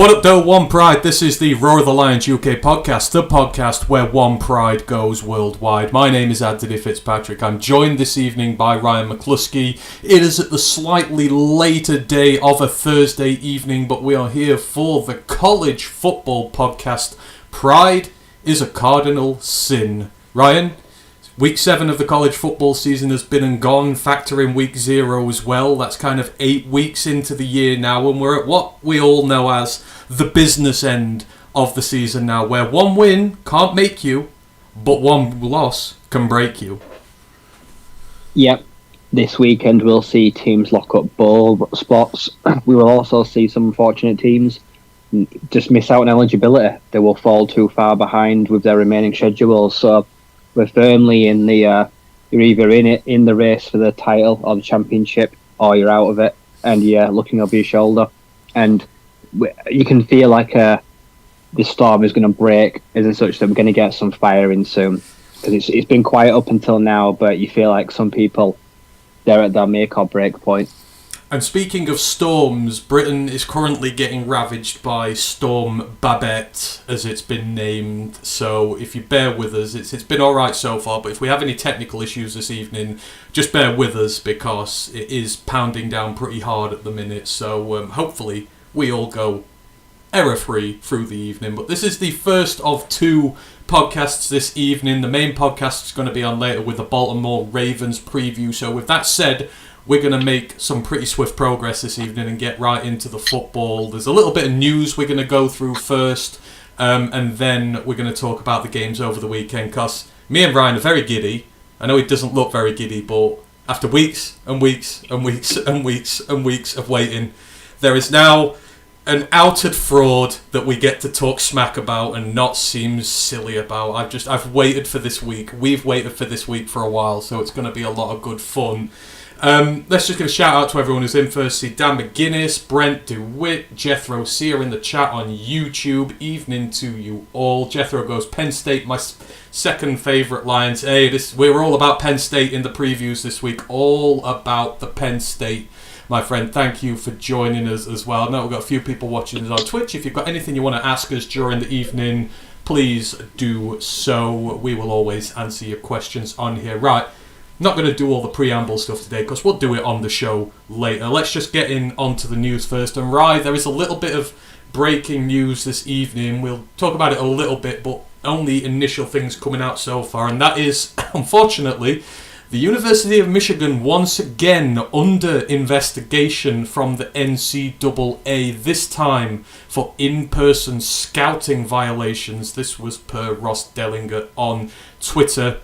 What up, though? One Pride. This is the Roar of the Lions UK podcast, the podcast where One Pride goes worldwide. My name is Antony Fitzpatrick. I'm joined this evening by Ryan McCluskey. It is at the slightly later day of a Thursday evening, but we are here for the college football podcast. Pride is a cardinal sin. Ryan, week 7 of the college football season has been and gone. Factor in week 0 as well. That's kind of 8 weeks into the year now, and we're at what we all know as the business end of the season now, where one win can't make you, but one loss can break you. Yep. This weekend we'll see teams lock up bowl spots. We will also see some unfortunate teams just miss out on eligibility. They will fall too far behind with their remaining schedules. So we're firmly in the you're either in the race for the title or the championship, or you're out of it and you're looking over your shoulder. And you can feel like the storm is going to break, as such that we're going to get some firing soon. Because it's been quiet up until now, but you feel like some people, they're at their make or break point. And speaking of storms, Britain is currently getting ravaged by Storm Babette, as it's been named. So if you bear with us, it's been alright so far, but if we have any technical issues this evening, just bear with us because it is pounding down pretty hard at the minute. So hopefully we all go error-free through the evening. But this is the first of 2 podcasts this evening. The main podcast is going to be on later with the Baltimore Ravens preview. So with that said, we're going to make some pretty swift progress this evening and get right into the football. There's a little bit of news we're going to go through first, and then we're going to talk about the games over the weekend, because me and Ryan are very giddy. I know he doesn't look very giddy, but after weeks and weeks and weeks and weeks and weeks of waiting, there is now an outed fraud that we get to talk smack about and not seem silly about. I've waited for this week. We've waited for this week for a while, so it's going to be a lot of good fun. Let's just give a shout out to everyone who's in first. See Dan McGuinness, Brent DeWitt, Jethro Sear in the chat on YouTube. Evening to you all. Jethro goes, Penn State, my second favourite Lions. Hey, we're all about Penn State in the previews this week. All about the Penn State, my friend. Thank you for joining us as well. Now we've got a few people watching us on Twitch. If you've got anything you want to ask us during the evening, please do so. We will always answer your questions on here. Right. Not going to do all the preamble stuff today because we'll do it on the show later. Let's just get onto the news first. And right, there is a little bit of breaking news this evening. We'll talk about it a little bit, but only initial things coming out so far. And that is, unfortunately, the University of Michigan once again under investigation from the NCAA, this time for in-person scouting violations. This was per Ross Dellinger on Twitter.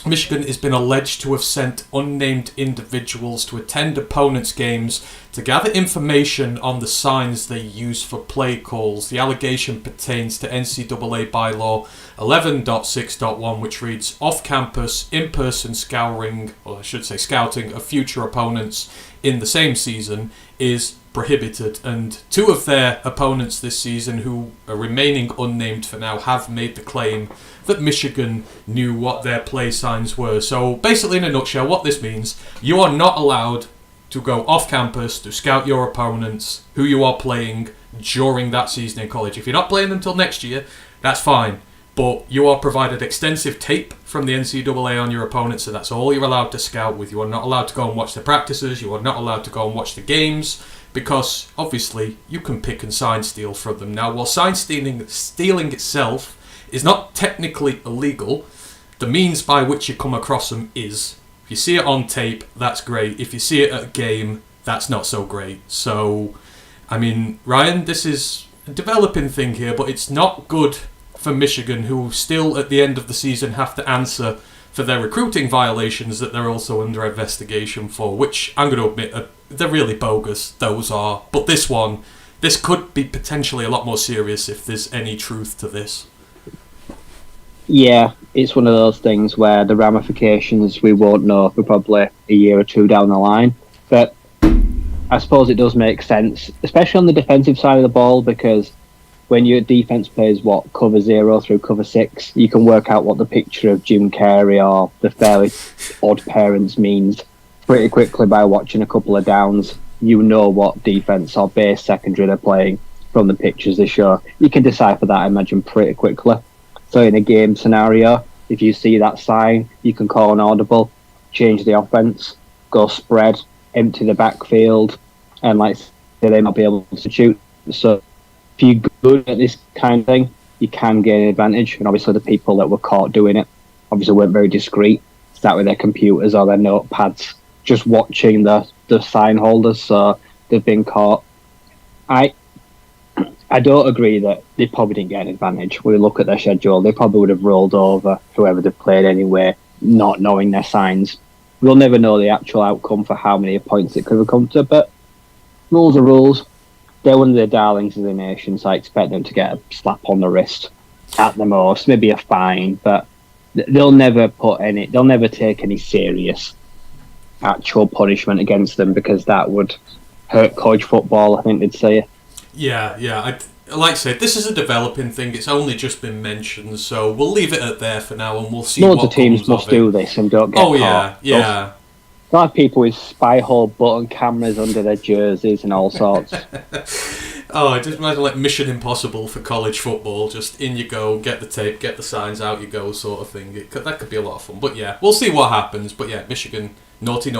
Michigan has been alleged to have sent unnamed individuals to attend opponents' games to gather information on the signs they use for play calls. The allegation pertains to NCAA bylaw 11.6.1, which reads, off-campus, in-person scouting of future opponents in the same season is prohibited. And 2 of their opponents this season, who are remaining unnamed for now, have made the claim that Michigan knew what their play signs were. So basically, in a nutshell, what this means, you are not allowed to go off campus to scout your opponents who you are playing during that season in college. If you're not playing until next year, that's fine. But you are provided extensive tape from the NCAA on your opponents, so that's all you're allowed to scout with. You are not allowed to go and watch the practices. You are not allowed to go and watch the games, because obviously you can pick and sign steal from them. Now, while sign stealing itself is not technically illegal, the means by which you come across them is. If you see it on tape, that's great. If you see it at a game, that's not so great. So, I mean, Ryan, this is a developing thing here, but it's not good for Michigan, who still at the end of the season have to answer for their recruiting violations that they're also under investigation for, which I'm going to admit they're really bogus, those are. But this could be potentially a lot more serious if there's any truth to this. Yeah, it's one of those things where the ramifications we won't know for probably a year or 2 down the line. But I suppose it does make sense, especially on the defensive side of the ball, because when your defense plays cover 0 through cover 6, you can work out what the picture of Jim Carrey or the Fairly Odd Parents means pretty quickly by watching a couple of downs. You know what defense or base secondary they're playing. from the pictures they show. You can decipher that, I imagine, pretty quickly. So in a game scenario, if you see that sign, you can call an audible, change the offense, go spread, empty the backfield, and like they might be able to shoot. So if you're good at this kind of thing, you can gain an advantage. And obviously the people that were caught doing it obviously weren't very discreet, sat with their computers or their notepads, just watching the sign holders, so they've been caught. I don't agree that they probably didn't get an advantage. When we look at their schedule, they probably would have rolled over whoever they've played anyway, not knowing their signs. We'll never know the actual outcome for how many points it could have come to, but rules are rules. They're one of the darlings of the nation, so I expect them to get a slap on the wrist at the most, maybe a fine, but they'll never take any serious actual punishment against them, because that would hurt college football, I think they'd say. Yeah. Like I said, this is a developing thing. It's only just been mentioned, so we'll leave it at there for now, and we'll see Loads what of teams must do this and don't get caught. Yeah. They'll have people with spy hole button cameras under their jerseys and all sorts. I just imagine like Mission Impossible for college football. Just in you go, get the tape, get the signs, out you go, sort of thing. That could be a lot of fun. But yeah, we'll see what happens. But yeah, Michigan, naughty.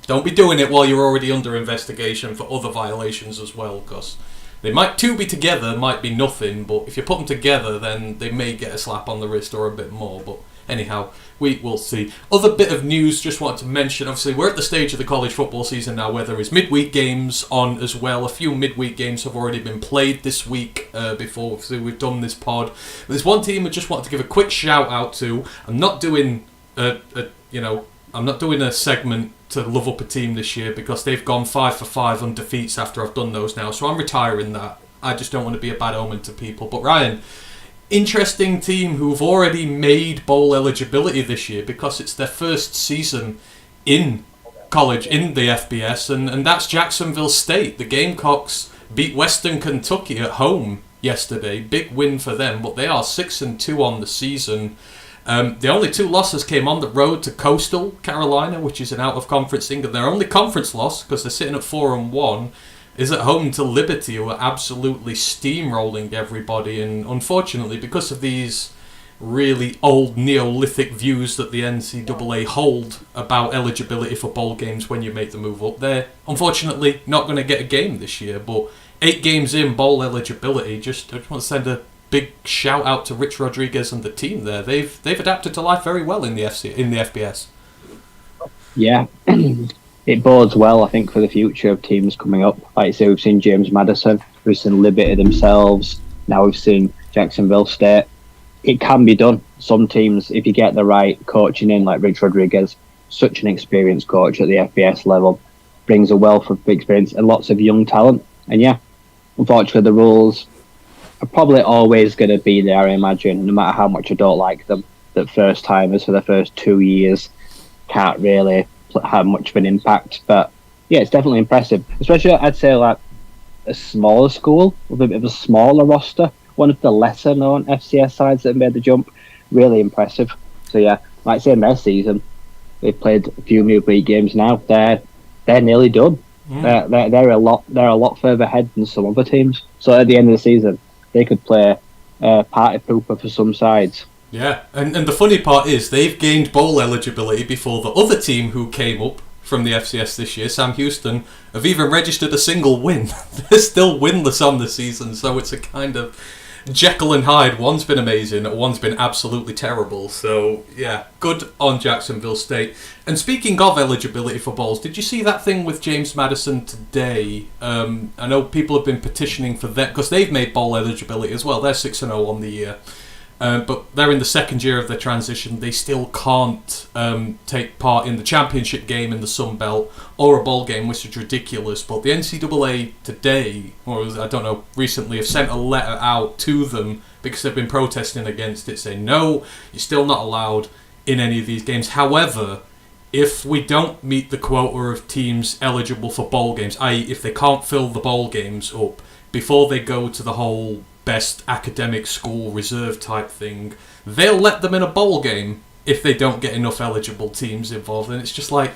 Don't be doing it while you're already under investigation for other violations as well, because they might be together, might be nothing, but if you put them together, then they may get a slap on the wrist or a bit more. But anyhow, we will see. Other bit of news, just wanted to mention, obviously we're at the stage of the college football season now where there is midweek games on as well. A few midweek games have already been played this week before we've done this pod. But there's one team I just wanted to give a quick shout out to. I'm not doing a segment to love up a team this year because they've gone 5 for 5 on defeats after I've done those now, so I'm retiring that. I just don't want to be a bad omen to people. But Ryan, interesting team who've already made bowl eligibility this year because it's their first season in college in the FBS, and that's Jacksonville State. The Gamecocks beat Western Kentucky at home yesterday. Big win for them, but they are 6-2 on the season. The only 2 losses came on the road to Coastal Carolina, which is an out-of-conference thing, and their only conference loss, because they're sitting at 4-1, is at home to Liberty, who are absolutely steamrolling everybody. And unfortunately, because of these really old Neolithic views that the NCAA hold about eligibility for bowl games when you make the move up, they're unfortunately not going to get a game this year. But 8 games in bowl eligibility, I just want to send a big shout out to Rich Rodriguez and the team there. They've adapted to life very well in the FBS. Yeah, it bodes well, I think, for the future of teams coming up. Like I say, we've seen James Madison, we've seen Liberty themselves, now we've seen Jacksonville State. It can be done. Some teams, if you get the right coaching in, like Rich Rodriguez, such an experienced coach at the FBS level, brings a wealth of experience and lots of young talent. And yeah, unfortunately the rules are probably always going to be there, I imagine, no matter how much I don't like them. That first timers for the first 2 years can't really have much of an impact. But yeah, it's definitely impressive, especially I'd say like a smaller school with a bit of a smaller roster, one of the lesser known FCS sides that have made the jump. Really impressive. So yeah, like I say, in their season, they've played a few midweek games now. They're nearly done. They're a lot further ahead than some other teams. So at the end of the season, they could play party pooper for some sides. Yeah, and the funny part is they've gained bowl eligibility before the other team who came up from the FCS this year, Sam Houston, have even registered a single win. They're still winless on the season, so it's a kind of Jekyll and Hyde. One's been amazing, one's been absolutely terrible. So yeah, good on Jacksonville State. And speaking of eligibility for bowls, did you see that thing with James Madison today? I know people have been petitioning for that because they've made bowl eligibility as well. They're 6-0 on the year. But they're in the second year of their transition. They still can't take part in the championship game in the Sun Belt or a bowl game, which is ridiculous. But the NCAA today, or I don't know, recently, have sent a letter out to them because they've been protesting against it, saying, no, you're still not allowed in any of these games. However, if we don't meet the quota of teams eligible for bowl games, i.e. if they can't fill the bowl games up before they go to the whole best academic school reserve type thing, they'll let them in a bowl game if they don't get enough eligible teams involved. And it's just like,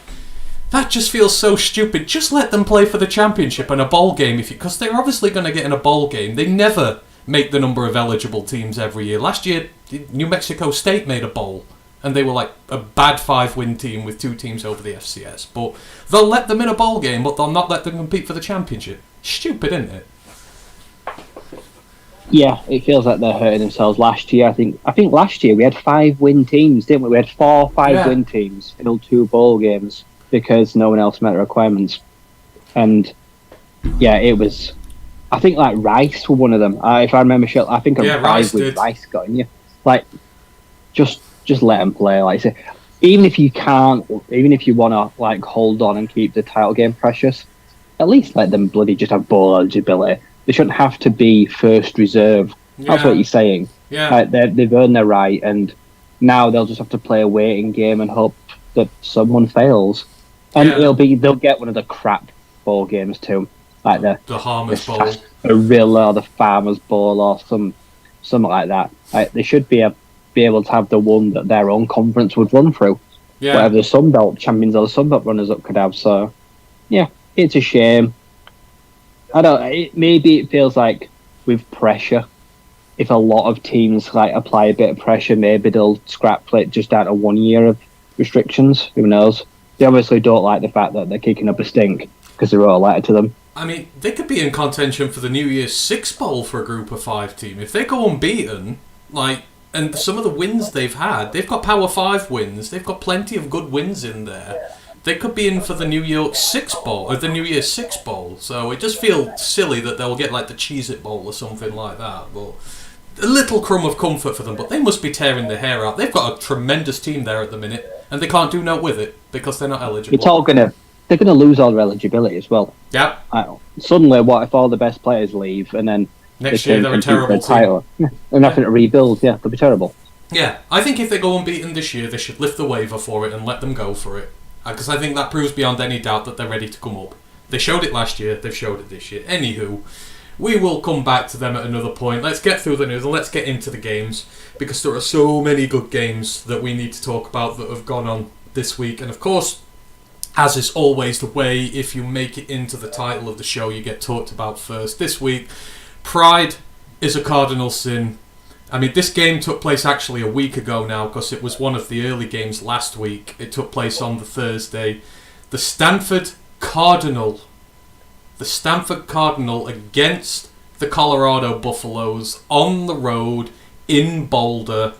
That just feels so stupid. Just let them play for the championship and a bowl game, because they're obviously going to get in a bowl game. They never make the number of eligible teams every year. Last year, New Mexico State made a bowl, and they were like a bad 5-win team with 2 teams over the FCS. But they'll let them in a bowl game, but they'll not let them compete for the championship. Stupid, isn't it? Yeah, it feels like they're hurting themselves. Last year, I think last year we had 5-win teams, didn't we? We had 4 5-win teams in all 2 bowl games because no one else met the requirements. And yeah, it was. I think like Rice were one of them. If I remember, I think Rice got in you. Like, just let them play. Like, say, even if you want to like hold on and keep the title game precious, at least let them bloody just have bowl eligibility. They shouldn't have to be first reserve. That's what you're saying. Yeah. Like, they've earned their right, and now they'll just have to play a waiting game and hope that someone fails. And they'll get one of the crap bowl games too, like the Harmers Bowl, or the Farmers Bowl, or something like that. Like, they should be able to have the one that their own conference would run through. Yeah. Whatever the Sunbelt champions or the Sunbelt runners-up could have. So, yeah, it's a shame. Maybe it feels like with pressure, if a lot of teams like apply a bit of pressure, maybe they'll scrap it just out of 1 year of restrictions. Who knows? They obviously don't like the fact that they're kicking up a stink because they wrote a letter to them. I mean, they could be in contention for the New Year's Six Bowl for a Group of 5 team. If they go unbeaten, and some of the wins they've had, they've got Power 5 wins, they've got plenty of good wins in there. They could be in for the New Year's Six Bowl, or the New Year's Six Bowl. So it just feels silly that they'll get like the Cheez-It Bowl or something like that. But a little crumb of comfort for them, but they must be tearing their hair out. They've got a tremendous team there at the minute, and they can't do no with it because they're not eligible. They're gonna lose all their eligibility as well. Yeah. Suddenly, what if all the best players leave, and then next year they're a terrible team? Yeah, they're nothing to rebuild. Yeah, they'll be terrible. Yeah, I think if they go unbeaten this year, they should lift the waiver for it and let them go for it. Because I think that proves beyond any doubt that they're ready to come up. They showed it last year, they've showed it this year. Anywho, we will come back to them at another point. Let's get through the news and let's get into the games, because there are so many good games that we need to talk about that have gone on this week. And of course, as is always the way, if you make it into the title of the show, you get talked about first. This week, pride is a cardinal sin. I mean, this game took place actually a week ago now, because it was one of the early games last week. It took place on the Thursday. The Stanford Cardinal against the Colorado Buffaloes on the road in Boulder.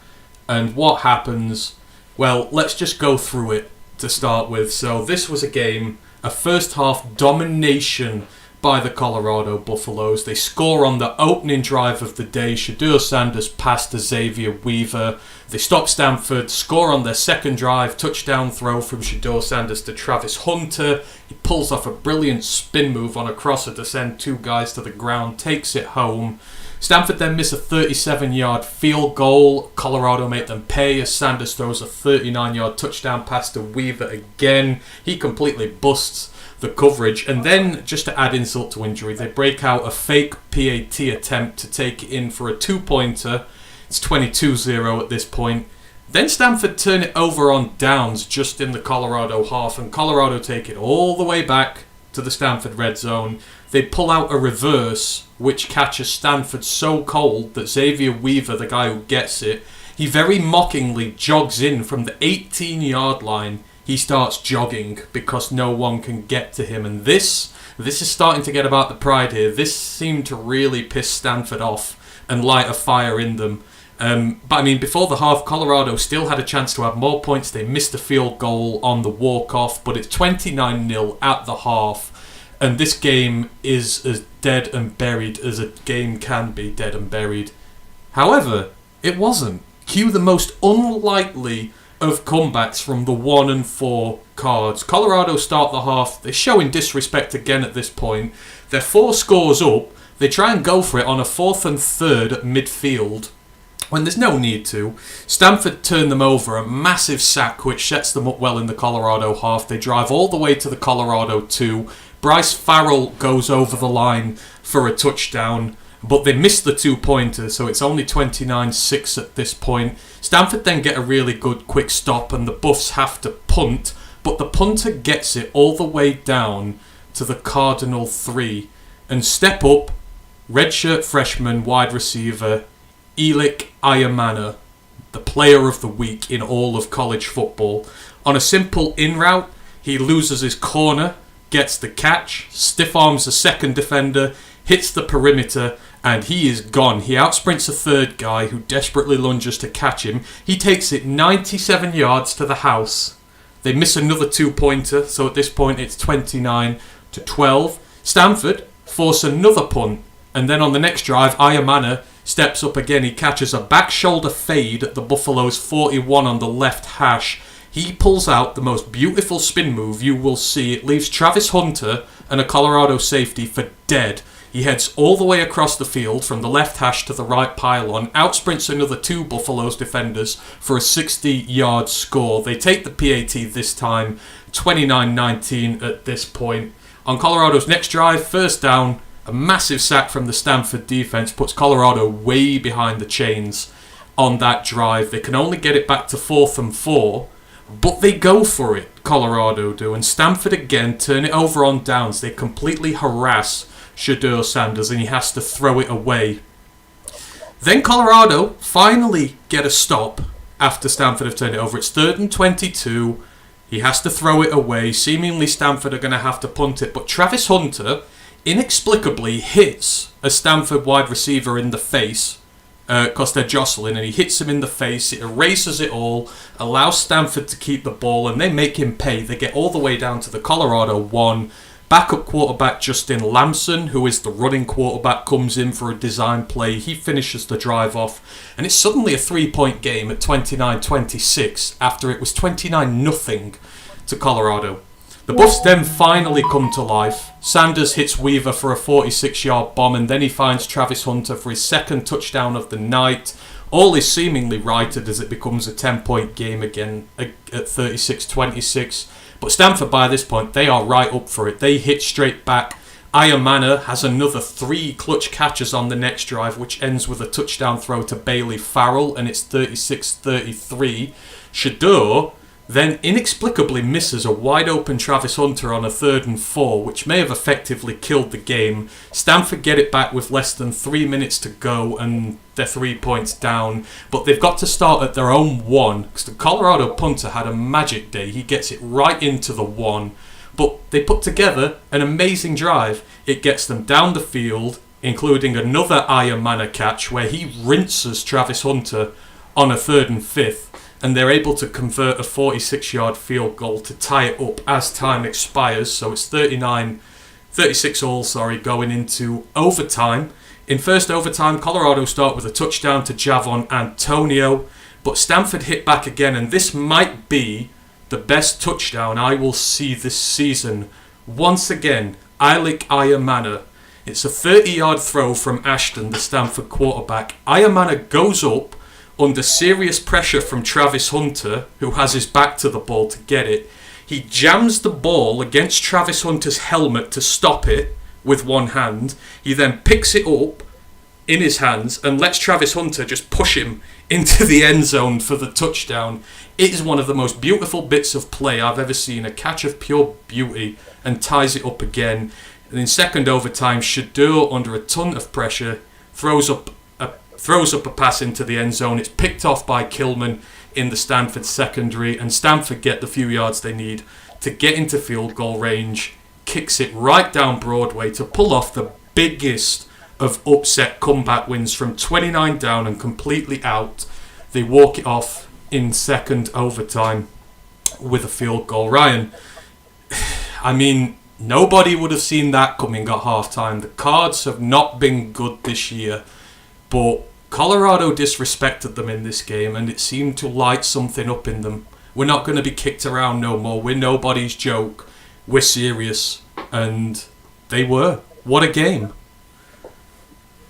And what happens? Well, let's just go through it to start with. So this was a first half domination by the Colorado Buffaloes. They score on the opening drive of the day. Shedeur Sanders pass to Xavier Weaver. They stop Stanford, score on their second drive, touchdown throw from Shedeur Sanders to Travis Hunter. He pulls off a brilliant spin move on a crosser to send 2 guys to the ground, takes it home. Stanford then miss a 37-yard field goal. Colorado make them pay as Sanders throws a 39-yard touchdown pass to Weaver again. He completely busts the coverage, and then, just to add insult to injury, they break out a fake PAT attempt to take it in for a 2-pointer. It's 22-0 at this point. Then Stanford turn it over on downs just in the Colorado half, and Colorado take it all the way back to the Stanford red zone. They pull out a reverse, which catches Stanford so cold that Xavier Weaver, the guy who gets it, he very mockingly jogs in from the 18-yard line. He starts jogging because no one can get to him. And this is starting to get about the pride here. This seemed to really piss Stanford off and light a fire in them. But I mean, before the half, Colorado still had a chance to have more points. They missed a field goal on the walk-off, but it's 29-0 at the half. And this game is as dead and buried as a game can be dead and buried. However, it wasn't. Cue the most unlikely of comebacks from the 1-4 Cards. Colorado start the half. They're showing disrespect again at this point. They're 4 scores up. They try and go for it on a 4th and 3rd at midfield when there's no need to. Stanford turn them over, a massive sack which sets them up well in the Colorado half. They drive all the way to the Colorado 2. Bryce Farrell goes over the line for a touchdown, but they miss the 2-pointer, so it's only 29-6 at this point. Stanford then get a really good quick stop, and the Buffs have to punt. but the punter gets it all the way down to the Cardinal 3. And step up, redshirt freshman wide receiver, Elik Ayamana, the player of the week in all of college football. On a simple in route, he loses his corner, gets the catch, stiff arms a second defender, hits the perimeter, and he is gone. He outsprints a third guy who desperately lunges to catch him. He takes it 97 yards to the house. They miss another 2-pointer, so at this point it's 29-12. Stanford force another punt, and then on the next drive, Ayamana steps up again. He catches a back shoulder fade at the Buffalo's 41 on the left hash. He pulls out the most beautiful spin move you will see. It leaves Travis Hunter and a Colorado safety for dead. He heads all the way across the field from the left hash to the right pylon, outsprints another 2 Buffalo's defenders for a 60-yard score. They take the PAT this time, 29-19 at this point. On Colorado's next drive, first down, a massive sack from the Stanford defense puts Colorado way behind the chains on that drive. They can only get it back to 4th and 4, but they go for it, Colorado do, and Stanford again turn it over on downs. They completely harass Shedeur Sanders, and he has to throw it away. Then Colorado finally get a stop after Stanford have turned it over. It's 3rd and 22. He has to throw it away. Seemingly Stanford are going to have to punt it, but Travis Hunter inexplicably hits a Stanford wide receiver in the face because they're jostling, and he hits him in the face. It erases it all, allows Stanford to keep the ball, and they make him pay. They get all the way down to the Colorado 1. Backup quarterback Justin Lamson, who is the running quarterback, comes in for a design play. He finishes the drive off, and it's suddenly a 3-point game at 29-26 after it was 29-0 to Colorado. The Buffs then finally come to life. Sanders hits Weaver for a 46-yard bomb, and then he finds Travis Hunter for his second touchdown of the night. All is seemingly righted as it becomes a 10-point game again at 36-26. But Stanford, by this point, they are right up for it. They hit straight back. Ayamana has another 3 clutch catches on the next drive, which ends with a touchdown throw to Bailey Farrell, and it's 36-33. Shedeur then inexplicably misses a wide-open Travis Hunter on a 3rd and 4, which may have effectively killed the game. Stanford get it back with less than 3 minutes to go, and they're 3 points down. But they've got to start at their own 1, because the Colorado punter had a magic day. He gets it right into the 1. But they put together an amazing drive. It gets them down the field, including another Ayamana catch, where he rinses Travis Hunter on a 3rd and 5th. And they're able to convert a 46-yard field goal to tie it up as time expires. So it's 36 all, going into overtime. In first overtime, Colorado start with a touchdown to Javon Antonio, but Stanford hit back again, and this might be the best touchdown I will see this season. Once again, Elik Ayamana. It's a 30-yard throw from Ashton, the Stanford quarterback. Ayamana goes up under serious pressure from Travis Hunter, who has his back to the ball to get it. He jams the ball against Travis Hunter's helmet to stop it with one hand. He then picks it up in his hands and lets Travis Hunter just push him into the end zone for the touchdown. It is one of the most beautiful bits of play I've ever seen. A catch of pure beauty, and ties it up again. And in second overtime, Shedeur, under a ton of pressure, throws up a pass into the end zone. It's picked off by Kilman in the Stanford secondary, and Stanford get the few yards they need to get into field goal range. Kicks it right down Broadway to pull off the biggest of upset comeback wins from 29 down and completely out. They walk it off in second overtime with a field goal. Ryan, I mean, nobody would have seen that coming at halftime. The Cards have not been good this year, but Colorado disrespected them in this game, and it seemed to light something up in them. We're not going to be kicked around no more. We're nobody's joke. We're serious. And they were. What a game.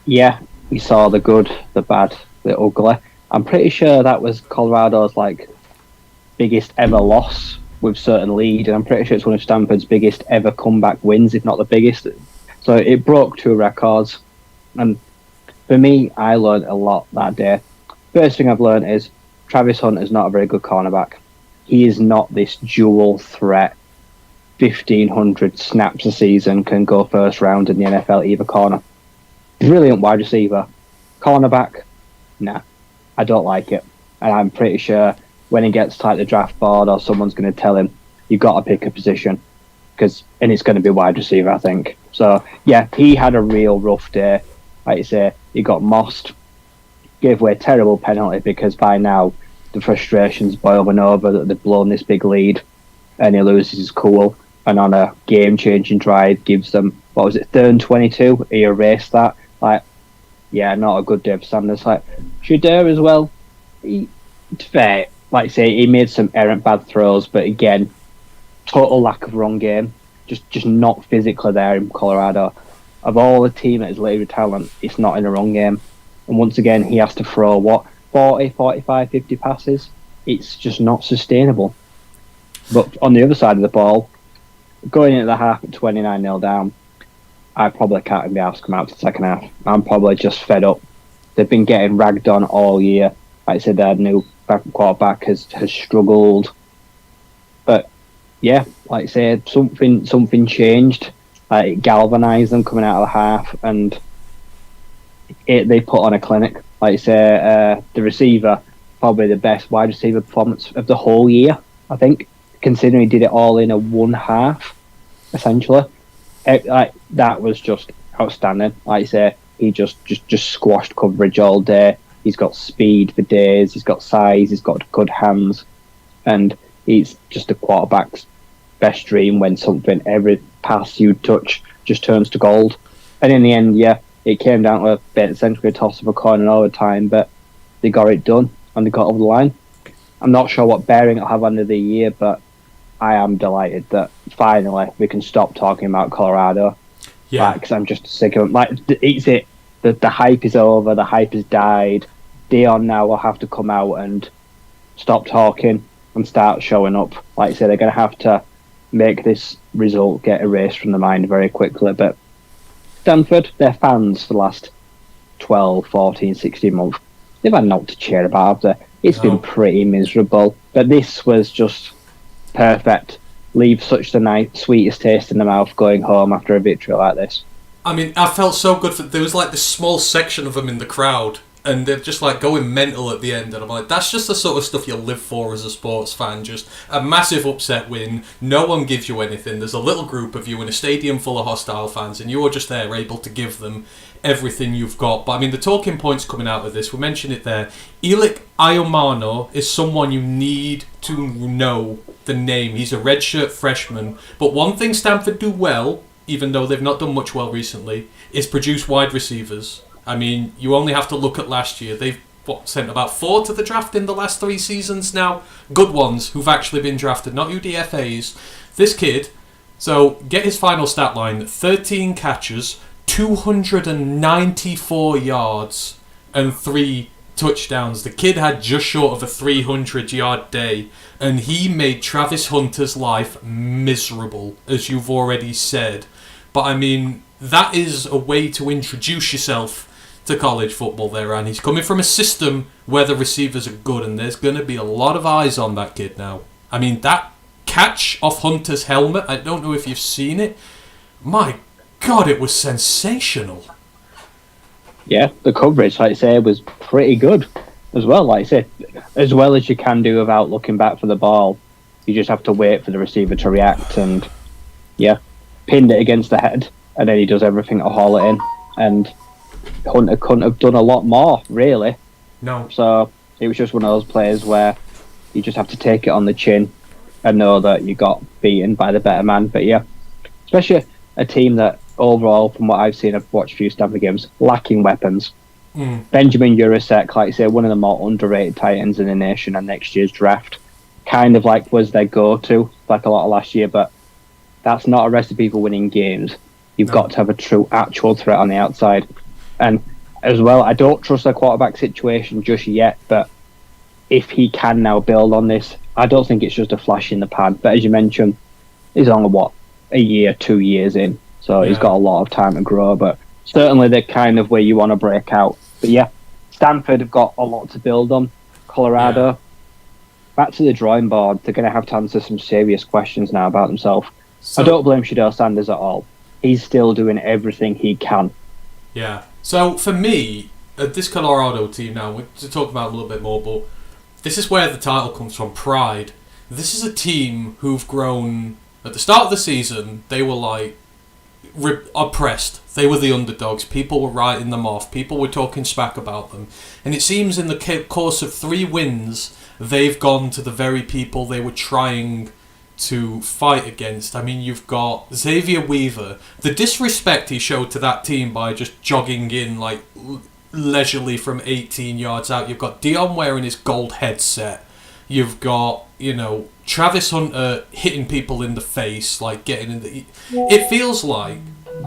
Yeah, we saw the good, the bad, the ugly. I'm pretty sure that was Colorado's biggest ever loss with certain lead, and I'm pretty sure it's one of Stanford's biggest ever comeback wins, if not the biggest. So it broke 2 records, and for me, I learned a lot that day. First thing I've learned is Travis Hunter is not a very good cornerback. he is not this dual threat. 1,500 snaps a season, can go first round in the NFL either corner. Brilliant wide receiver. Cornerback, nah, I don't like it. And I'm pretty sure when he gets to like the draft board or someone's going to tell him, you've got to pick a position. And it's going to be wide receiver, I think. So, yeah, he had a real rough day. Like you say, he got mossed, gave away a terrible penalty because by now the frustration's boiling over that they've blown this big lead and he loses his cool. And on a game-changing drive, gives them, 3rd and 22? He erased that. Like, yeah, not a good day for Sanders. Like, Shedeur as well, it's fair. Like I say, he made some errant bad throws, but again, total lack of run game. Just not physically there in Colorado. Of all the team that is later with talent, it's not in a run game. And once again, he has to throw, 40, 45, 50 passes? It's just not sustainable. But on the other side of the ball, going into the half at 29-0 down, I probably can't be asked to come out to the second half. I'm probably just fed up. They've been getting ragged on all year. Like I said, their new quarterback has struggled. But yeah, like I said, something changed. It galvanised them coming out of the half, and they put on a clinic. Like I say, the receiver, probably the best wide receiver performance of the whole year, I think, considering he did it all in a one half, essentially. That was just outstanding. Like I say, he just squashed coverage all day. He's got speed for days. He's got size. He's got good hands, and he's just a quarterback's best dream when every pass you touch just turns to gold. And in the end, yeah, it came down to essentially a toss of a coin in overtime, but they got it done and they got over the line. I'm not sure what bearing it'll have under the year, but I am delighted that finally we can stop talking about Colorado. Yeah, because I'm just sick of it. The hype is over. The hype has died. Dion now will have to come out and stop talking and start showing up. Like I said, they're going to have to make this result get erased from the mind very quickly. But Stanford, their fans for the last 12, 14, 16 months, they've had naught to cheer about, have they? It's been pretty miserable. But this was just perfect. Leave such the sweetest taste in the mouth going home after a victory like this. I mean, I felt so good. There was like this small section of them in the crowd, and they're just like going mental at the end. And I'm like, that's just the sort of stuff you live for as a sports fan. Just a massive upset win. No one gives you anything. There's a little group of you in a stadium full of hostile fans, and you're just there able to give them everything you've got. But I mean, the talking points coming out of this, we mentioned it there. Elik Iomano is someone you need to know the name. He's a redshirt freshman. But one thing Stanford do well, even though they've not done much well recently, is produce wide receivers. I mean, you only have to look at last year. They've sent about 4 to the draft in the last 3 seasons now. Good ones who've actually been drafted, not UDFAs. This kid, so get his final stat line, 13 catches, 294 yards, and 3 touchdowns. The kid had just short of a 300-yard day, and he made Travis Hunter's life miserable, as you've already said. But I mean, that is a way to introduce yourself to college football there, and he's coming from a system where the receivers are good, and there's going to be a lot of eyes on that kid now. I mean, that catch off Hunter's helmet, I don't know if you've seen it. My God, it was sensational. Yeah, the coverage, like I say, was pretty good as well. Like I say, as well as you can do without looking back for the ball, you just have to wait for the receiver to react, and yeah, pinned it against the head, and then he does everything to haul it in, and Hunter couldn't have done a lot more, really. No. So it was just one of those plays where you just have to take it on the chin and know that you got beaten by the better man. But yeah, especially a team that overall, from what I've seen, I've watched a few Stanford games, lacking weapons. Benjamin Urasek, like I say, one of the more underrated tight ends in the nation and next year's draft, kind of like was their go-to, like a lot of last year, but that's not a recipe for winning games. You've got to have a true, actual threat on the outside. And as well, I don't trust their quarterback situation just yet, but if he can now build on this, I don't think it's just a flash in the pan. But as you mentioned, he's only, a year, 2 years in, so he's got a lot of time to grow, but certainly they're kind of where you want to break out. But yeah, Stanford have got a lot to build on. Colorado, back to the drawing board. They're going to have to answer some serious questions now about themselves. So, I don't blame Shadell Sanders at all. He's still doing everything he can. Yeah. So for me, this Colorado team now, we'll talk about it a little bit more, but this is where the title comes from, pride. This is a team who've grown... At the start of the season, they were like oppressed. They were the underdogs. People were writing them off. People were talking smack about them. And it seems in the course of 3 wins, they've gone to the very people they were trying to fight against. I mean, you've got Xavier Weaver. The disrespect he showed to that team by just jogging in like leisurely from 18 yards out. You've got Dion wearing his gold headset. You've got, Travis Hunter hitting people in the face, like getting in the... It feels like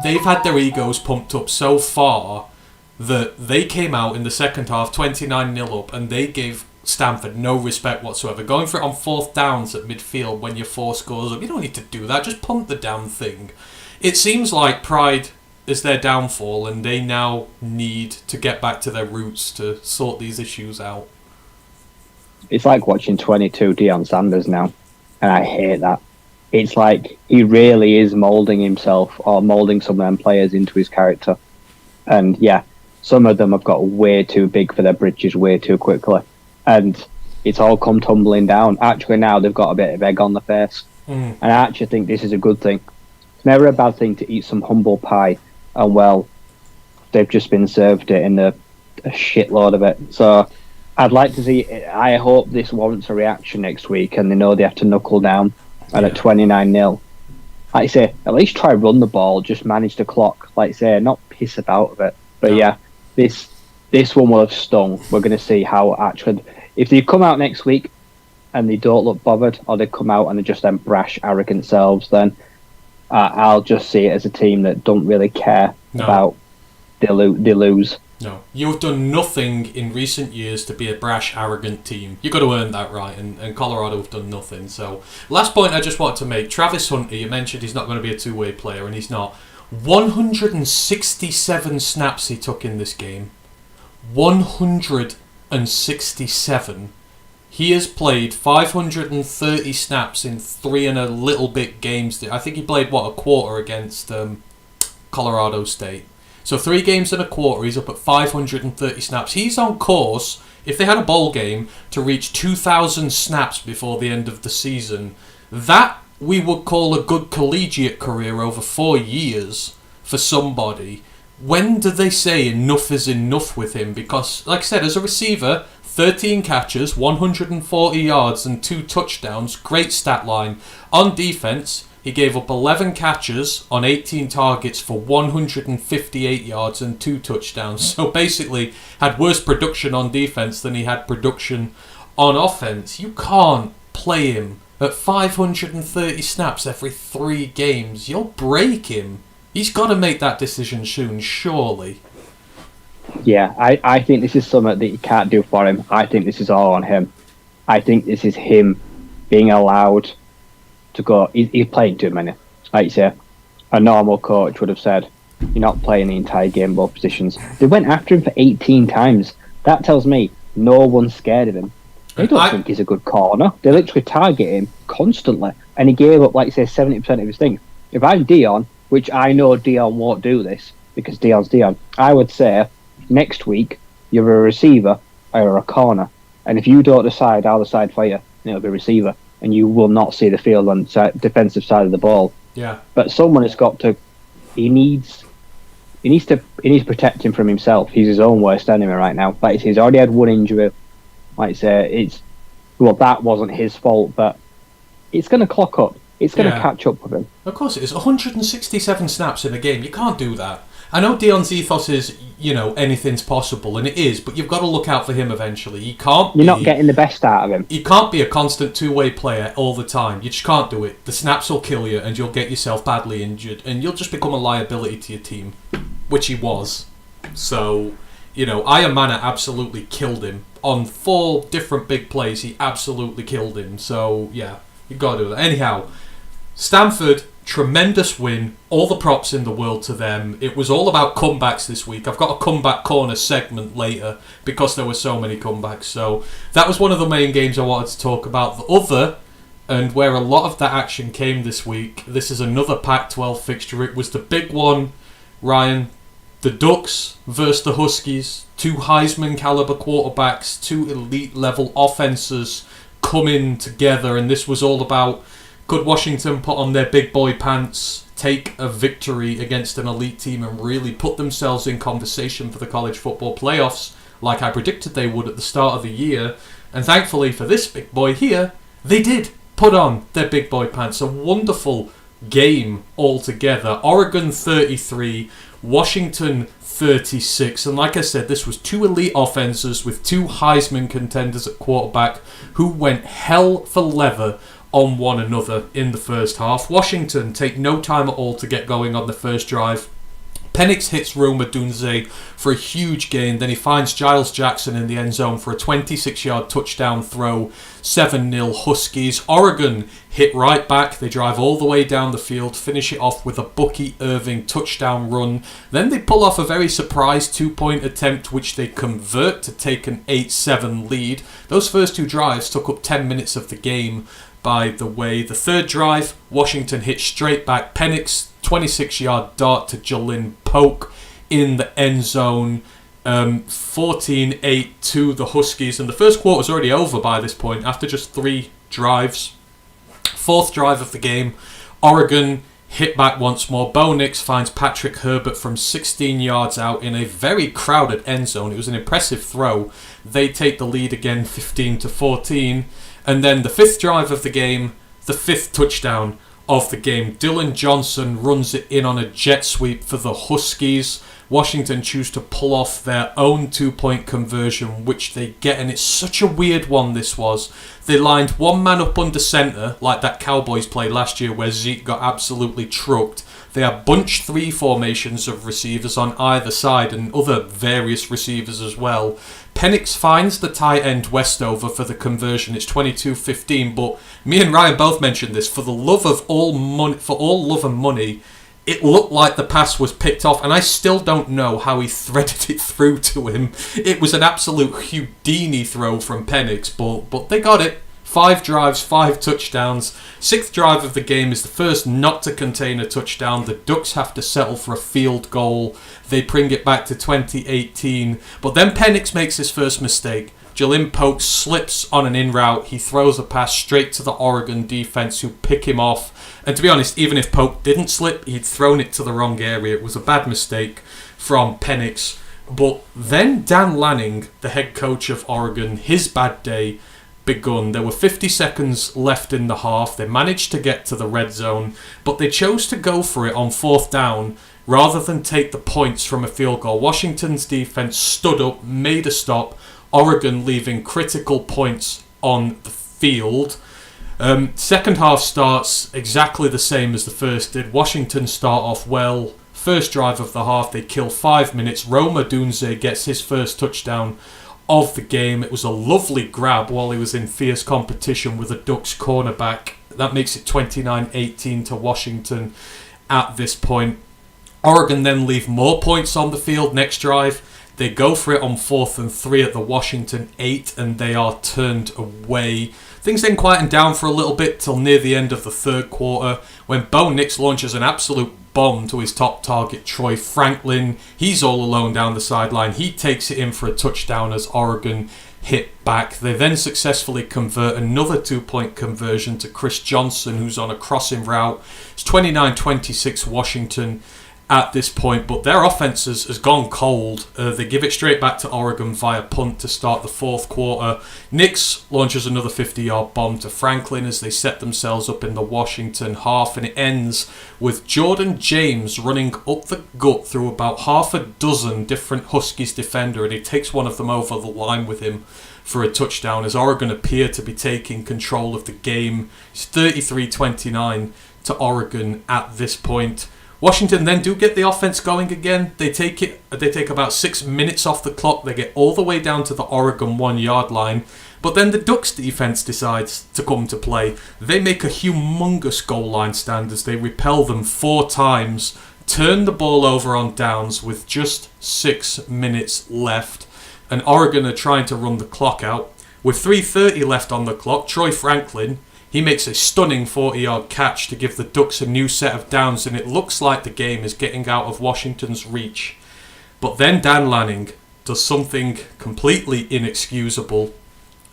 they've had their egos pumped up so far that they came out in the second half 29-0 up and they gave Stanford no respect whatsoever. Going for it on 4th downs at midfield when you're 4 scores up, you don't need to do that, just pump the damn thing. It seems like pride is their downfall and they now need to get back to their roots to sort these issues out. It's like watching 22 Deion Sanders now, and I hate that. It's like he really is moulding himself or moulding some of them players into his character. And yeah, some of them have got way too big for their britches way too quickly. And it's all come tumbling down. Actually, now they've got a bit of egg on the face. And I actually think this is a good thing. It's never a bad thing to eat some humble pie. And well, they've just been served it in a shitload of it. So I'd like to see... I hope this warrants a reaction next week and they know they have to knuckle down. And at 29-0, like I say, at least try run the ball, just manage the clock. Like I say, not piss about of it. But yeah, this one will have stung. We're going to see how actually... If they come out next week and they don't look bothered, or they come out and they're just them brash, arrogant selves, then I'll just see it as a team that don't really care about they lose. No, you've done nothing in recent years to be a brash, arrogant team. You've got to earn that right, and Colorado have done nothing. So, last point I just wanted to make, Travis Hunter, you mentioned he's not going to be a two-way player, and he's not. 167 snaps he took in this game. 167. He has played 530 snaps in 3 and a little bit games. I think he played, a quarter against Colorado State. So 3 games and a quarter, he's up at 530 snaps. He's on course, if they had a bowl game, to reach 2,000 snaps before the end of the season. That we would call a good collegiate career over 4 years for somebody. When do they say enough is enough with him? Because, like I said, as a receiver, 13 catches, 140 yards and 2 touchdowns. Great stat line. On defense, he gave up 11 catches on 18 targets for 158 yards and 2 touchdowns. So basically, had worse production on defense than he had production on offense. You can't play him at 530 snaps every 3 games. You'll break him. He's got to make that decision soon, surely. Yeah, I think this is something that you can't do for him. I think this is all on him. I think this is him being allowed to go. He's playing too many. Like you say, a normal coach would have said, you're not playing the entire game, both positions. They went after him for 18 times. That tells me no one's scared of him. They don't think he's a good corner. They literally target him constantly. And he gave up, like you say, 70% of his thing. If I'm Dion, which I know Dion won't do this, because Dion's Dion, I would say, next week, you're a receiver or a corner. And if you don't decide, I'll decide for you, and it'll be receiver. And you will not see the field on the defensive side of the ball. Yeah. But someone has got to... He needs to protect him from himself. He's his own worst enemy right now. Like he's already had 1 injury. Like I say, that wasn't his fault, but it's going to clock up. It's going to catch up with him. Of course it is. 167 snaps in a game. You can't do that. I know Dion's ethos is, anything's possible, and it is, but you've got to look out for him eventually. You're not getting the best out of him. He can't be a constant two-way player all the time. You just can't do it. The snaps will kill you, and you'll get yourself badly injured, and you'll just become a liability to your team, which he was. So, Iron Manor absolutely killed him. On 4 different big plays, he absolutely killed him. So, yeah, you've got to do that. Anyhow, Stanford Tremendous win. All the props in the world to them. It was all about comebacks this week. I've got a comeback corner segment later because there were so many comebacks. So that was one of the main games I wanted to talk about. The other, and where a lot of that action came this week, this is another Pac-12 fixture. It was the big one, Ryan. The Ducks versus the Huskies. Two Heisman caliber quarterbacks, two elite level offenses coming together, and this was all about, could Washington put on their big boy pants, take a victory against an elite team and really put themselves in conversation for the college football playoffs like I predicted they would at the start of the year? And thankfully for this big boy here, they did put on their big boy pants. A wonderful game altogether. Oregon 33, Washington 36, and like I said, this was two elite offenses with two Heisman contenders at quarterback who went hell for leather on one another in the first half. Washington take no time at all to get going on the first drive. Penix hits Rome Odunze for a huge gain. Then he finds Giles Jackson in the end zone for a 26-yard touchdown throw. 7-0 Huskies. Oregon hit right back. They drive all the way down the field, finish it off with a Bucky Irving touchdown run. Then they pull off a very surprise 2-point attempt, which they convert to take an 8-7 lead. Those first two drives took up 10 minutes of the game. By the way, the third drive, Washington hit straight back. Penix, 26-yard dart to Jalen Polk in the end zone. 14-8 to the Huskies. And the first quarter was already over by this point after just 3 drives. Fourth drive of the game, Oregon hit back once more. Bo Nix finds Patrick Herbert from 16 yards out in a very crowded end zone. It was an impressive throw. They take the lead again, 15-14. And then the fifth drive of the game, the fifth touchdown of the game. Dylan Johnson runs it in on a jet sweep for the Huskies. Washington choose to pull off their own 2-point conversion, which they get, and it's such a weird one this was. They lined one man up under centre, like that Cowboys play last year where Zeke got absolutely trucked. They have bunch 3 formations of receivers on either side and other various receivers as well. Penix finds the tight end Westover for the conversion. It's 22-15, but me and Ryan both mentioned this. For the love of all money, for all love and money, it looked like the pass was picked off, and I still don't know how he threaded it through to him. It was an absolute Houdini throw from Penix, but they got it. 5 drives, 5 touchdowns. 6th drive of the game is the first not to contain a touchdown. The Ducks have to settle for a field goal. They bring it back to 2018. But then Penix makes his first mistake. Jalen Polk slips on an in route. He throws a pass straight to the Oregon defense who pick him off. And to be honest, even if Polk didn't slip, he'd thrown it to the wrong area. It was a bad mistake from Penix. But then Dan Lanning, the head coach of Oregon, his bad day begun. There were 50 seconds left in the half. They managed to get to the red zone, but they chose to go for it on 4th down rather than take the points from a field goal. Washington's defense stood up, made a stop. Oregon leaving critical points on the field. Second half starts exactly the same as the first did. Washington start off well. First drive of the half, they kill 5 minutes. Rome Odunze gets his first touchdown of the game. It was a lovely grab while he was in fierce competition with a Ducks cornerback. That makes it 29-18 to Washington at this point. Oregon then leave more points on the field next drive. They go for it on 4th and 3 at the Washington 8, and they are turned away. Things then quieten down for a little bit till near the end of the third quarter when Bo Nix launches an absolute bomb to his top target, Troy Franklin. He's all alone down the sideline. He takes it in for a touchdown as Oregon hit back. They then successfully convert another 2-point conversion to Chris Johnson, who's on a crossing route. It's 29-26 Washington at this point, but their offense has gone cold. They give it straight back to Oregon via punt to start the fourth quarter. Nix launches another 50-yard bomb to Franklin as they set themselves up in the Washington half, and it ends with Jordan James running up the gut through about half a dozen different Huskies defender, and he takes one of them over the line with him for a touchdown as Oregon appear to be taking control of the game. It's 33-29 to Oregon at this point. Washington then do get the offense going again. They take about 6 minutes off the clock. They get all the way down to the Oregon 1 yard line. But then the Ducks defence decides to come to play. They make a humongous goal line stand as they repel them 4 times, turn the ball over on downs with just 6 minutes left, and Oregon are trying to run the clock out. With 3:30 left on the clock, Troy Franklin, he makes a stunning 40-yard catch to give the Ducks a new set of downs, and it looks like the game is getting out of Washington's reach. But then Dan Lanning does something completely inexcusable.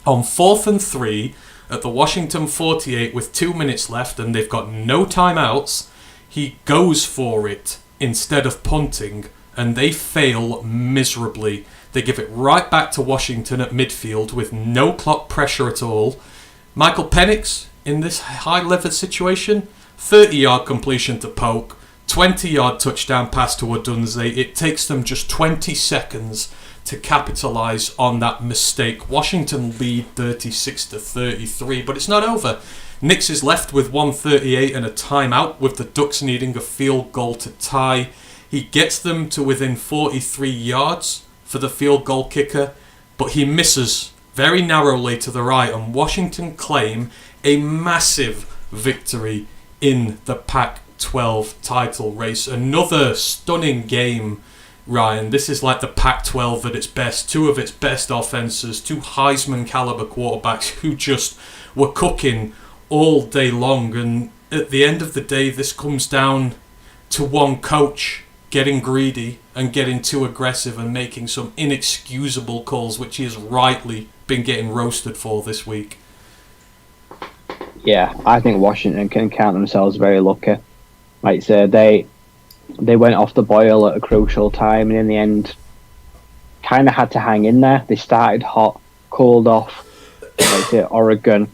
On 4th and 3, at the Washington 48 with 2 minutes left and they've got no timeouts, he goes for it instead of punting, and they fail miserably. They give it right back to Washington at midfield with no clock pressure at all. Michael Penix, in this high-level situation, 30-yard completion to Polk, 20-yard touchdown pass to Odunze. It takes them just 20 seconds to capitalise on that mistake. Washington lead 36-33, but it's not over. Nix is left with 1:38 and a timeout, with the Ducks needing a field goal to tie. He gets them to within 43 yards for the field goal kicker, but he misses very narrowly to the right, and Washington claim a massive victory in the Pac-12 title race. Another stunning game, Ryan. This is like the Pac-12 at its best. 2 of its best offenses, 2 Heisman caliber quarterbacks who just were cooking all day long, and at the end of the day this comes down to one coach getting greedy and getting too aggressive and making some inexcusable calls, which he has rightly been getting roasted for this week. Yeah, I think Washington can count themselves very lucky. Like I said, they went off the boil at a crucial time, and in the end kind of had to hang in there. They started hot, cooled off. Like I said, Oregon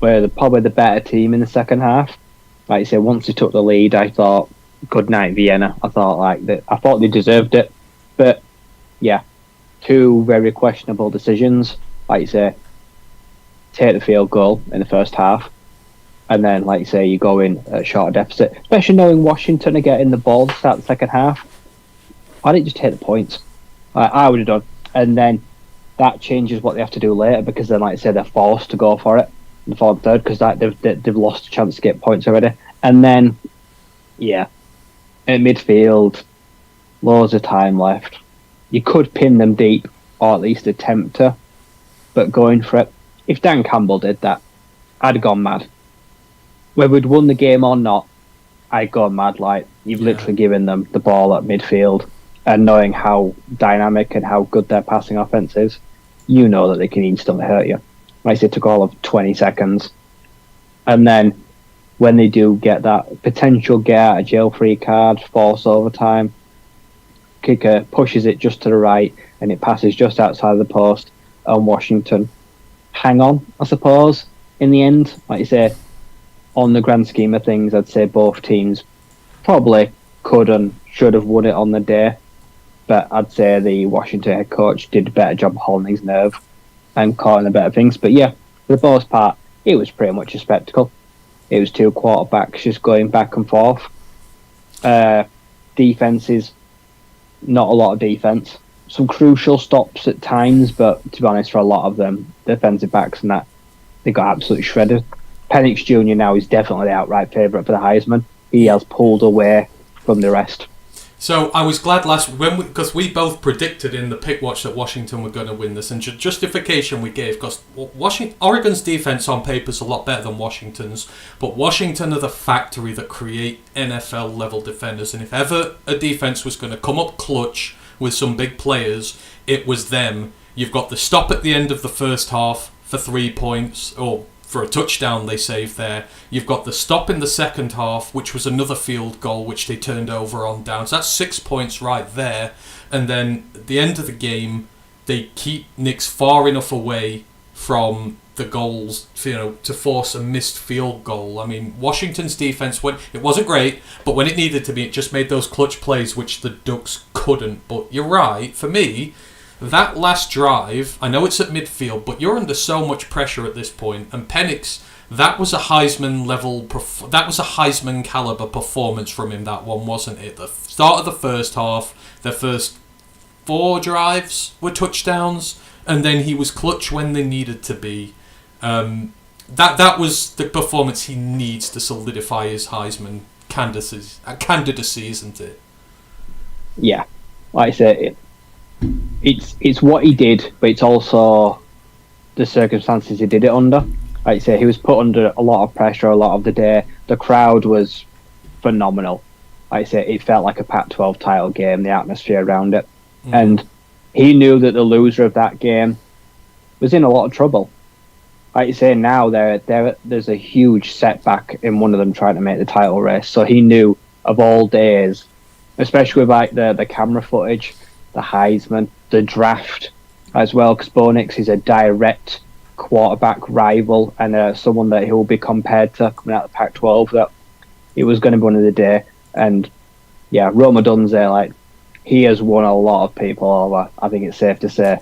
were probably the better team in the second half. Like I said, once they took the lead, I thought, good night Vienna. I thought they deserved it. But yeah, 2 very questionable decisions. Like you say, take the field goal in the first half, and then, like you say, you go in at a short deficit. Especially knowing Washington are getting the ball to start the second half. Why didn't you just take the points? I would have done. And then that changes what they have to do later, because then, like I say, they're forced to go for it in the 4th and 3rd, because they've lost a chance to get points already. And then, yeah, at midfield, loads of time left. You could pin them deep, or at least attempt to, but going for it. If Dan Campbell did that, I'd have gone mad. Whether we'd won the game or not, I'd go mad. Like, you've literally given them the ball at midfield, and knowing how dynamic and how good their passing offense is, you know that they can instantly hurt you. Like I said, it took all of 20 seconds. And then when they do get that potential get out of jail free card, force overtime, kicker pushes it just to the right and it passes just outside the post, and Washington hang on, I suppose, in the end. Like you say, on the grand scheme of things, I'd say both teams probably could and should have won it on the day, but I'd say the Washington head coach did a better job of holding his nerve and calling the better things. But yeah, for the most part, it was pretty much a spectacle. It was 2 quarterbacks just going back and forth. Defenses, not a lot of defense. Some crucial stops at times, but to be honest, for a lot of them, defensive backs and that, they got absolutely shredded. Penix Jr. now is definitely the outright favourite for the Heisman. He has pulled away from the rest. So I was glad because we both predicted in the pick watch that Washington were going to win this, and justification we gave, because Oregon's defense on paper is a lot better than Washington's, but Washington are the factory that create NFL level defenders, and if ever a defense was going to come up clutch with some big players, it was them. You've got the stop at the end of the first half for 3 points, or for a touchdown they saved there. You've got the stop in the second half, which was another field goal, which they turned over on downs. That's 6 points right there. And then at the end of the game, they keep Nix far enough away from the goals, to force a missed field goal. I mean, Washington's defense, it wasn't great, but when it needed to be, it just made those clutch plays, which the Ducks couldn't. But you're right, for me, that last drive, I know it's at midfield, but you're under so much pressure at this point. And Penix, that was a Heisman caliber performance from him. That one, wasn't it? The start of the first half, their first 4 drives were touchdowns. and then he was clutch when they needed to be. That was the performance he needs to solidify his Heisman candidacy, isn't it? Yeah, like I say, it's what he did, but it's also the circumstances he did it under. Like I say, he was put under a lot of pressure a lot of the day. The crowd was phenomenal. Like I say, it felt like a Pac-12 title game, the atmosphere around it. And he knew that the loser of that game was in a lot of trouble. Like you say, now there's a huge setback in one of them trying to make the title race. So he knew of all days, especially with like the camera footage, the Heisman, the draft as well, because Bo Nix is a direct quarterback rival and someone that he'll be compared to coming out of the Pac-12, that it was going to be one of the day. And yeah, Rome Odunze, like, he has won a lot of people over, I think it's safe to say.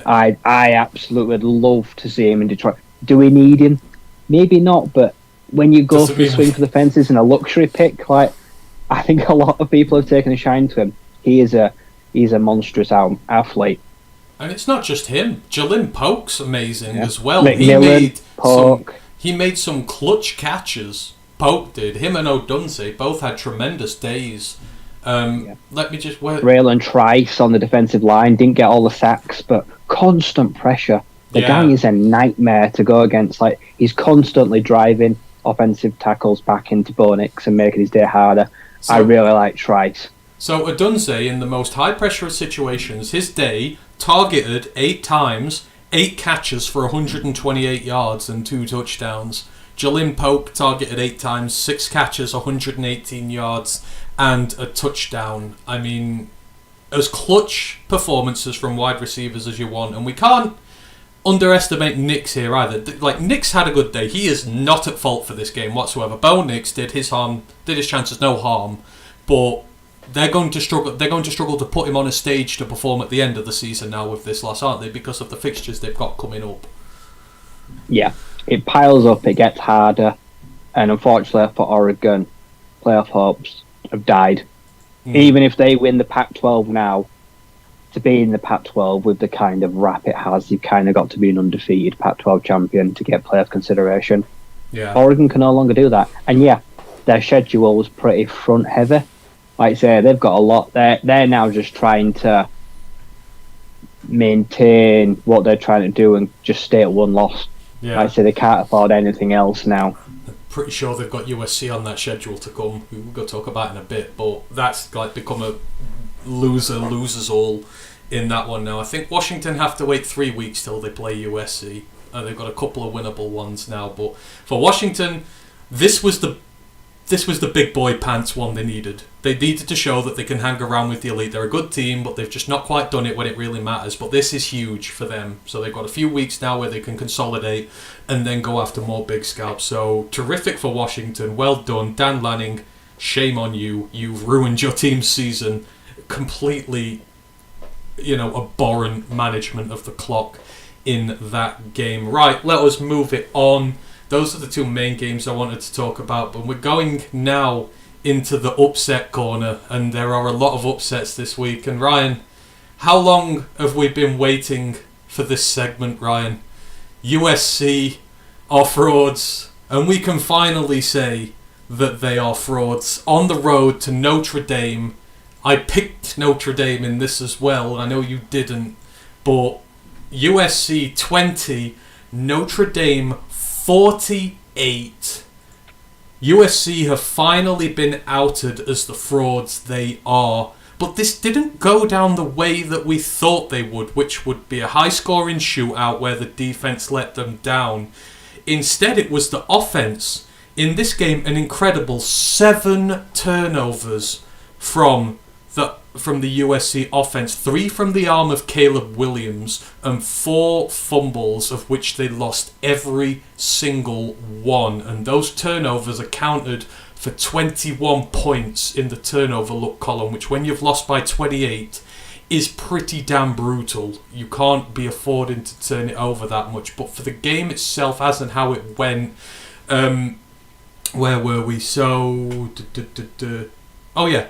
I absolutely would love to see him in Detroit. Do we need him? Maybe not, but when you go for the swing for the fences and a luxury pick, like, I think a lot of people have taken a shine to him. He's a monstrous athlete. And it's not just him. Jalin Polk's amazing as well. McMillan, he made some clutch catches. Polk did. Him and Odunze both had tremendous days. Let me just... Raylan Trice on the defensive line didn't get all the sacks, but constant pressure. The guy is a nightmare to go against. Like, he's constantly driving offensive tackles back into Bo Nix and making his day harder. I really like Trice. So Odunze, in the most high-pressure situations, his day targeted 8 times, 8 catches for 128 yards and 2 touchdowns. Jalin Polk targeted 8 times, 6 catches, 118 yards, and a touchdown. I mean, as clutch performances from wide receivers as you want, and we can't underestimate Nix here either. Like, Nix had a good day. He is not at fault for this game whatsoever. Bo Nix did his chances no harm, but they're going to struggle. They're going to struggle to put him on a stage to perform at the end of the season now with this loss, aren't they? Because of the fixtures they've got coming up. Yeah, it piles up. It gets harder, and unfortunately for Oregon, playoff hopes have died. Even if they win the Pac-12 now, to be in the Pac-12 with the kind of rap it has, you've kind of got to be an undefeated Pac-12 champion to get playoff consideration. Yeah, Oregon can no longer do that, and their schedule was pretty front heavy. Like I say, they've got a lot. They're now just trying to maintain what they're trying to do and just stay at one loss. Yeah. Like I say, they can't afford anything else now. I'm pretty sure they've got USC on that schedule to come. We'll go talk about in a bit, but that's like become a losers all in that one now. I think Washington have to wait 3 weeks till they play USC. They've got a couple of winnable ones now, but for Washington, this was the big boy pants one they needed. They needed to show that they can hang around with the elite. They're a good team, but they've just not quite done it when it really matters. But this is huge for them. So they've got a few weeks now where they can consolidate and then go after more big scalps. So terrific for Washington. Well done. Dan Lanning, shame on you. You've ruined your team's season. Completely, abhorrent management of the clock in that game. Right, let us move it on. Those are the 2 main games I wanted to talk about, but we're going now into the upset corner, and there are a lot of upsets this week. And Ryan, how long have we been waiting for this segment, Ryan? USC are frauds, and we can finally say that they are frauds. On the road to Notre Dame, I picked Notre Dame in this as well. I know you didn't, but USC 20, Notre Dame 48. USC have finally been outed as the frauds they are, but this didn't go down the way that we thought they would, which would be a high-scoring shootout where the defense let them down. Instead, it was the offense. In this game, an incredible 7 turnovers from the USC offense, 3 from the arm of Caleb Williams, and 4 fumbles, of which they lost every single one. And those turnovers accounted for 21 points in the turnover luck column, which when you've lost by 28 is pretty damn brutal. You can't be affording to turn it over that much. But for the game itself, as and how it went, where were we? So, oh yeah,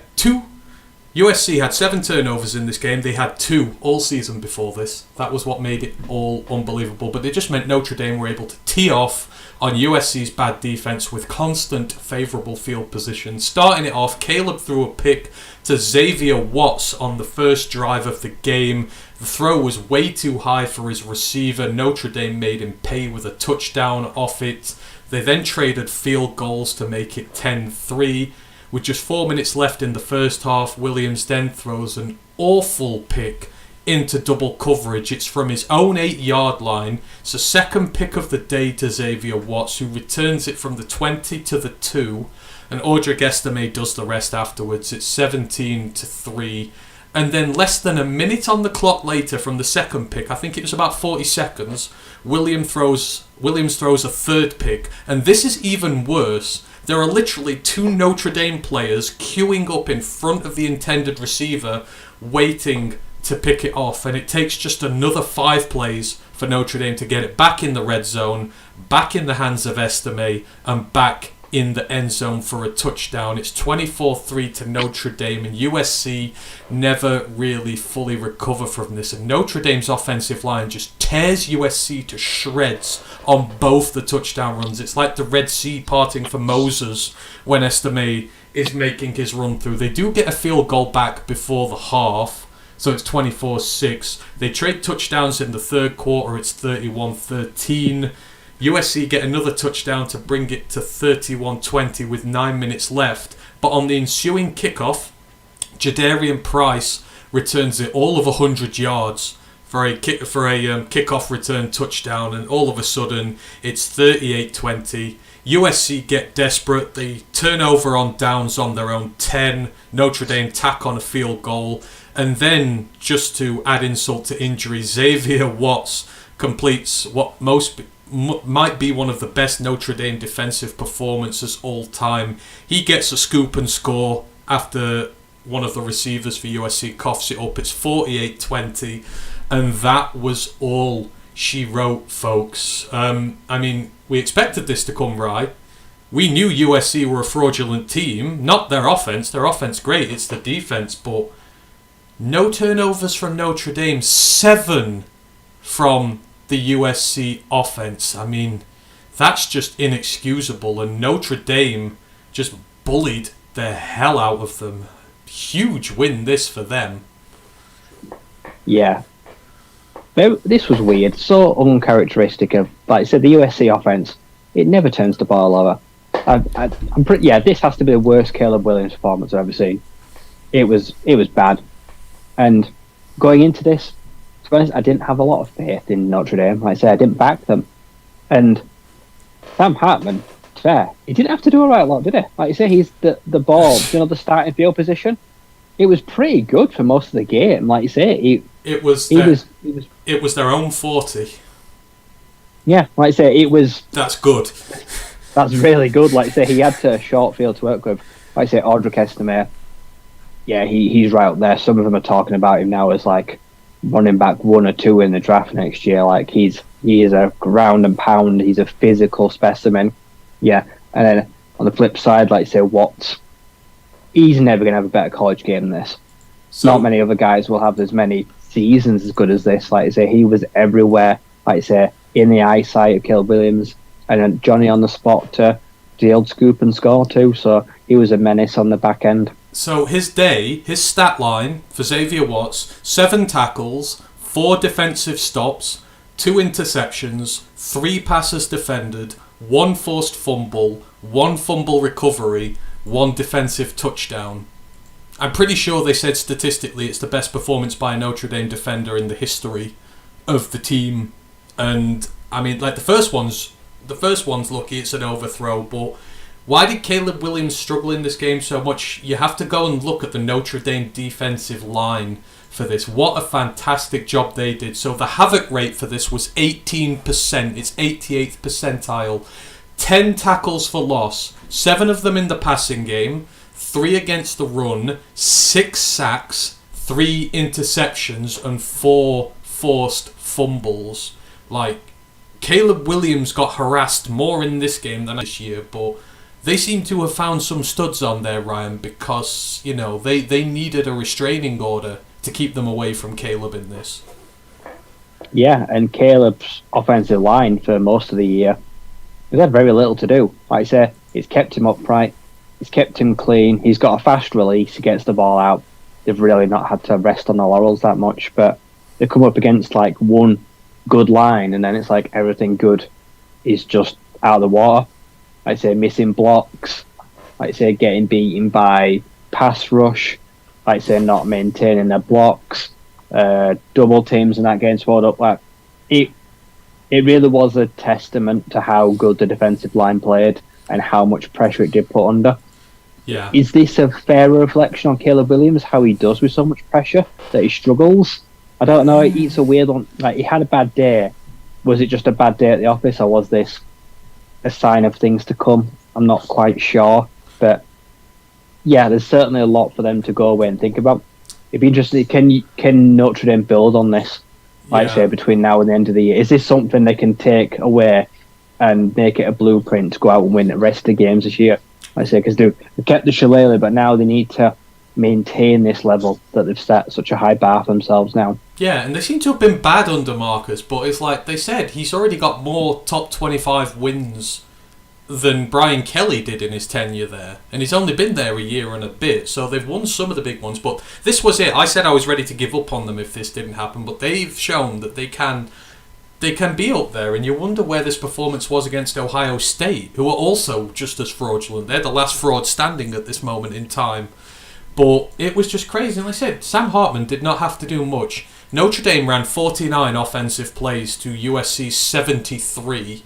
USC had 7 turnovers in this game. They had 2 all season before this. That was what made it all unbelievable. But it just meant Notre Dame were able to tee off on USC's bad defense with constant favourable field position. Starting it off, Caleb threw a pick to Xavier Watts on the first drive of the game. The throw was way too high for his receiver. Notre Dame made him pay with a touchdown off it. They then traded field goals to make it 10-3. With just 4 minutes left in the first half, Williams then throws an awful pick into double coverage. It's from his own 8-yard line. It's the second pick of the day to Xavier Watts, who returns it from the 20 to the 2. And Audric Estime does the rest afterwards. It's 17-3. And then less than a minute on the clock later from the second pick, I think it was about 40 seconds, Williams throws a third pick. And this is even worse. There are literally 2 Notre Dame players queuing up in front of the intended receiver, waiting to pick it off. And it takes just another 5 plays for Notre Dame to get it back in the red zone, back in the hands of Estime, and back in the end zone for a touchdown. It's 24-3 to Notre Dame, and USC never really fully recover from this. And Notre Dame's offensive line just tears USC to shreds on both the touchdown runs. It's like the Red Sea parting for Moses when Estime is making his run through. They do get a field goal back before the half, so it's 24-6. They trade touchdowns in the third quarter. It's 31-13. USC get another touchdown to bring it to 31-20 with 9 minutes left. But on the ensuing kickoff, Jadarian Price returns it all of 100 yards for a kickoff return touchdown, and all of a sudden it's 38-20. USC get desperate. They turn over on downs on their own 10. Notre Dame tack on a field goal. And then, just to add insult to injury, Xavier Watts completes what might be one of the best Notre Dame defensive performances all time. He gets a scoop and score after one of the receivers for USC coughs it up. It's 48-20, and that was all she wrote, folks. We expected this to come right. We knew USC were a fraudulent team. Not their offense. Their offense great. It's the defense, but no turnovers from Notre Dame. 7 from the USC offense. That's just inexcusable, and Notre Dame just bullied the hell out of them. Huge win this for them. Yeah. This was weird. So uncharacteristic of, like I said, the USC offense. It never turns the ball over. This has to be the worst Caleb Williams performance I've ever seen. It was bad. And going into this, to be honest, I didn't have a lot of faith in Notre Dame. Like I said, I didn't back them. And Sam Hartman, fair, he didn't have to do a right lot, did he? Like you say, he's the ball, the starting field position. It was pretty good for most of the game. Like you say, it was their own 40. Yeah, like I say, it was. That's good. That's really good. Like I say, he had to short field to work with. Like I say, Audric Estime. Yeah, he's right up there. Some of them are talking about him now as like running back 1 or 2 in the draft next year. Like he is a ground and pound. He's a physical specimen. Yeah, and then on the flip side, like say Watts, he's never going to have a better college game than this. So, not many other guys will have as many seasons as good as this. Like I say, he was everywhere. Like I say, in the eyesight of Caleb Williams, and then Johnny on the spot to the old scoop and score too. So he was a menace on the back end. So his stat line for Xavier Watts: 7 tackles, 4 defensive stops, 2 interceptions, 3 passes defended, 1 forced fumble, 1 fumble recovery, 1 defensive touchdown. I'm pretty sure they said statistically it's the best performance by a Notre Dame defender in the history of the team. And like the first one's lucky, it's an overthrow, but why did Caleb Williams struggle in this game so much? You have to go and look at the Notre Dame defensive line for this. What a fantastic job they did. So the havoc rate for this was 18%. It's 88th percentile. 10 tackles for loss, 7 of them in the passing game, 3 against the run, 6 sacks, 3 interceptions, and 4 forced fumbles. Like, Caleb Williams got harassed more in this game than this year, but they seem to have found some studs on there, Ryan, because, they needed a restraining order to keep them away from Caleb in this. Yeah, and Caleb's offensive line for most of the year, he's had very little to do. Like I say, it's kept him upright, it's kept him clean, he's got a fast release, he gets the ball out. They've really not had to rest on the laurels that much, but they come up against like one good line, and then it's like everything good is just out of the water. Like I say, missing blocks, like I say, getting beaten by pass rush, like I say, not maintaining their blocks, double teams and that getting swallowed up. Like it really was a testament to how good the defensive line played and how much pressure it did put under. Yeah. Is this a fairer reflection on Caleb Williams, how he does with so much pressure, that he struggles? I don't know. It's a weird one. Like, he had a bad day. Was it just a bad day at the office, or was this a sign of things to come? I'm not quite sure. But, yeah, there's certainly a lot for them to go away and think about. It'd be interesting. Can Notre Dame build on this, like say, between now and the end of the year? Is this something they can take away and make it a blueprint to go out and win the rest of the games this year? Like I say, because they kept the shillelagh, but now they need to maintain this level that they've set such a high bar for themselves now. Yeah, and they seem to have been bad under Marcus, but it's like they said, he's already got more top 25 wins than Brian Kelly did in his tenure there. And he's only been there a year and a bit, so they've won some of the big ones. But this was it. I said I was ready to give up on them if this didn't happen, but they've shown that they can be up there, and you wonder where this performance was against Ohio State, who are also just as fraudulent. They're the last fraud standing at this moment in time. But it was just crazy. And like I said, Sam Hartman did not have to do much. Notre Dame ran 49 offensive plays to USC's 73.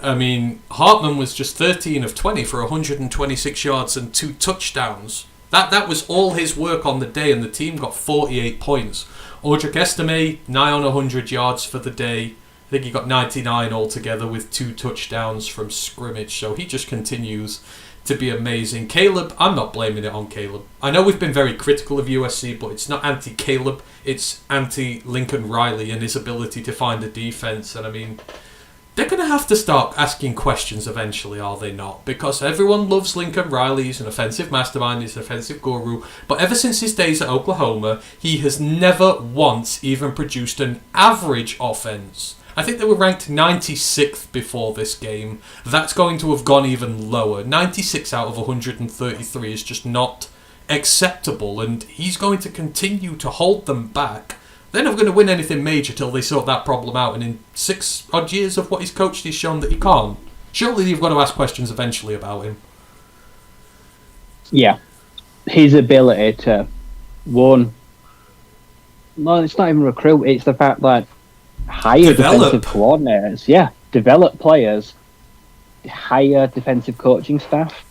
I mean, Hartman was just 13 of 20 for 126 yards and 2 touchdowns. That was all his work on the day, and the team got 48 points. Audric Estime, 9 on 100 yards for the day. I think he got 99 altogether with 2 touchdowns from scrimmage, so he just continues to be amazing. Caleb, I'm not blaming it on Caleb. I know we've been very critical of USC, but it's not anti-Caleb, it's anti-Lincoln Riley and his ability to find a defense. And I mean, they're going to have to start asking questions eventually, are they not? Because everyone loves Lincoln Riley. He's an offensive mastermind, he's an offensive guru. But ever since his days at Oklahoma, he has never once even produced an average offense. I think they were ranked 96th before this game. That's going to have gone even lower. 96 out of 133 is just not acceptable, and he's going to continue to hold them back. They're not going to win anything major till they sort that problem out, and in 6 odd years of what he's coached, he's shown that he can't. Surely you've got to ask questions eventually about him. Yeah. His ability to, one, no, it's not even recruit, it's the fact that hire defensive coordinators, develop players, hire defensive coaching staff.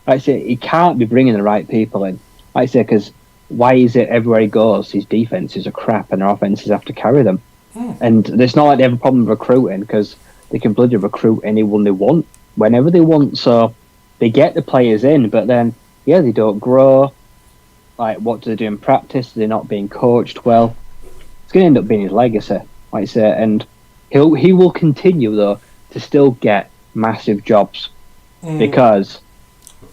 Like I say, he can't be bringing the right people in. Like I say, because why is it everywhere he goes, his defenses are crap and their offenses have to carry them? And it's not like they have a problem recruiting, because they can bloody recruit anyone they want, whenever they want. So they get the players in, but then, they don't grow. Like, what do they do in practice? They're not being coached well. It's going to end up being his legacy. Like I say, and he will continue though to still get massive jobs because,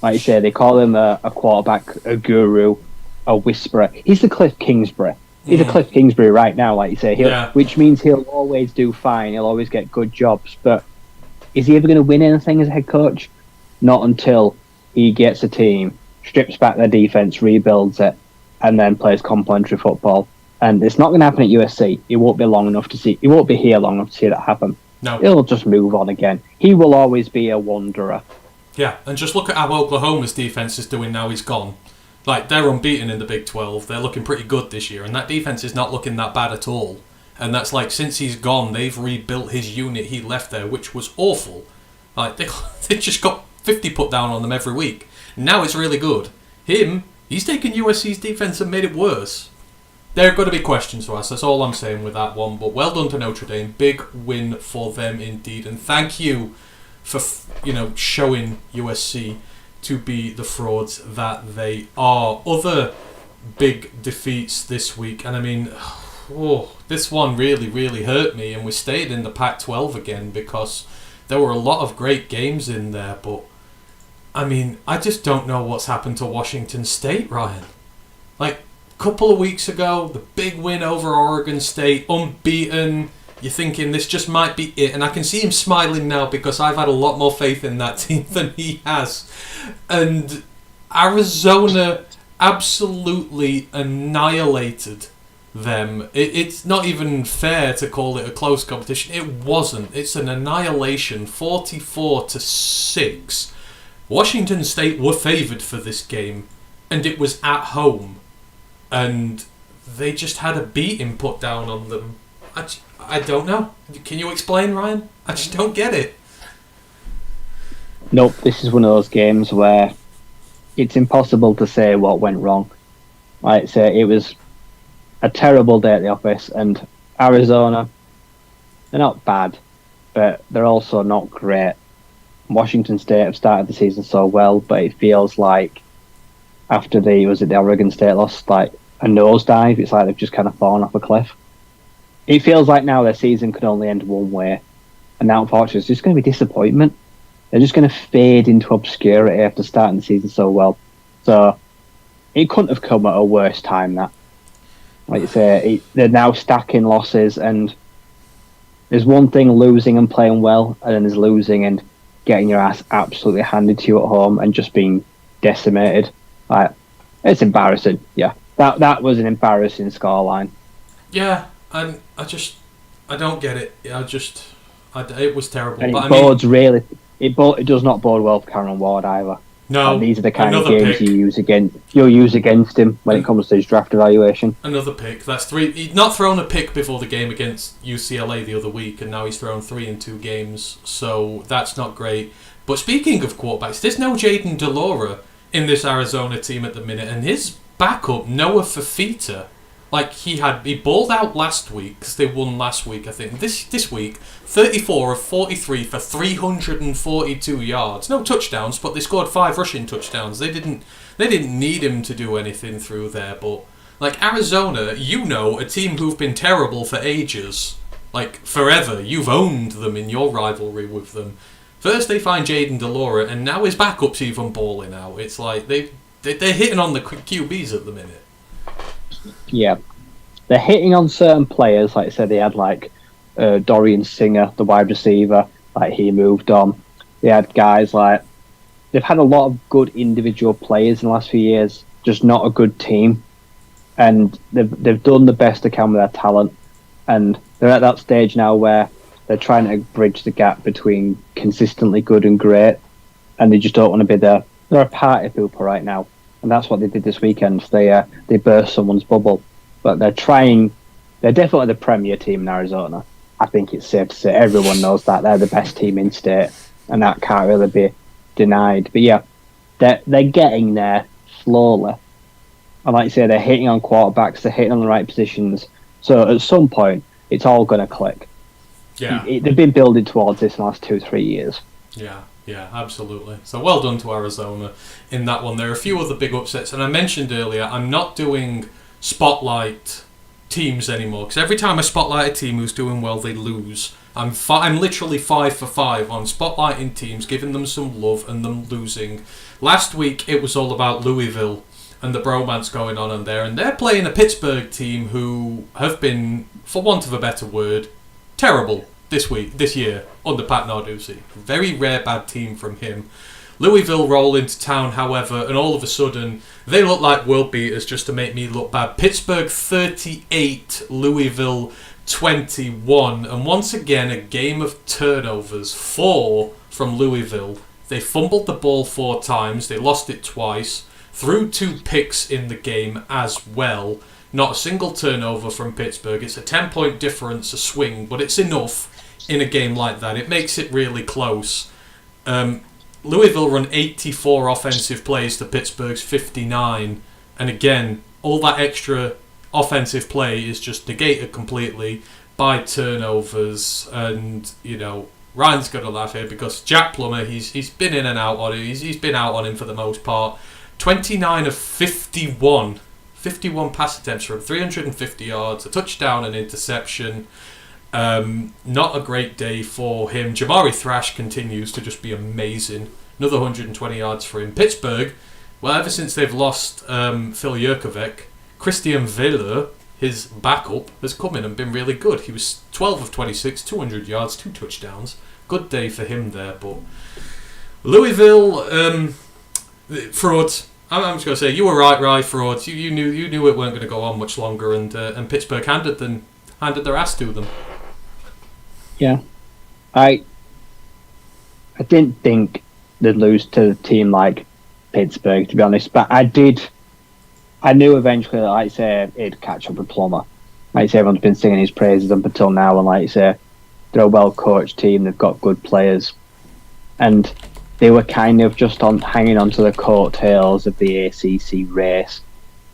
like I say, they call him a quarterback, a guru, a whisperer. He's the Cliff Kingsbury. He's a Cliff Kingsbury right now, like you say, which means he'll always do fine. He'll always get good jobs. But is he ever going to win anything as a head coach? Not until he gets a team, strips back their defense, rebuilds it, and then plays complementary football. And it's not going to happen at USC. It won't be long enough to see. It won't be here long enough to see that happen. No, he'll just move on again. He will always be a wanderer. Yeah, and just look at how Oklahoma's defense is doing now he's gone. Like, they're unbeaten in the Big 12. They're looking pretty good this year, and that defense is not looking that bad at all. And that's like, since he's gone, they've rebuilt his unit he left there, which was awful. Like, they just got 50 put down on them every week. Now it's really good. He's taken USC's defense and made it worse. There are going to be questions to us. That's all I'm saying with that one. But well done to Notre Dame. Big win for them indeed. And thank you for showing USC to be the frauds that they are. Other big defeats this week. And I mean, this one really, really hurt me. And we stayed in the Pac-12 again because there were a lot of great games in there. But I mean, I just don't know what's happened to Washington State, Ryan. Like, a couple of weeks ago, the big win over Oregon State, unbeaten. You're thinking this just might be it. And I can see him smiling now because I've had a lot more faith in that team than he has. And Arizona absolutely annihilated them. It's not even fair to call it a close competition. It wasn't. It's an annihilation, 44-6. Washington State were favoured for this game, and it was at home, and they just had a beating put down on them. I don't know. Can you explain, Ryan? I just don't get it. Nope, this is one of those games where it's impossible to say what went wrong. I'd say it was a terrible day at the office, and Arizona, they're not bad, but they're also not great. Washington State have started the season so well, but it feels like after the Oregon State loss, like a nosedive. It's like they've just kind of fallen off a cliff. It feels like now their season could only end one way, and now unfortunately it's just going to be disappointment. They're just going to fade into obscurity after starting the season so well. So it couldn't have come at a worse time. That, like you say, they're now stacking losses, and there's one thing losing and playing well, and then there's losing and getting your ass absolutely handed to you at home and just being decimated. Like, it's embarrassing. Yeah, that was an embarrassing scoreline. Yeah, and I don't get it. It was terrible. And but it does not bode well for Cameron Ward either. No, and these are the kind of games pick. you'll use against him when it comes to his draft evaluation. Another pick. That's 3. He'd not thrown a pick before the game against UCLA the other week, and now he's thrown 3 in 2 games. So that's not great. But speaking of quarterbacks, there's no Jaden Delora in this Arizona team at the minute, and his backup, Noah Fafita, like he balled out last week because they won last week, I think. This week, 34 of 43 for 342 yards. No touchdowns, but they scored 5 rushing touchdowns. They didn't need him to do anything through there. But like Arizona, a team who've been terrible for ages, like forever. You've owned them in your rivalry with them. First they find Jaden Delora, and now his backup's even balling out. It's like they're hitting on the QBs at the minute. Yeah, they're hitting on certain players. Like I said, they had Dorian Singer, the wide receiver, like he moved on. They had guys like, they've had a lot of good individual players in the last few years, just not a good team. And they've done the best they can with their talent. And they're at that stage now where they're trying to bridge the gap between consistently good and great. And they just don't want to be there. They're a party pooper right now. And that's what they did this weekend. They burst someone's bubble. But they're definitely the premier team in Arizona. I think it's safe to say everyone knows that. They're the best team in state. And that can't really be denied. But yeah, they're getting there slowly. And like you say, they're hitting on quarterbacks. They're hitting on the right positions. So at some point, it's all going to click. Yeah. They've been building towards this in the last 2-3 years. Yeah, absolutely. So well done to Arizona in that one. There are a few other big upsets, and I mentioned earlier, I'm not doing spotlight teams anymore, because every time I spotlight a team who's doing well, they lose. I'm literally 5 for 5 on spotlighting teams, giving them some love and them losing. Last week, it was all about Louisville and the bromance going on in there, and they're playing a Pittsburgh team who have been, for want of a better word, terrible this year under Pat Narduzzi. Very rare bad team from him. Louisville roll into town, however, and all of a sudden they look like world beaters just to make me look bad. Pittsburgh 38, Louisville 21, and once again a game of turnovers. 4 from Louisville. They fumbled the ball 4 times, they lost it twice, threw 2 picks in the game as well. Not a single turnover from Pittsburgh. It's a 10-point difference, a swing, but it's enough in a game like that. It makes it really close. Louisville run 84 offensive plays to Pittsburgh's 59, and again, all that extra offensive play is just negated completely by turnovers. And Ryan's got to laugh here because Jack Plummer, he's been in and out on it. He's been out on him for the most part. 29 of 51 pass attempts for him, 350 yards, a touchdown, an interception. Not a great day for him. Jamari Thrash continues to just be amazing. Another 120 yards for him. Pittsburgh, well, ever since they've lost Phil Jurkovic, Christian Wheeler, his backup, has come in and been really good. He was 12 of 26, 200 yards, 2 touchdowns. Good day for him there. But Louisville, frauds. I'm just going to say, you were right, frauds. You knew it weren't going to go on much longer, and Pittsburgh handed their ass to them. Yeah, I didn't think they'd lose to a team like Pittsburgh, to be honest, but I knew eventually, like I say, it'd catch up with Plummer. Like I say, everyone's been singing his praises up until now, and like I say, they're a well-coached team, they've got good players, and they were kind of just hanging on to the coattails of the ACC race.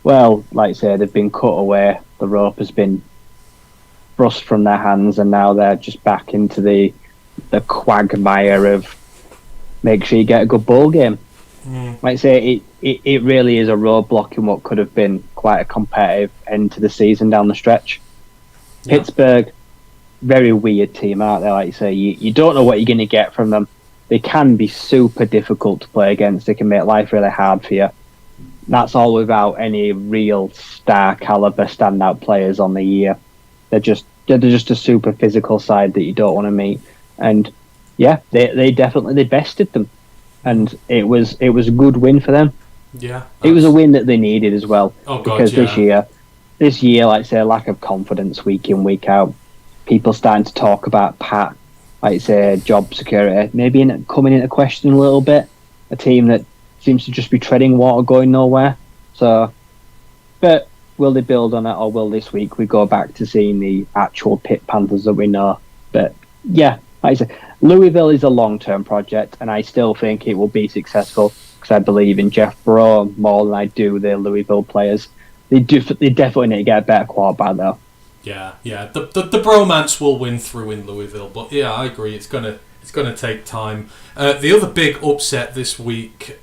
Well, like I say, they've been cut away, the rope has been thrust from their hands, and now they're just back into the quagmire of make sure you get a good bowl game. Like I say, it really is a roadblock in what could have been quite a competitive end to the season down the stretch. Yeah. Pittsburgh, very weird team, aren't they? Like you say, you don't know what you're going to get from them. They can be super difficult to play against. They can make life really hard for you. That's all without any real star caliber standout players on the year. They're just a super physical side that you don't want to meet. And yeah, they definitely bested them, and it was a good win for them. Yeah, it was a win that they needed as well. Oh God, because yeah. this year, like I say, lack of confidence week in, week out. People starting to talk about Pat, like I say, job security, maybe coming into question a little bit. A team that seems to just be treading water, going nowhere. So, but will they build on it, or will this week we go back to seeing the actual Pitt Panthers that we know? But yeah, like I say, Louisville is a long-term project, and I still think it will be successful because I believe in Jeff Burrow more than I do the Louisville players. They definitely need to get a better quarterback though. Yeah. The bromance will win through in Louisville, but yeah, I agree. It's gonna take time. The other big upset this week,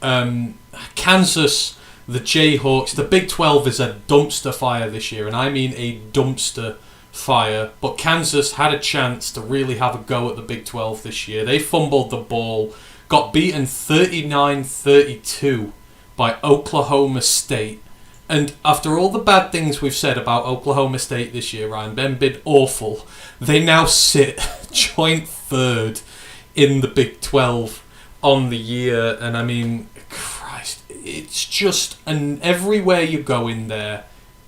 Kansas. The Jayhawks, the Big 12 is a dumpster fire this year, and I mean a dumpster fire. But Kansas had a chance to really have a go at the Big 12 this year. They fumbled the ball, got beaten 39-32 by Oklahoma State. And after all the bad things we've said about Oklahoma State this year, Ryan, they've been awful. They now sit joint third in the Big 12 on the year, and I mean, it's just, and everywhere you go in there,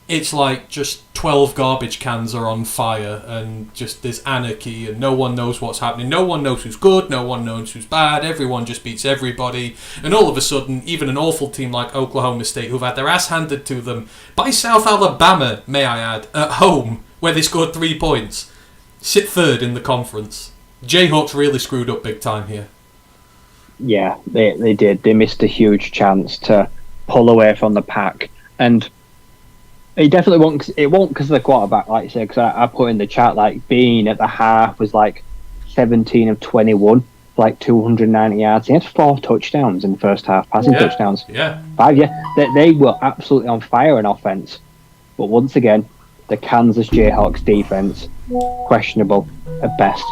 it's like just 12 garbage cans are on fire, and just there's anarchy, and no one knows what's happening. No one knows who's good, no one knows who's bad. Everyone just beats everybody, and all of a sudden, even an awful team like Oklahoma State, who've had their ass handed to them by South Alabama, may I add, at home, where they scored 3 points, sit third in the conference. Jayhawks really screwed up big time here. Yeah, they did. They missed a huge chance to pull away from the pack, and it definitely won't. It won't because of the quarterback, like you said. Because I put in the chat, like Bean at the half was like 17 of 21, like 290 yards. He had 4 touchdowns in the first half, passing touchdowns. Yeah, 5. Yeah, they were absolutely on fire in offense, but once again, the Kansas Jayhawks defense questionable at best.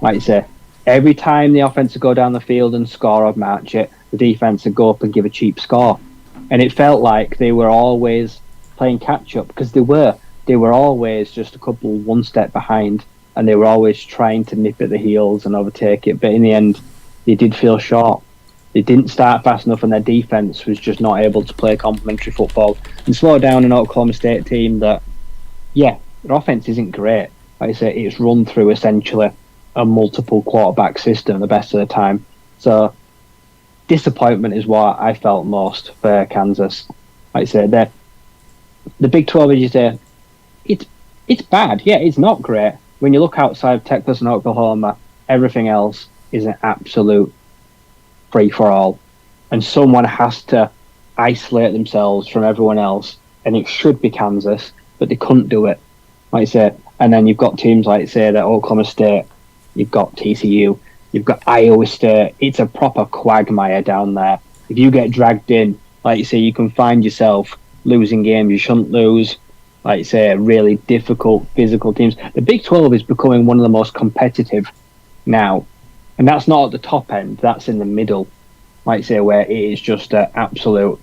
Like you say. Every time the offense would go down the field and score or match it, the defense would go up and give a cheap score. And it felt like they were always playing catch-up, because they were. They were always just a couple one step behind, and they were always trying to nip at the heels and overtake it. But in the end, they did feel short. They didn't start fast enough, and their defense was just not able to play complementary football and slow down an Oklahoma State team that, yeah, their offense isn't great. Like I say, it's run through essentially a multiple quarterback system the best of the time. So disappointment is what I felt most for Kansas. Like I said, the Big 12, as you say, it's bad. Yeah, it's not great. When you look outside of Texas and Oklahoma, everything else is an absolute free-for-all. And someone has to isolate themselves from everyone else, and it should be Kansas, but they couldn't do it. Like I say, and then you've got teams like, say, that Oklahoma State, you've got TCU, you've got Iowa State. It's a proper quagmire down there. If you get dragged in, like you say, you can find yourself losing games you shouldn't lose. like you say, really difficult physical teams. The Big 12 is becoming one of the most competitive now, and that's not at the top end. That's in the middle, like you say, where it is just an absolute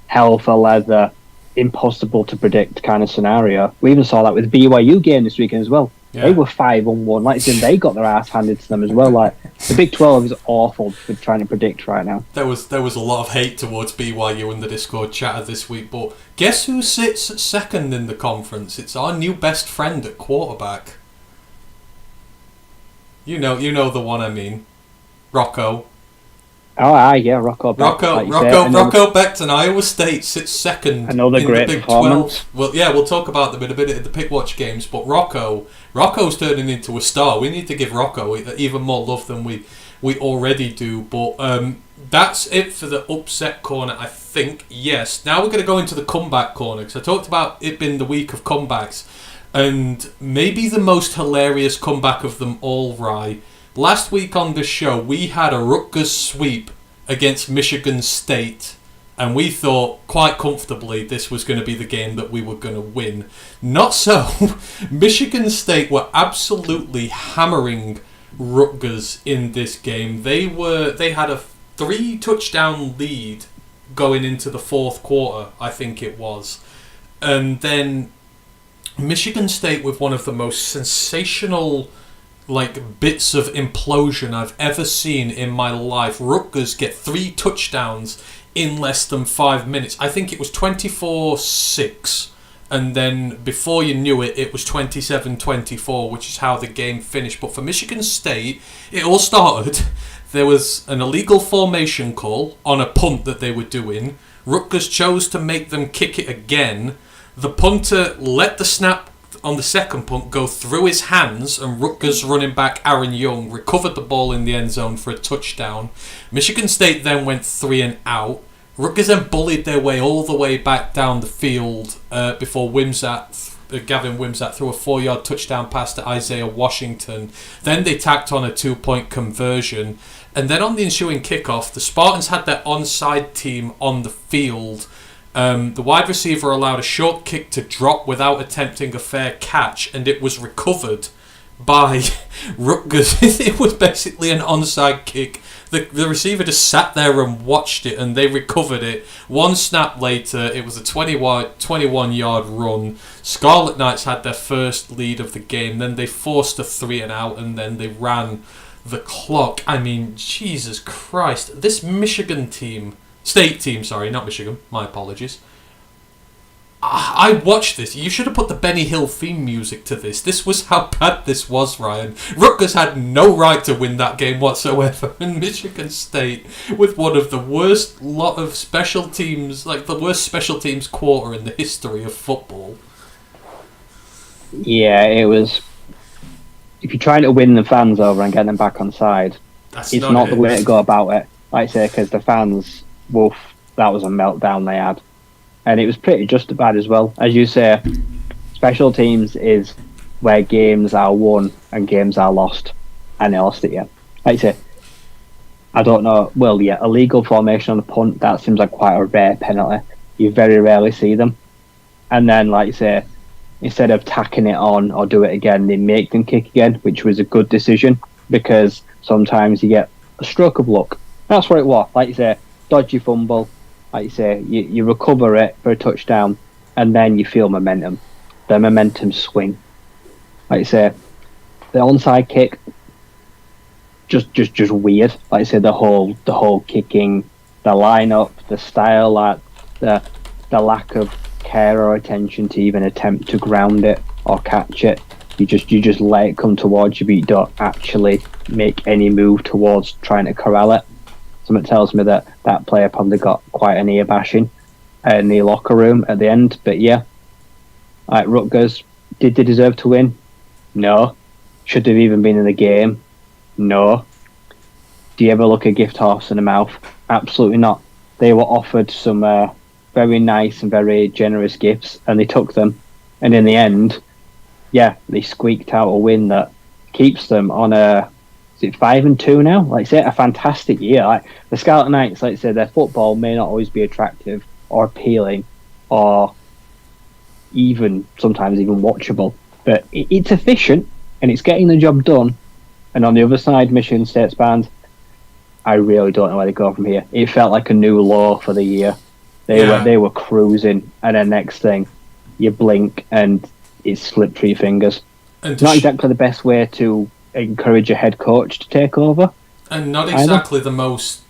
hell for leather, impossible to predict kind of scenario. We even saw that with the BYU game this weekend as well. Yeah. They were 5-1. Like I said, they got their ass handed to them as well. Like the Big 12 is awful for trying to predict right now. There was a lot of hate towards BYU in the Discord chatter this week, but guess who sits second in the conference? It's our new best friend at quarterback. You know the one I mean, Rocco. Oh, yeah, Rocco Becht. Rocco Becht and Iowa State sits second Another in great the Big performance. 12. Well, yeah, we'll talk about them in a bit at the Pick Watch games, but Rocco's turning into a star. We need to give Rocco even more love than we already do, but that's it for the upset corner, I think. Yes, now we're going to go into the comeback corner, because I talked about it being the week of comebacks, and maybe the most hilarious comeback of them all, Rye. Last week on the show, we had a Rutgers sweep against Michigan State, and we thought quite comfortably this was going to be the game that we were going to win. Not so. Michigan State were absolutely hammering Rutgers in this game. They had a 3-touchdown lead going into the fourth quarter, I think it was. And then Michigan State with one of the most sensational bits of implosion I've ever seen in my life. Rutgers get 3 touchdowns in less than 5 minutes. I think it was 24-6, and then before you knew it, it was 27-24, which is how the game finished. But for Michigan State, it all started. There was an illegal formation call on a punt that they were doing. Rutgers chose to make them kick it again. The punter let the snap on the second punt go through his hands, and Rutgers running back Aaron Young recovered the ball in the end zone for a touchdown. Michigan State then went 3 and out. Rutgers then bullied their way all the way back down the field before Gavin Wimsatt threw a 4-yard touchdown pass to Isaiah Washington. Then they tacked on a 2-point conversion, and then on the ensuing kickoff, the Spartans had their onside team on the field. The wide receiver allowed a short kick to drop without attempting a fair catch, and it was recovered by Rutgers. It was basically an onside kick. The receiver just sat there and watched it, and they recovered it. One snap later, it was a 21-yard run. Scarlet Knights had their first lead of the game. Then they forced a 3 and out, and then they ran the clock. I mean, Jesus Christ. This Michigan team... State team, sorry, not Michigan. My apologies. I watched this. You should have put the Benny Hill theme music to this. This was how bad this was, Ryan. Rutgers had no right to win that game whatsoever. And Michigan State, with one of the worst lot of special teams, the worst special teams quarter in the history of football. Yeah, it was... If you're trying to win the fans over and get them back on side, it's not the way to go about it. Like I say, because the fans... Woof, that was a meltdown they had. And it was pretty just bad as well. As you say, special teams is where games are won and games are lost. And they lost it, yeah. Like I say, I don't know. Well, yeah, illegal formation on a punt, that seems like quite a rare penalty. You very rarely see them. And then, like you say, instead of tacking it on or do it again, they make them kick again, which was a good decision, because sometimes you get a stroke of luck. That's what it was. Like you say, dodgy fumble, like you say, you recover it for a touchdown, and then you feel momentum. The momentum swing. Like you say, the onside kick, just weird. Like I say, the whole kicking, the lineup, the style, the lack of care or attention to even attempt to ground it or catch it. You just let it come towards you, but you don't actually make any move towards trying to corral it. Something tells me that player probably got quite an ear bashing in the locker room at the end. But yeah, like Rutgers, did they deserve to win? No. Should they have even been in the game? No. Do you ever look a gift horse in the mouth? Absolutely not. They were offered some very nice and very generous gifts, and they took them. And in the end, yeah, they squeaked out a win that keeps them on a... Is it 5-2 now? Like I say, a fantastic year. Like the Scarlet Knights, like I say, their football may not always be attractive or appealing or sometimes even watchable. But it's efficient and it's getting the job done. And on the other side, Michigan State's band, I really don't know where they go from here. It felt like a new low for the year. They were cruising, and then next thing, you blink and it slipped through your fingers. And not exactly the best way to encourage a head coach to take over. And not exactly the most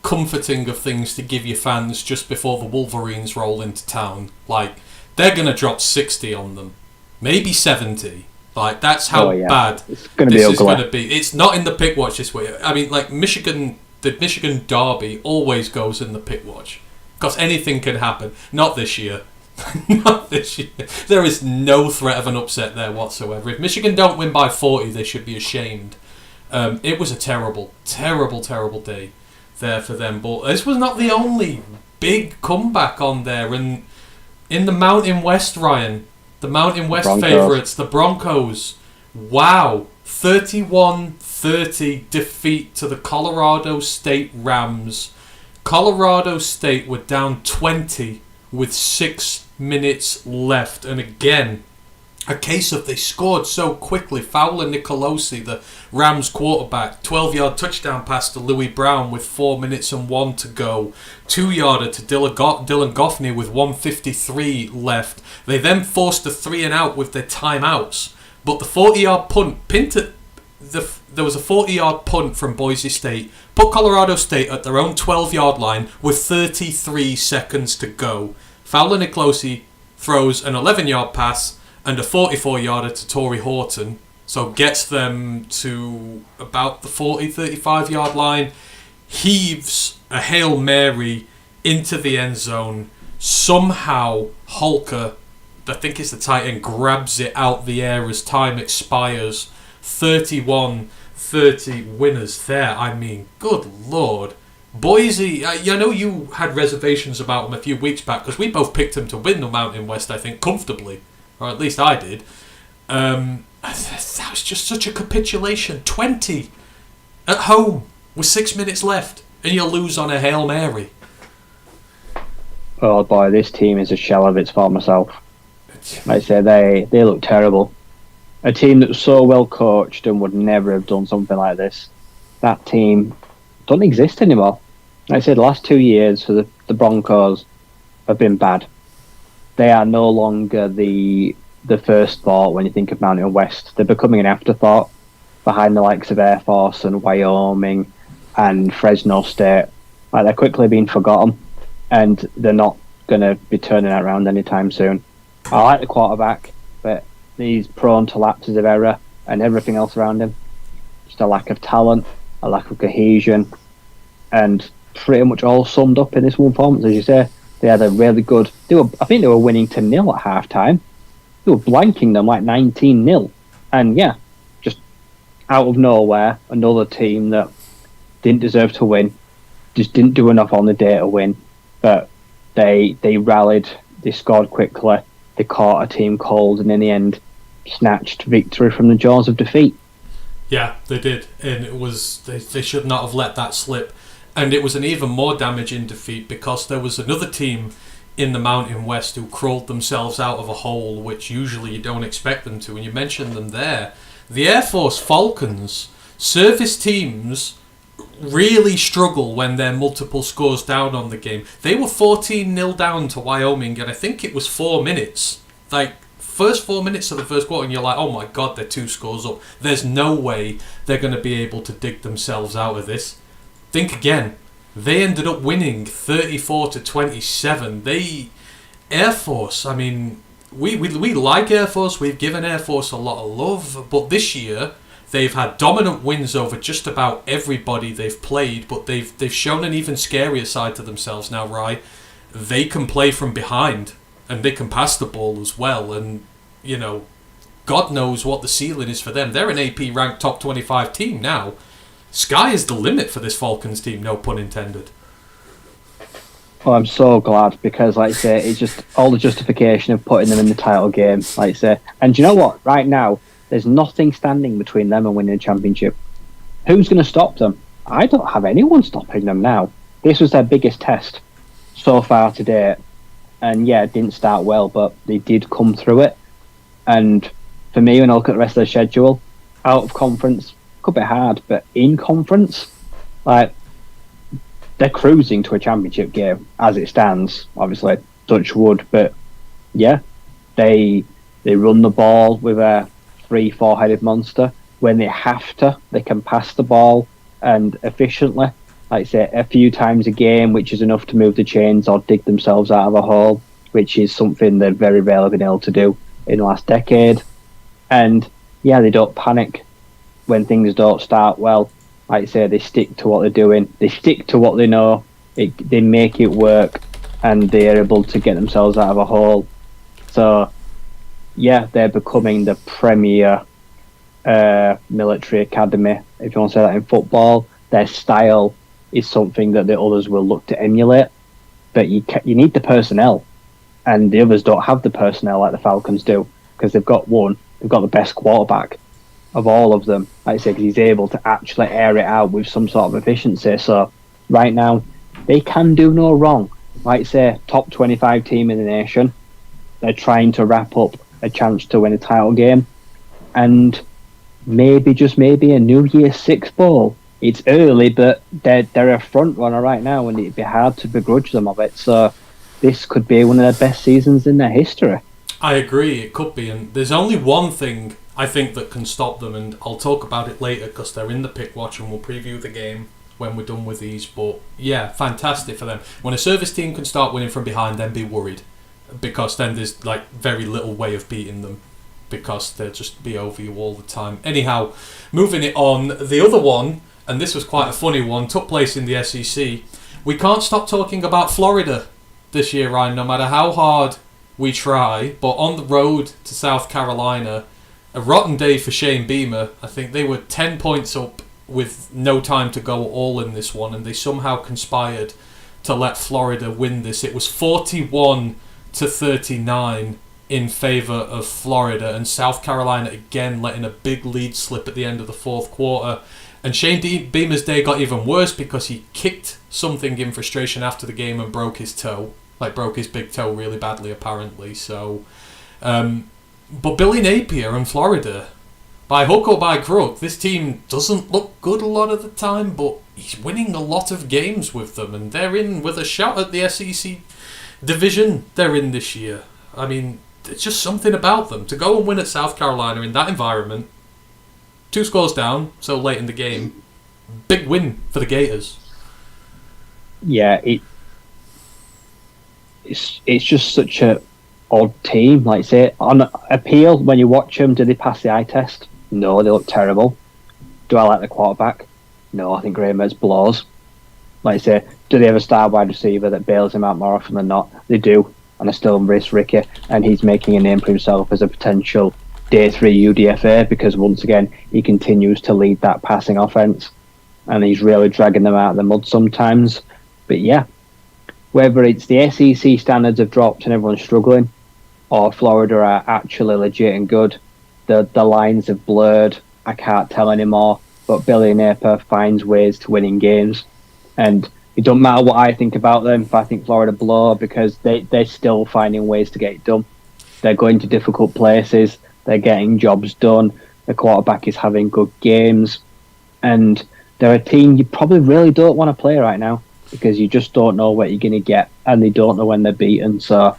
comforting of things to give your fans just before the Wolverines roll into town. They're going to drop 60 on them. Maybe 70. That's how bad it's gonna this be is going to be. It's not in the pick watch this way. I mean, Michigan, the Michigan Derby always goes in the pick watch. Because anything can happen. Not this year. Not this year. There is no threat of an upset there whatsoever. If Michigan don't win by 40, they should be ashamed. It was a terrible, terrible, terrible day there for them. But this was not the only big comeback on there. And in the Mountain West, Ryan, the Mountain West favourites, the Broncos, wow, 31-30 defeat to the Colorado State Rams. Colorado State were down 20 with 6 minutes left. And again, a case of they scored so quickly. Fowler Nicolosi, the Rams quarterback, 12-yard touchdown pass to Louis Brown with 4 minutes and 1 to go. 2-yarder to Dylan Goffney with 1:53 left. They then forced a 3-and-out with their timeouts. But the 40-yard punt, there was a 40-yard punt from Boise State, put Colorado State at their own 12-yard line with 33 seconds to go. Fowler Nicolosi throws an 11-yard pass and a 44-yarder to Torrey Horton, so gets them to about the 35-yard line, heaves a Hail Mary into the end zone. Somehow Holker, I think it's the tight end, grabs it out the air as time expires. 31-30 winners there. I mean, good Lord. Boise, I know you had reservations about them a few weeks back because we both picked them to win the Mountain West, I think, comfortably. Or at least I did. That was just such a capitulation. 20 at home with 6 minutes left, and you lose on a Hail Mary. Oh boy, this team is a shell of its former self. Like I say, they look terrible. A team that was so well coached and would never have done something like this. That team doesn't exist anymore. Like I said, the last 2 years for the Broncos have been bad. They are no longer the first thought when you think of Mountain West. They're becoming an afterthought behind the likes of Air Force and Wyoming and Fresno State. They're quickly being forgotten, and they're not going to be turning that around anytime soon. I like the quarterback, but he's prone to lapses of error and everything else around him. Just a lack of talent, a lack of cohesion, and pretty much all summed up in this one performance, as you say. They had a really good... I think they were winning 2-0 at half-time. They were blanking them 19-0. And yeah, just out of nowhere, another team that didn't deserve to win, just didn't do enough on the day to win. But they rallied, they scored quickly, they caught a team cold, and in the end, snatched victory from the jaws of defeat. Yeah, they did. And it was... They should not have let that slip. And it was an even more damaging defeat because there was another team in the Mountain West who crawled themselves out of a hole, which usually you don't expect them to, and you mentioned them there. The Air Force Falcons, service teams really struggle when they're multiple scores down on the game. They were 14-0 down to Wyoming, and I think it was 4 minutes. First 4 minutes of the first quarter, and you're like, oh my God, they're 2 scores up. There's no way they're going to be able to dig themselves out of this. Think again. They ended up winning 34-27. Air Force, I mean, we like Air Force. We've given Air Force a lot of love. But this year, they've had dominant wins over just about everybody they've played. But they've shown an even scarier side to themselves now, Rye. They can play from behind. And they can pass the ball as well. And, God knows what the ceiling is for them. They're an AP-ranked top 25 team now. Sky is the limit for this Falcons team, no pun intended. Oh, I'm so glad because, like I say, it's just all the justification of putting them in the title game, like I say. And do you know what? Right now, there's nothing standing between them and winning a championship. Who's going to stop them? I don't have anyone stopping them now. This was their biggest test so far to date. And yeah, it didn't start well, but they did come through it. And for me, when I look at the rest of the schedule, out of conference could be hard, but in conference, like, they're cruising to a championship game as it stands. Obviously, touch wood, but yeah, they run the ball with a 3-4 headed monster. When they have to, they can pass the ball and efficiently, like I say, a few times a game, which is enough to move the chains or dig themselves out of a hole, which is something they've very rarely been able to do in the last decade. And yeah, they don't panic when things don't start well. Like I say, they stick to what they're doing. They stick to what they know. They make it work, and they're able to get themselves out of a hole. So, yeah, they're becoming the premier military academy, if you want to say that in football. Their style is something that the others will look to emulate, but you need the personnel, and the others don't have the personnel like the Falcons do, because they've got the best quarterback of all of them, like I say, because he's able to actually air it out with some sort of efficiency. So right now, they can do no wrong. Like I say, top 25 team in the nation. They're trying to wrap up a chance to win a title game, and maybe, just maybe, a New Year's Six bowl. It's early, but they're a front runner right now, and it'd be hard to begrudge them of it. So this could be one of their best seasons in their history. I agree, it could be, and there's only one thing I think that can stop them, and I'll talk about it later because they're in the pick watch and we'll preview the game when we're done with these. But yeah, fantastic for them. When a service team can start winning from behind, then be worried, because then there's like very little way of beating them, because they'll just be over you all the time. Anyhow, moving it on, the other one, and this was quite a funny one, took place in the SEC. We can't stop talking about Florida this year, Ryan, no matter how hard we try. But on the road to South Carolina, a rotten day for Shane Beamer. I think they were 10 points up with no time to go all in this one, and they somehow conspired to let Florida win this. It was 41-39 in favour of Florida, and South Carolina again letting a big lead slip at the end of the fourth quarter. And Shane Beamer's day got even worse because he kicked something in frustration after the game and broke his toe. Broke his big toe really badly, apparently. So, but Billy Napier and Florida, by hook or by crook, this team doesn't look good a lot of the time, but he's winning a lot of games with them, and they're in with a shot at the SEC division they're in this year. I mean, it's just something about them. To go and win at South Carolina in that environment, 2 scores down so late in the game, big win for the Gators. Yeah, it's just such a odd team. Like I say, on appeal, when you watch them, do they pass the eye test? No, they look terrible. Do I like the quarterback? No, I think Graham Mertz blows. Like I say, do they have a star wide receiver that bails him out more often than not? They do, and I still embrace Ricky, and he's making a name for himself as a potential Day 3 UDFA, because once again, he continues to lead that passing offense, and he's really dragging them out of the mud sometimes. But yeah, whether it's the SEC standards have dropped and everyone's struggling, or Florida are actually legit and good, the lines have blurred. I can't tell anymore. But Billy Napier finds ways to win in games, and it doesn't matter what I think about them if I think Florida blow, because they're still finding ways to get it done. They're going to difficult places. They're getting jobs done. The quarterback is having good games, and they're a team you probably really don't want to play right now, because you just don't know what you're going to get, and they don't know when they're beaten. So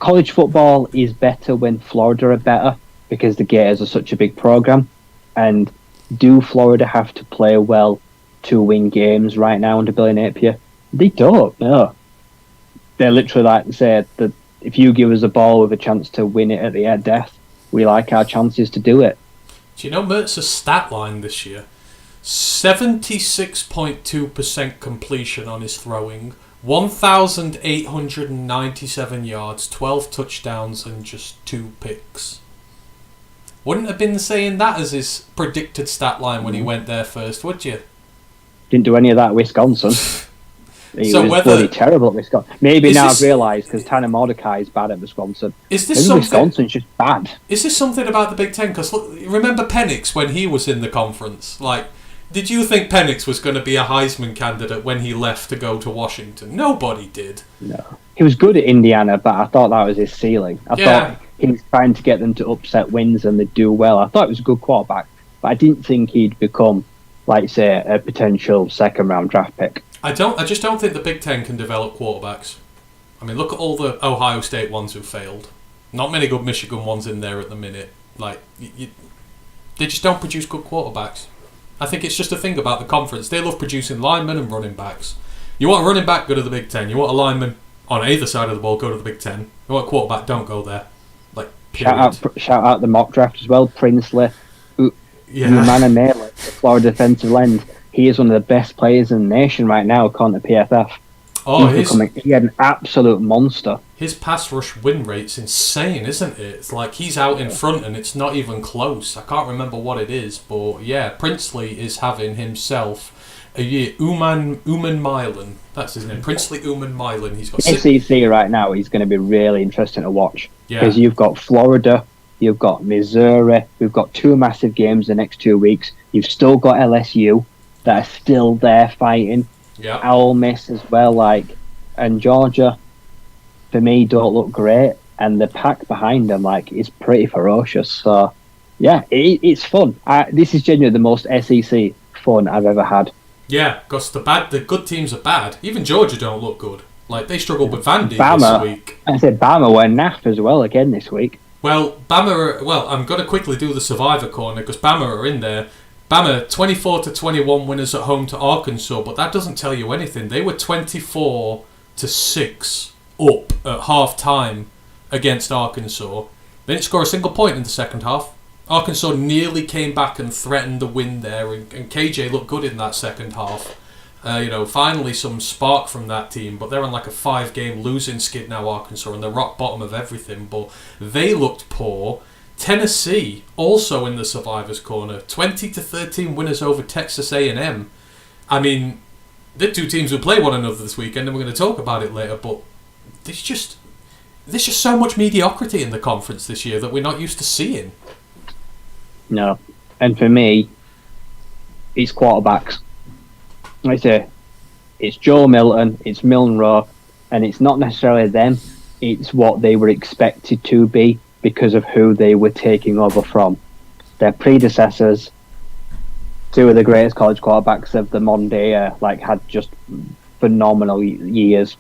college football is better when Florida are better, because the Gators are such a big program. And do Florida have to play well to win games right now under Billy Napier? They don't, no. They're literally like to say that if you give us a ball with a chance to win it at the end death, we like our chances to do it. Do you know Mertz's stat line this year? 76.2% completion on his throwing, 1,897 yards, 12 touchdowns, and just 2 picks. Wouldn't have been saying that as his predicted stat line when he went there first, would you? Didn't do any of that at Wisconsin. He was bloody terrible at Wisconsin. Maybe now I've realised, because Tanner Mordecai is bad at Wisconsin. Wisconsin's just bad. Is this something about the Big Ten? Because remember Penix when he was in the conference? Did you think Penix was going to be a Heisman candidate when he left to go to Washington? Nobody did. No. he was good at Indiana, but I thought that was his ceiling. I Yeah. thought he was trying to get them to upset wins and they'd do well. I thought he was a good quarterback, but I didn't think he'd become, like, say, a potential second-round draft pick. I just don't think the Big Ten can develop quarterbacks. I mean, look at all the Ohio State ones who failed. Not many good Michigan ones in there at the minute. Like, they just don't produce good quarterbacks. I think it's just a thing about the conference. They love producing linemen and running backs. You want a running back, go to the Big Ten. You want a lineman on either side of the ball, go to the Big Ten. You want a quarterback, don't go there. Like, period. Shout out the mock draft as well. Princely, Umanamele, the Florida defensive end. He is one of the best players in the nation right now, according to PFF. Oh, he had an absolute monster. His pass rush win rate's insane, isn't it? It's like he's out in front and it's not even close. I can't remember what it is, but yeah, Princely is having himself a year. Uman Milan, that's his name. Princely Uman Milan. He's got SEC right now. He's going to be really interesting to watch because Yeah. you've got Florida, you've got Missouri, we've got two massive games the next 2 weeks. You've still got LSU that are still there fighting. Yeah. Ole Miss as well, and Georgia, for me, don't look great, and the pack behind them, is pretty ferocious. So, yeah, it's fun. This is genuinely the most SEC fun I've ever had. Yeah, because the good teams are bad. Even Georgia don't look good. Like, they struggled with Vandy Bama, this week. I said Bama were naff as well again this week. Well, I'm going to quickly do the Survivor corner because Bama are in there. Bama 24-21 winners at home to Arkansas, but that doesn't tell you anything. They were 24-6 up at half time against Arkansas. They didn't score a single point in the second half. Arkansas nearly came back and threatened the win there, and KJ looked good in that second half. Finally some spark from that team, but they're on like a 5-game losing skid now, Arkansas, and they're rock bottom of everything, but they looked poor. Tennessee, also in the Survivors Corner, 20-13 winners over Texas A&M. I mean, they're two teams who play one another this weekend, and we're going to talk about it later, but there's just so much mediocrity in the conference this year that we're not used to seeing. No. And for me, it's quarterbacks. Like I say, it's Joe Milton, it's Milton Rowe, and it's not necessarily them, it's what they were expected to be because of who they were taking over from. Their predecessors, two of the greatest college quarterbacks of the modern day, had just phenomenal years.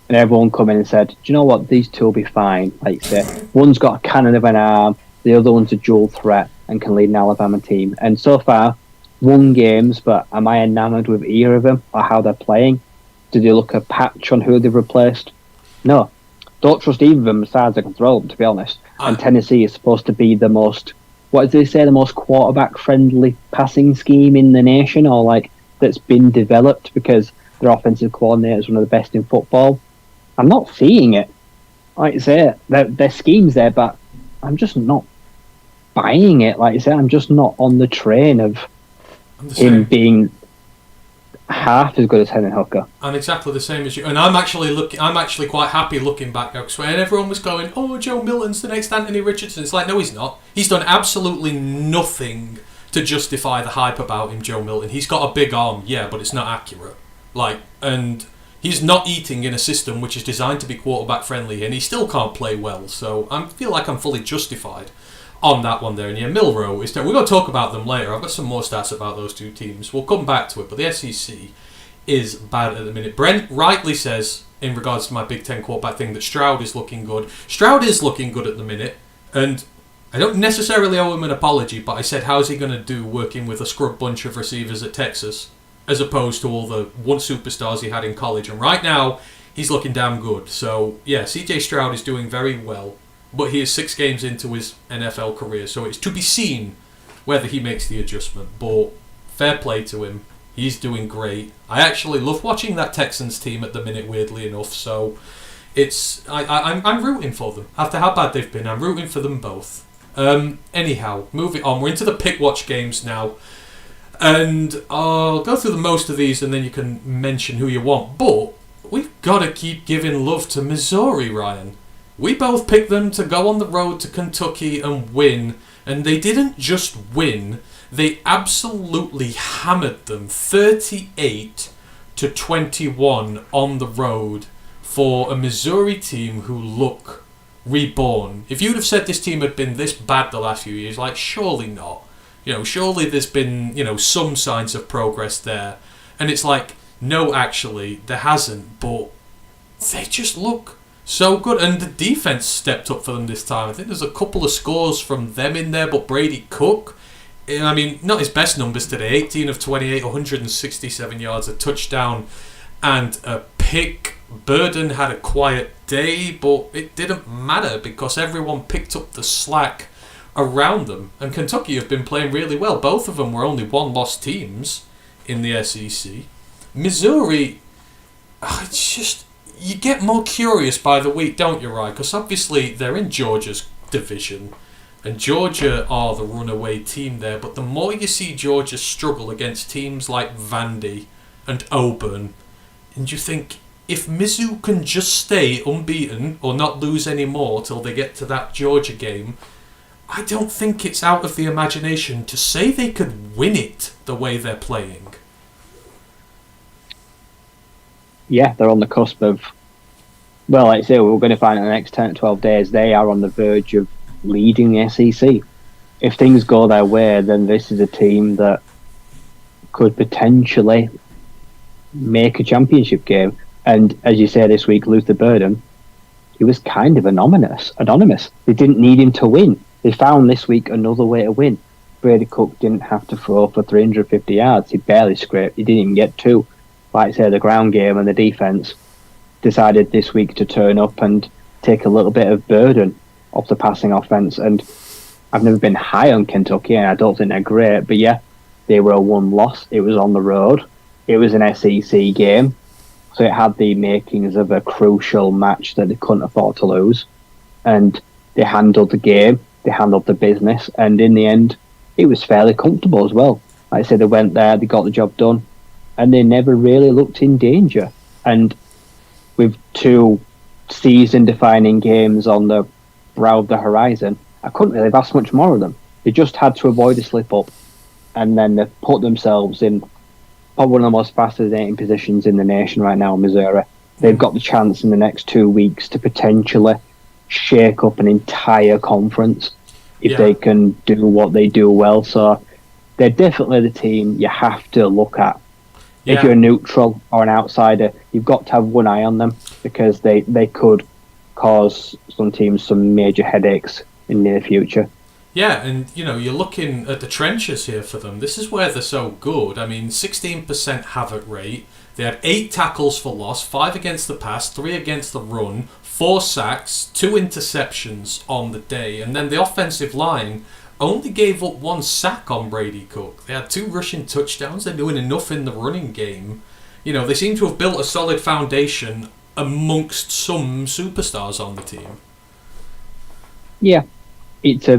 And everyone come in and said, do you know what, these two will be fine. Like say, one's got a cannon of an arm, the other one's a dual threat and can lead an Alabama team. And so far, won games, but am I enamoured with either of them or how they're playing? Did you look a patch on who they've replaced? No. Don't trust either of them besides I can throw them, to be honest. And Tennessee is supposed to be the most, what did they say, the most quarterback-friendly passing scheme in the nation, or that's been developed because their offensive coordinator is one of the best in football. I'm not seeing it. Like I say, their scheme's there, but I'm just not buying it. Like I say, I'm just not on the train of him being half as good as Hendon Hooker. I'm exactly the same as you, and I'm actually quite happy looking back now, because when everyone was going, "Oh, Joe Milton's the next Anthony Richardson," it's like, no, he's not. He's done absolutely nothing to justify the hype about him, Joe Milton. He's got a big arm, yeah, but it's not accurate. And he's not eating in a system which is designed to be quarterback friendly, and he still can't play well. So I feel like I'm fully justified on that one there. And yeah, Milroe is there. We're going to talk about them later. I've got some more stats about those two teams. We'll come back to it, but the SEC is bad at the minute. Brent rightly says, in regards to my Big Ten quarterback thing, that Stroud is looking good. Stroud is looking good at the minute, and I don't necessarily owe him an apology, but I said, how's he going to do working with a scrub bunch of receivers at Texas, as opposed to all the one superstars he had in college? And right now, he's looking damn good. So, yeah, CJ Stroud is doing very well, but he is 6 games into his NFL career, so it's to be seen whether he makes the adjustment. But fair play to him. He's doing great. I actually love watching that Texans team at the minute, weirdly enough, so I'm rooting for them. After how bad they've been, I'm rooting for them both. Anyhow, moving on. We're into the pick watch games now. And I'll go through most of these and then you can mention who you want. But we've got to keep giving love to Missouri, Ryan. We both picked them to go on the road to Kentucky and win. And they didn't just win. They absolutely hammered them 38-21 on the road for a Missouri team who look reborn. If you'd have said this team had been this bad the last few years, like, surely not. Surely there's been, some signs of progress there. And it's like, no, actually, there hasn't, but they just look so good. And the defense stepped up for them this time. I think there's a couple of scores from them in there, but Brady Cook, I mean, not his best numbers today, 18 of 28, 167 yards, a touchdown, and a pick. Burden had a quiet day, but it didn't matter because everyone picked up the slack around them. And Kentucky have been playing really well. Both of them were only one-loss teams in the SEC. Missouri, it's just, you get more curious by the week, don't you, Ryan? Because obviously they're in Georgia's division, and Georgia are the runaway team there. But the more you see Georgia struggle against teams like Vandy and Auburn, and you think, if Mizzou can just stay unbeaten or not lose any more till they get to that Georgia game, I don't think it's out of the imagination to say they could win it the way they're playing. Yeah, they're on the cusp of, well, like I say, we're going to find in the next 10 to 12 days, they are on the verge of leading the SEC. If things go their way, then this is a team that could potentially make a championship game. And as you say this week, Luther Burden, he was kind of anonymous. They didn't need him to win. They found this week another way to win. Brady Cook didn't have to throw for 350 yards. He barely scraped. He didn't even get two. Like I say, the ground game and the defence decided this week to turn up and take a little bit of burden off the passing offence. And I've never been high on Kentucky, and I don't think they're great. But yeah, they were a one loss. It was on the road. It was an SEC game. So it had the makings of a crucial match that they couldn't afford to lose. And they handled the game, they handled the business, and in the end, it was fairly comfortable as well. Like I said, they went there, they got the job done, and they never really looked in danger. And with two season-defining games on the brow of the horizon, I couldn't really have asked much more of them. They just had to avoid a slip-up, and then they put themselves in probably one of the most fascinating positions in the nation right now, Missouri. They've got the chance in the next 2 weeks to potentially shake up an entire conference if they can do what they do well. So they're definitely the team you have to look at. If you're a neutral or an outsider, you've got to have one eye on them because they could cause some teams some major headaches in the near future. Yeah, and you're looking at the trenches here for them. This is where they're so good. I mean, 16% havoc rate. They had 8 tackles for loss, 5 against the pass, 3 against the run, 4 sacks, 2 interceptions on the day. And then the offensive line only gave up 1 sack on Brady Cook. They had 2 rushing touchdowns. They're doing enough in the running game. They seem to have built a solid foundation amongst some superstars on the team. Yeah. It's a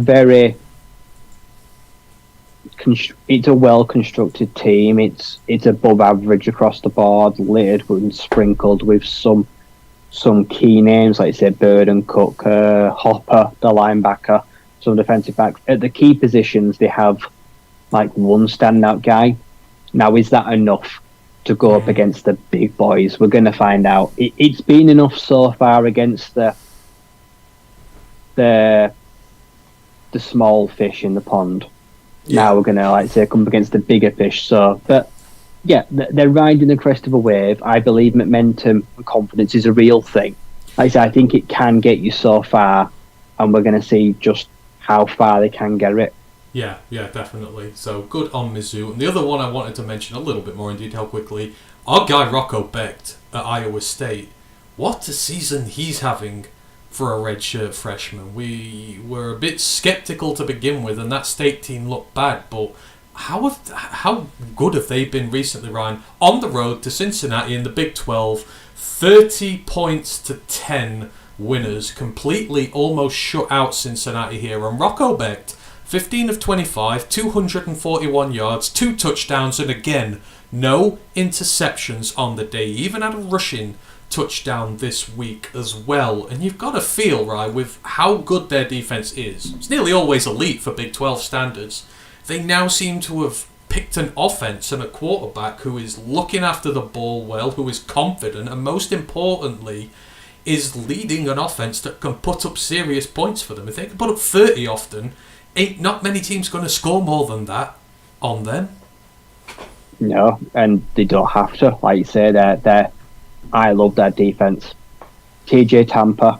well-constructed team. It's above average across the board, littered and sprinkled with some key names, like I said, Burden, Cook, Hopper, the linebacker, some defensive backs. At the key positions, they have like one standout guy. Now, is that enough to go up against the big boys? We're going to find out. It's been enough so far against the small fish in the pond. Now we're going to, come up against the bigger fish. So, but yeah, they're riding the crest of a wave. I believe momentum and confidence is a real thing. Like I said, I think it can get you so far, and we're going to see just how far they can get it. Yeah, definitely. So good on Mizzou. And the other one I wanted to mention a little bit more in detail quickly, our guy Rocco Becht at Iowa State. What a season he's having for a redshirt freshman. We were a bit sceptical to begin with, and that state team looked bad, but how good have they been recently, Ryan? On the road to Cincinnati in the Big 12, 30 points to 10 winners, completely almost shut out Cincinnati here. And Rocco Becht, 15 of 25, 241 yards, 2 touchdowns, and again, no interceptions on the day. He even had a rushing touchdown this week as well. And you've got to feel, right, with how good their defense is. It's nearly always elite for Big 12 standards. They now seem to have picked an offense and a quarterback who is looking after the ball well, who is confident, and most importantly, is leading an offense that can put up serious points for them. If they can put up 30 often, ain't not many teams going to score more than that on them. No, and they don't have to. Like you say, I love their defense. TJ Tampa,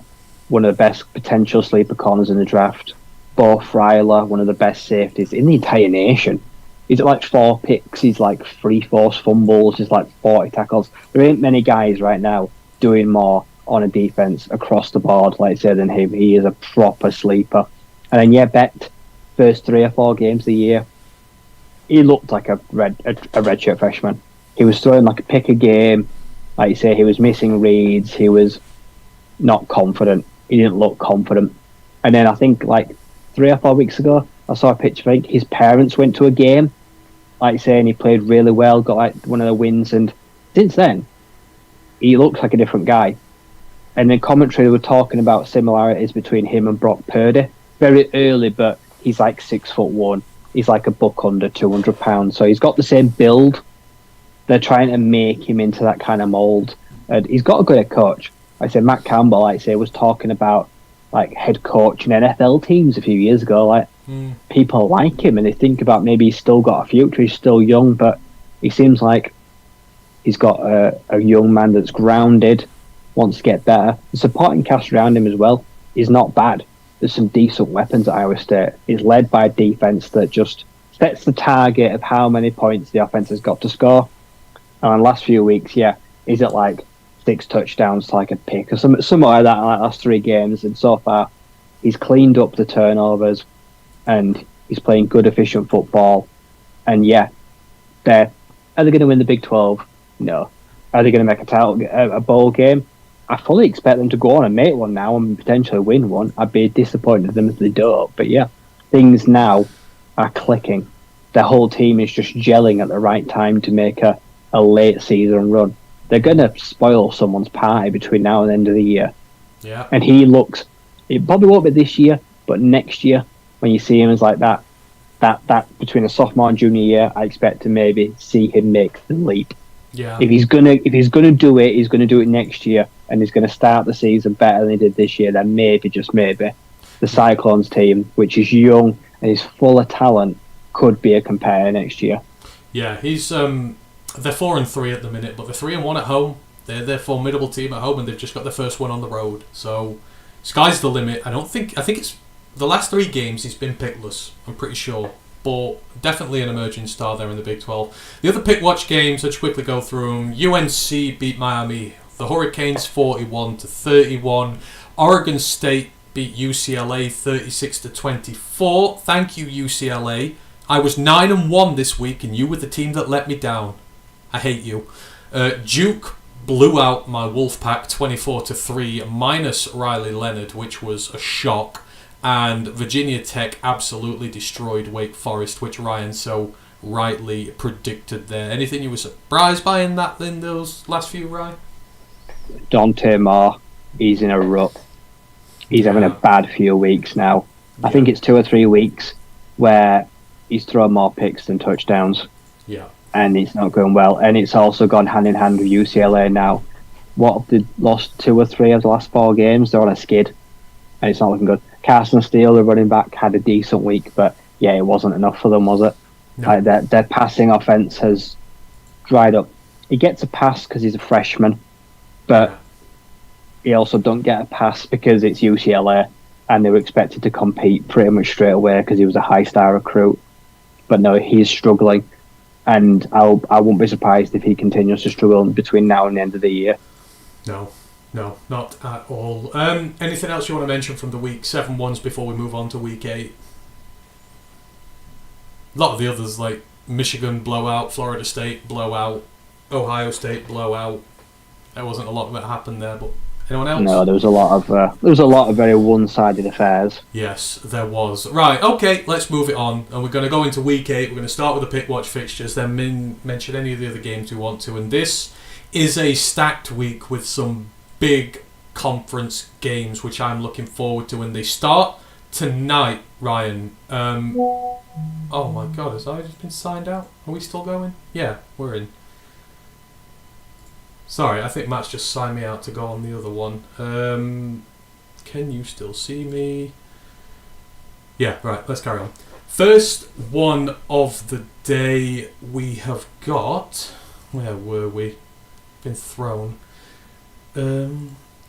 one of the best potential sleeper corners in the draft. Bo Fryler, one of the best safeties in the entire nation. He's at like 4 picks. He's like 3 forced fumbles. He's like 40 tackles. There ain't many guys right now doing more on a defense across the board, like I said, than him. He is a proper sleeper. And then Becht, first 3 or 4 games of the year, he looked like a redshirt freshman. He was throwing like a pick a game. Like you say, he was missing reads. He was not confident. He didn't look confident. And then I think like 3 or 4 weeks ago, I saw a picture of his parents went to a game, like you say, and he played really well, got like one of the wins. And since then, he looks like a different guy. And then commentary were talking about similarities between him and Brock Purdy. Very early, but he's like 6'1". He's like a buck under 200 pounds. So he's got the same build. They're trying to make him into that kind of mould. And he's got a good head coach. Like I said, Matt Campbell, like I say, was talking about like head coach in NFL teams a few years ago. Like people like him and they think about maybe he's still got a future. He's still young, but he seems like he's got a young man that's grounded, wants to get better. The supporting cast around him as well is not bad. There's some decent weapons at Iowa State. He's led by a defense that just sets the target of how many points the offense has got to score. And in the last few weeks, he's at like 6 touchdowns to like a pick or something like that in like last 3 games. And so far, he's cleaned up the turnovers and he's playing good, efficient football. And are they going to win the Big 12? No. Are they going to make a bowl game? I fully expect them to go on and make one now and potentially win one. I'd be disappointed with them if they don't. But things now are clicking. Their whole team is just gelling at the right time to make a late season run. They're going to spoil someone's party between now and the end of the year. Yeah. And it probably won't be this year, but next year, when you see him as like that between a sophomore and junior year, I expect to maybe see him make the leap. Yeah. If he's gonna do it, he's gonna do it next year, and he's gonna start the season better than he did this year. Then maybe, just maybe, the Cyclones team, which is young and is full of talent, could be a competitor next year. Yeah, he's they're 4-3 at the minute, but they're 3-1 at home. They're a formidable team at home, and they've just got their first one on the road. So sky's the limit. I think it's the last 3 games he's been pickless. I'm pretty sure. But definitely an emerging star there in the Big 12. The other pick watch games, let's quickly go through them. UNC beat Miami. The Hurricanes 41-31. Oregon State beat UCLA 36-24. Thank you, UCLA. I was 9-1 this week, and you were the team that let me down. I hate you. Duke blew out my Wolfpack 24-3, minus Riley Leonard, which was a shock. And Virginia Tech absolutely destroyed Wake Forest, which Ryan so rightly predicted there. Anything you were surprised by in those last few, Ryan? Dante Moore, he's in a rut. He's having a bad few weeks now. Yeah. I think it's 2 or 3 weeks where he's thrown more picks than touchdowns. Yeah. And it's not going well. And it's also gone hand in hand with UCLA now. What, they lost 2 or 3 of the last 4 games? They're on a skid. And it's not looking good. Carson Steele, the running back, had a decent week, but it wasn't enough for them, was it? No. Like their passing offense has dried up. He gets a pass because he's a freshman, but he also don't get a pass because it's UCLA, and they were expected to compete pretty much straight away because he was a high-star recruit. But no, he's struggling, and I won't be surprised if he continues to struggle between now and the end of the year. No, not at all. Anything else you want to mention from the week 7 ones before we move on to week 8? A lot of the others, like Michigan blowout, Florida State blowout, Ohio State blowout. There wasn't a lot that happened there, but anyone else? No, there was a lot of very one-sided affairs. Yes, there was. Right, okay, let's move it on, and we're going to go into week 8. We're going to start with the pick watch fixtures, then mention any of the other games we want to, and this is a stacked week with some big conference games which I'm looking forward to, and they start tonight, Ryan. Oh my God, has I just been signed out? Are we still going? Yeah, we're in. Sorry, I think Matt's just signed me out to go on the other one. Can you still see me? Yeah, right, let's carry on. First one of the day we have got... Where were we? Been thrown.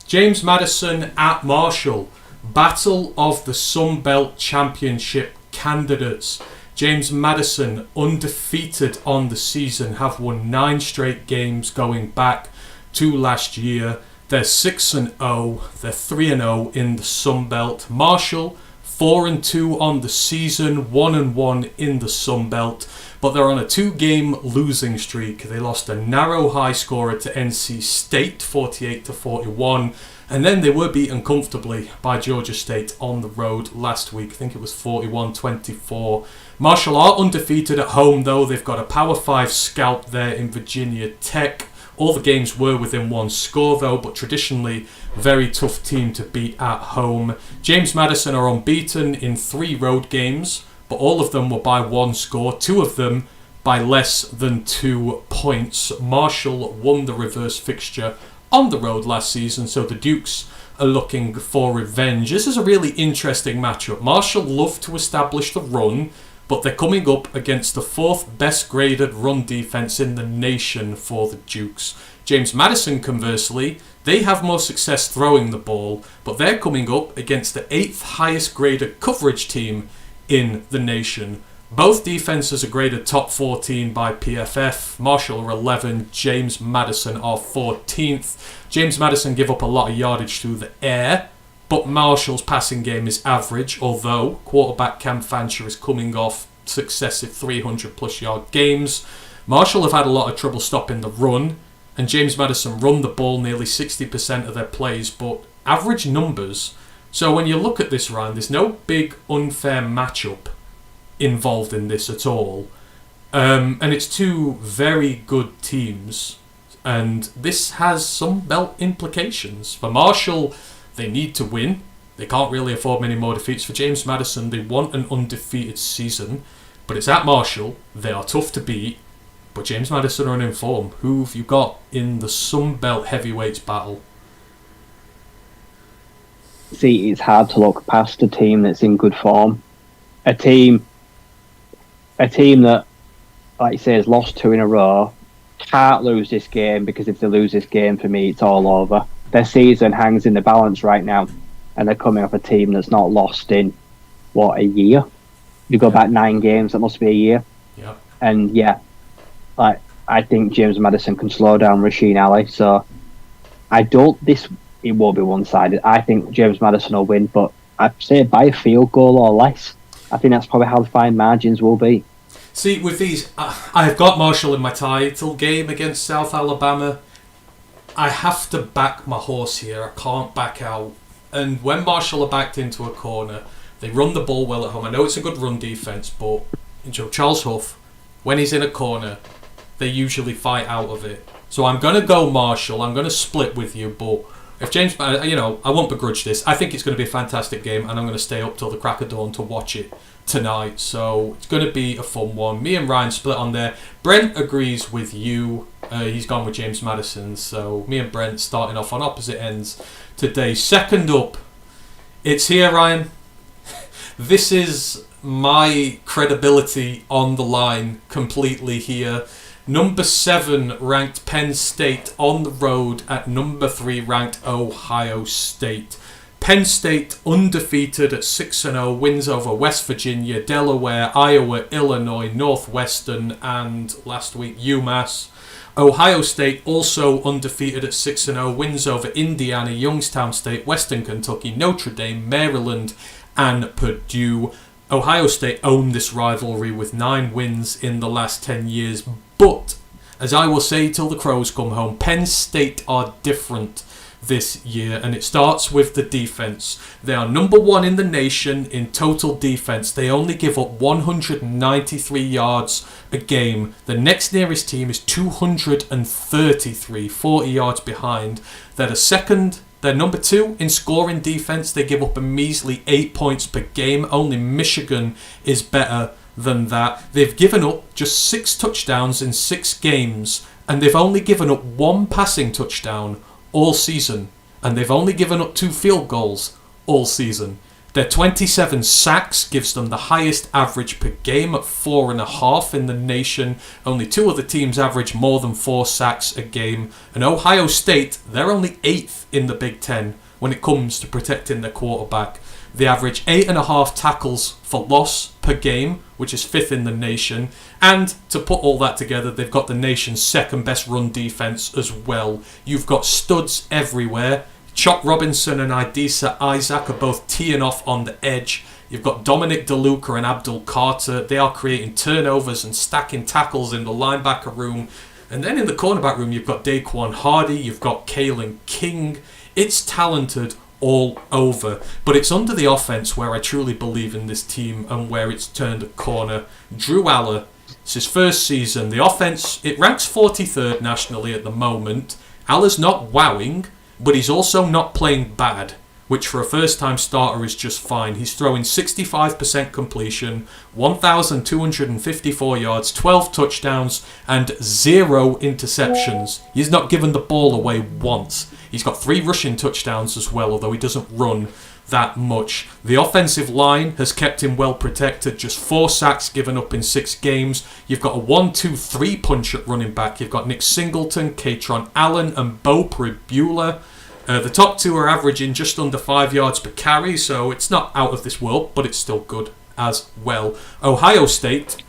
James Madison at Marshall. Battle of the Sun Belt Championship candidates. James Madison, undefeated on the season, have won 9 straight games going back to last year. They're 6-0. They're 3-0 in the Sun Belt. Marshall, 4-2 on the season, 1-1 in the Sun Belt. But they're on a 2-game losing streak. They lost a narrow high scorer to NC State, 48-41. And then they were beaten comfortably by Georgia State on the road last week. I think it was 41-24. Marshall are undefeated at home, though. They've got a Power 5 scalp there in Virginia Tech. All the games were within one score, though, but traditionally very tough team to beat at home. James Madison are unbeaten in 3 road games, but all of them were by 1 score, 2 of them by less than 2 points. Marshall won the reverse fixture on the road last season, so the Dukes are looking for revenge. This is a really interesting matchup. Marshall love to establish the run, but they're coming up against the 4th best graded run defense in the nation for the Dukes. James Madison, conversely, they have more success throwing the ball, but they're coming up against the 8th highest graded coverage team in the nation. Both defenses are graded top 14 by PFF. Marshall are 11, James Madison are 14th. James Madison give up a lot of yardage through the air, but Marshall's passing game is average, although quarterback Cam Fancher is coming off successive 300-plus yard games. Marshall have had a lot of trouble stopping the run, and James Madison run the ball nearly 60% of their plays, but average numbers. So when you look at this, Ryan, there's no big unfair matchup involved in this at all. And it's 2 very good teams, and this has some belt implications. For Marshall, they need to win. They can't really afford many more defeats. For James Madison, they want an undefeated season, but it's at Marshall. They are tough to beat, but James Madison are in form. Who have you got in the Sun Belt heavyweights battle? See, it's hard to look past a team that's in good form. A team that, like you say, has lost 2 in a row, can't lose this game, because if they lose this game, for me, it's all over. Their season hangs in the balance right now, and they're coming off a team that's not lost in, a year? You go back 9 games, that must be a year. Yeah. And I think James Madison can slow down Rasheen Ali, so it won't be one-sided. I think James Madison will win, but I'd say by a field goal or less. I think that's probably how the fine margins will be. See, with these, I've got Marshall in my title game against South Alabama. I have to back my horse here. I can't back out. And when Marshall are backed into a corner, they run the ball well at home. I know it's a good run defense, but Charles Huff, when he's in a corner, they usually fight out of it. So I'm going to go Marshall. I'm going to split with you, but if James, I won't begrudge this. I think it's going to be a fantastic game, and I'm going to stay up till the crack of dawn to watch it tonight. So it's going to be a fun one. Me and Ryan split on there. Brent agrees with you. He's gone with James Madison. So me and Brent starting off on opposite ends today. Second up, it's here, Ryan. This is my credibility on the line completely here. Number 7 ranked Penn State on the road at number 3 ranked Ohio State. Penn State undefeated at 6-0, wins over West Virginia, Delaware, Iowa, Illinois, Northwestern, and last week UMass. Ohio State also undefeated at 6-0, wins over Indiana, Youngstown State, Western Kentucky, Notre Dame, Maryland, and Purdue. Ohio State owned this rivalry with 9 wins in the last 10 years, but as I will say till the crows come home, Penn State are different this year, and it starts with the defense. They are number 1 in the nation in total defense. They only give up 193 yards a game. The next nearest team is 233, 40 yards behind. They're the second They're number 2 in scoring defense. They give up a measly 8 points per game. Only Michigan is better than that. They've given up just 6 touchdowns in 6 games, and they've only given up 1 passing touchdown all season, and they've only given up 2 field goals all season. Their 27 sacks gives them the highest average per game at 4.5 in the nation. Only 2 other teams average more than 4 sacks a game. And Ohio State, they're only 8th in the Big Ten when it comes to protecting their quarterback. They average 8.5 tackles for loss per game, which is 5th in the nation. And to put all that together, they've got the nation's 2nd best run defense as well. You've got studs everywhere. Chop Robinson and Idisa Isaac are both teeing off on the edge. You've got Dominic DeLuca and Abdul Carter. They are creating turnovers and stacking tackles in the linebacker room. And then in the cornerback room, you've got Daquan Hardy. You've got Kalen King. It's talented all over. But it's under the offense where I truly believe in this team and where it's turned a corner. Drew Aller, it's his first season. The offense, it ranks 43rd nationally at the moment. Aller's not wowing, but he's also not playing bad, which for a first-time starter is just fine. He's throwing 65% completion, 1,254 yards, 12 touchdowns, and 0 interceptions. He's not given the ball away once. He's got 3 rushing touchdowns as well, although he doesn't run that much. The offensive line has kept him well protected, just 4 sacks given up in 6 games. You've got a 1-2-3 punch at running back. You've got Nick Singleton, Katron Allen, and Bo Pribula. The top 2 are averaging just under 5 yards per carry, so it's not out of this world, but it's still good as well. Ohio State,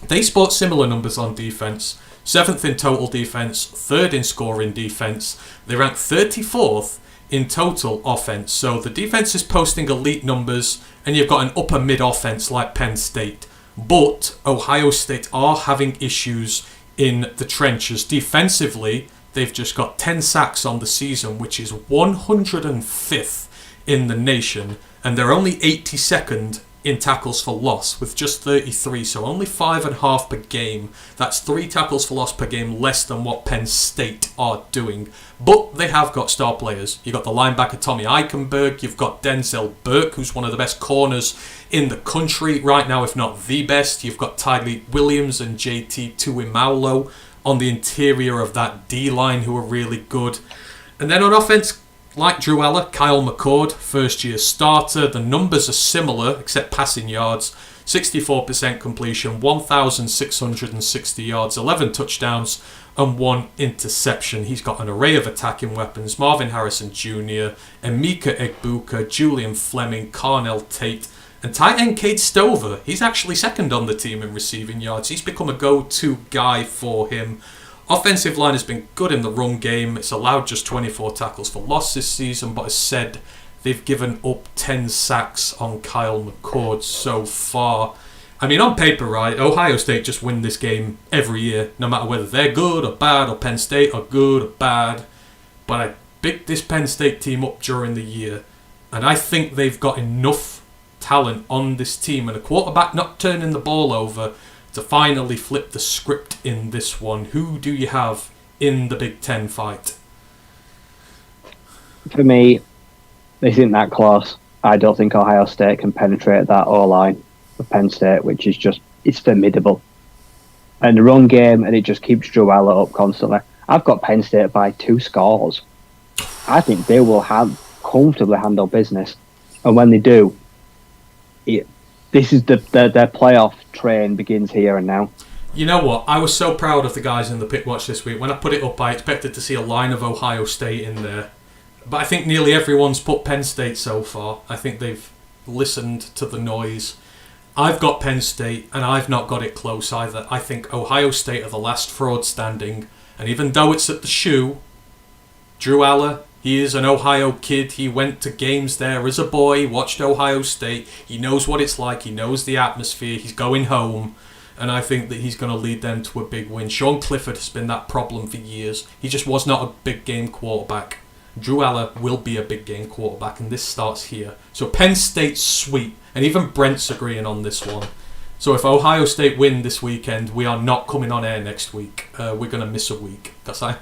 they sport similar numbers on defense. 7th in total defense, 3rd in scoring defense. They rank 34th in total offense. So the defense is posting elite numbers, and you've got an upper mid offense like Penn State. But Ohio State are having issues in the trenches. Defensively, they've just got 10 sacks on the season, which is 105th in the nation, and they're only 82nd in tackles for loss with just 33, so only 5.5 per game. That's 3 tackles for loss per game less than what Penn State are doing. But they have got star players. You've got the linebacker Tommy Eichenberg, you've got Denzel Burke, who's one of the best corners in the country right now, if not the best. You've got Tyleik Williams and JT Tuimaulo on the interior of that D-line who are really good. And then on offense, like Drew Aller, Kyle McCord, first-year starter. The numbers are similar, except passing yards. 64% completion, 1,660 yards, 11 touchdowns, and 1 interception. He's got an array of attacking weapons. Marvin Harrison Jr., Emeka Egbuka, Julian Fleming, Carnell Tate, and tight end Cade Stover. He's actually 2nd on the team in receiving yards. He's become a go-to guy for him. Offensive line has been good in the run game. It's allowed just 24 tackles for loss this season, but as said, they've given up 10 sacks on Kyle McCord so far. I mean, on paper, right, Ohio State just win this game every year, no matter whether they're good or bad, or Penn State are good or bad. But I picked this Penn State team up during the year, and I think they've got enough talent on this team and a quarterback not turning the ball over to finally flip the script in this one. Who do you have in the Big Ten fight? For me, this isn't that close. I don't think Ohio State can penetrate that O-line of Penn State, which is just, it's formidable. And the run game, and it just keeps Drew Aller up constantly. I've got Penn State by 2 scores. I think they will comfortably handle business. And when they do, this is their playoff train begins here and now. You know what? I was so proud of the guys in the Pick Watch this week. When I put it up, I expected to see a line of Ohio State in there. But I think nearly everyone's put Penn State so far. I think they've listened to the noise. I've got Penn State, and I've not got it close either. I think Ohio State are the last fraud standing. And even though it's at the Shoe, Drew Aller, he is an Ohio kid. He went to games there as a boy, watched Ohio State. He knows what it's like. He knows the atmosphere. He's going home. And I think that he's going to lead them to a big win. Sean Clifford has been that problem for years. He just was not a big game quarterback. Drew Aller will be a big game quarterback, and this starts here. So Penn State's sweet. And even Brent's agreeing on this one. So if Ohio State win this weekend, we are not coming on air next week. We're going to miss a week. Because I'm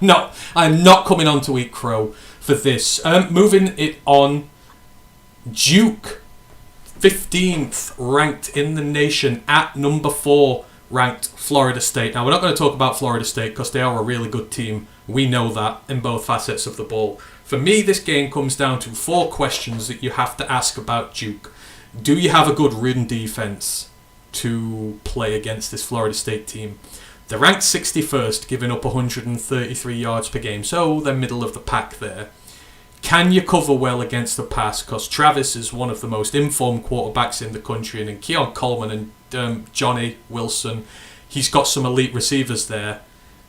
not coming on to eat crow for this. Moving it on, Duke, 15th ranked in the nation at number 4 ranked Florida State. Now, we're not going to talk about Florida State because they are a really good team. We know that in both facets of the ball. For me, this game comes down to 4 questions that you have to ask about Duke. Do you have a good run defense to play against this Florida State team? They're ranked 61st, giving up 133 yards per game, so they're middle of the pack there. Can you cover well against the pass? Because Travis is one of the most informed quarterbacks in the country, and in Keon Coleman and Johnny Wilson, he's got some elite receivers there.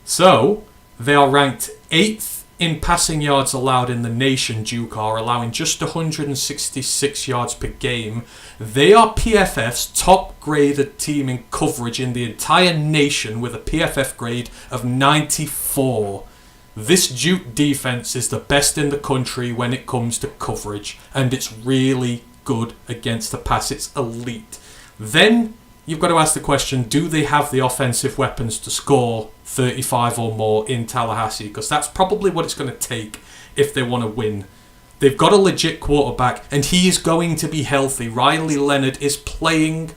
So, they are ranked 8th in passing yards allowed in the nation. Duke are allowing just 166 yards per game. They are PFF's top graded team in coverage in the entire nation with a PFF grade of 94. This Duke defense is the best in the country when it comes to coverage, and it's really good against the pass. It's elite. Then you've got to ask the question, do they have the offensive weapons to score 35 or more in Tallahassee? Because that's probably what it's going to take if they want to win. They've got a legit quarterback, and he is going to be healthy. Riley Leonard is playing,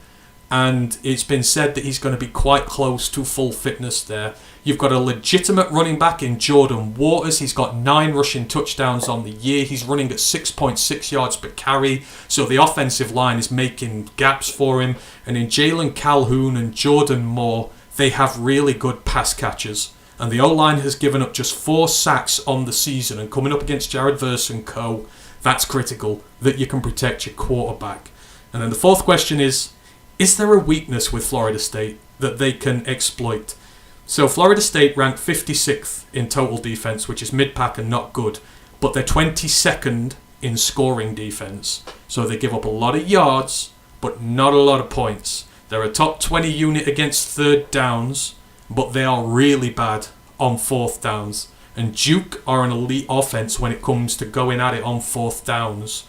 and it's been said that he's going to be quite close to full fitness there. You've got a legitimate running back in Jordan Waters. He's got 9 rushing touchdowns on the year. He's running at 6.6 yards per carry. So the offensive line is making gaps for him. And in Jalen Calhoun and Jordan Moore, they have really good pass catchers. And the O-line has given up just 4 sacks on the season. And coming up against Jared Verse and co., that's critical, that you can protect your quarterback. And then the 4th question is there a weakness with Florida State that they can exploit? So Florida State ranked 56th in total defense, which is mid-pack and not good, but they're 22nd in scoring defense. So they give up a lot of yards, but not a lot of points. They're a top 20 unit against third downs, but they are really bad on fourth downs. And Duke are an elite offense when it comes to going at it on fourth downs.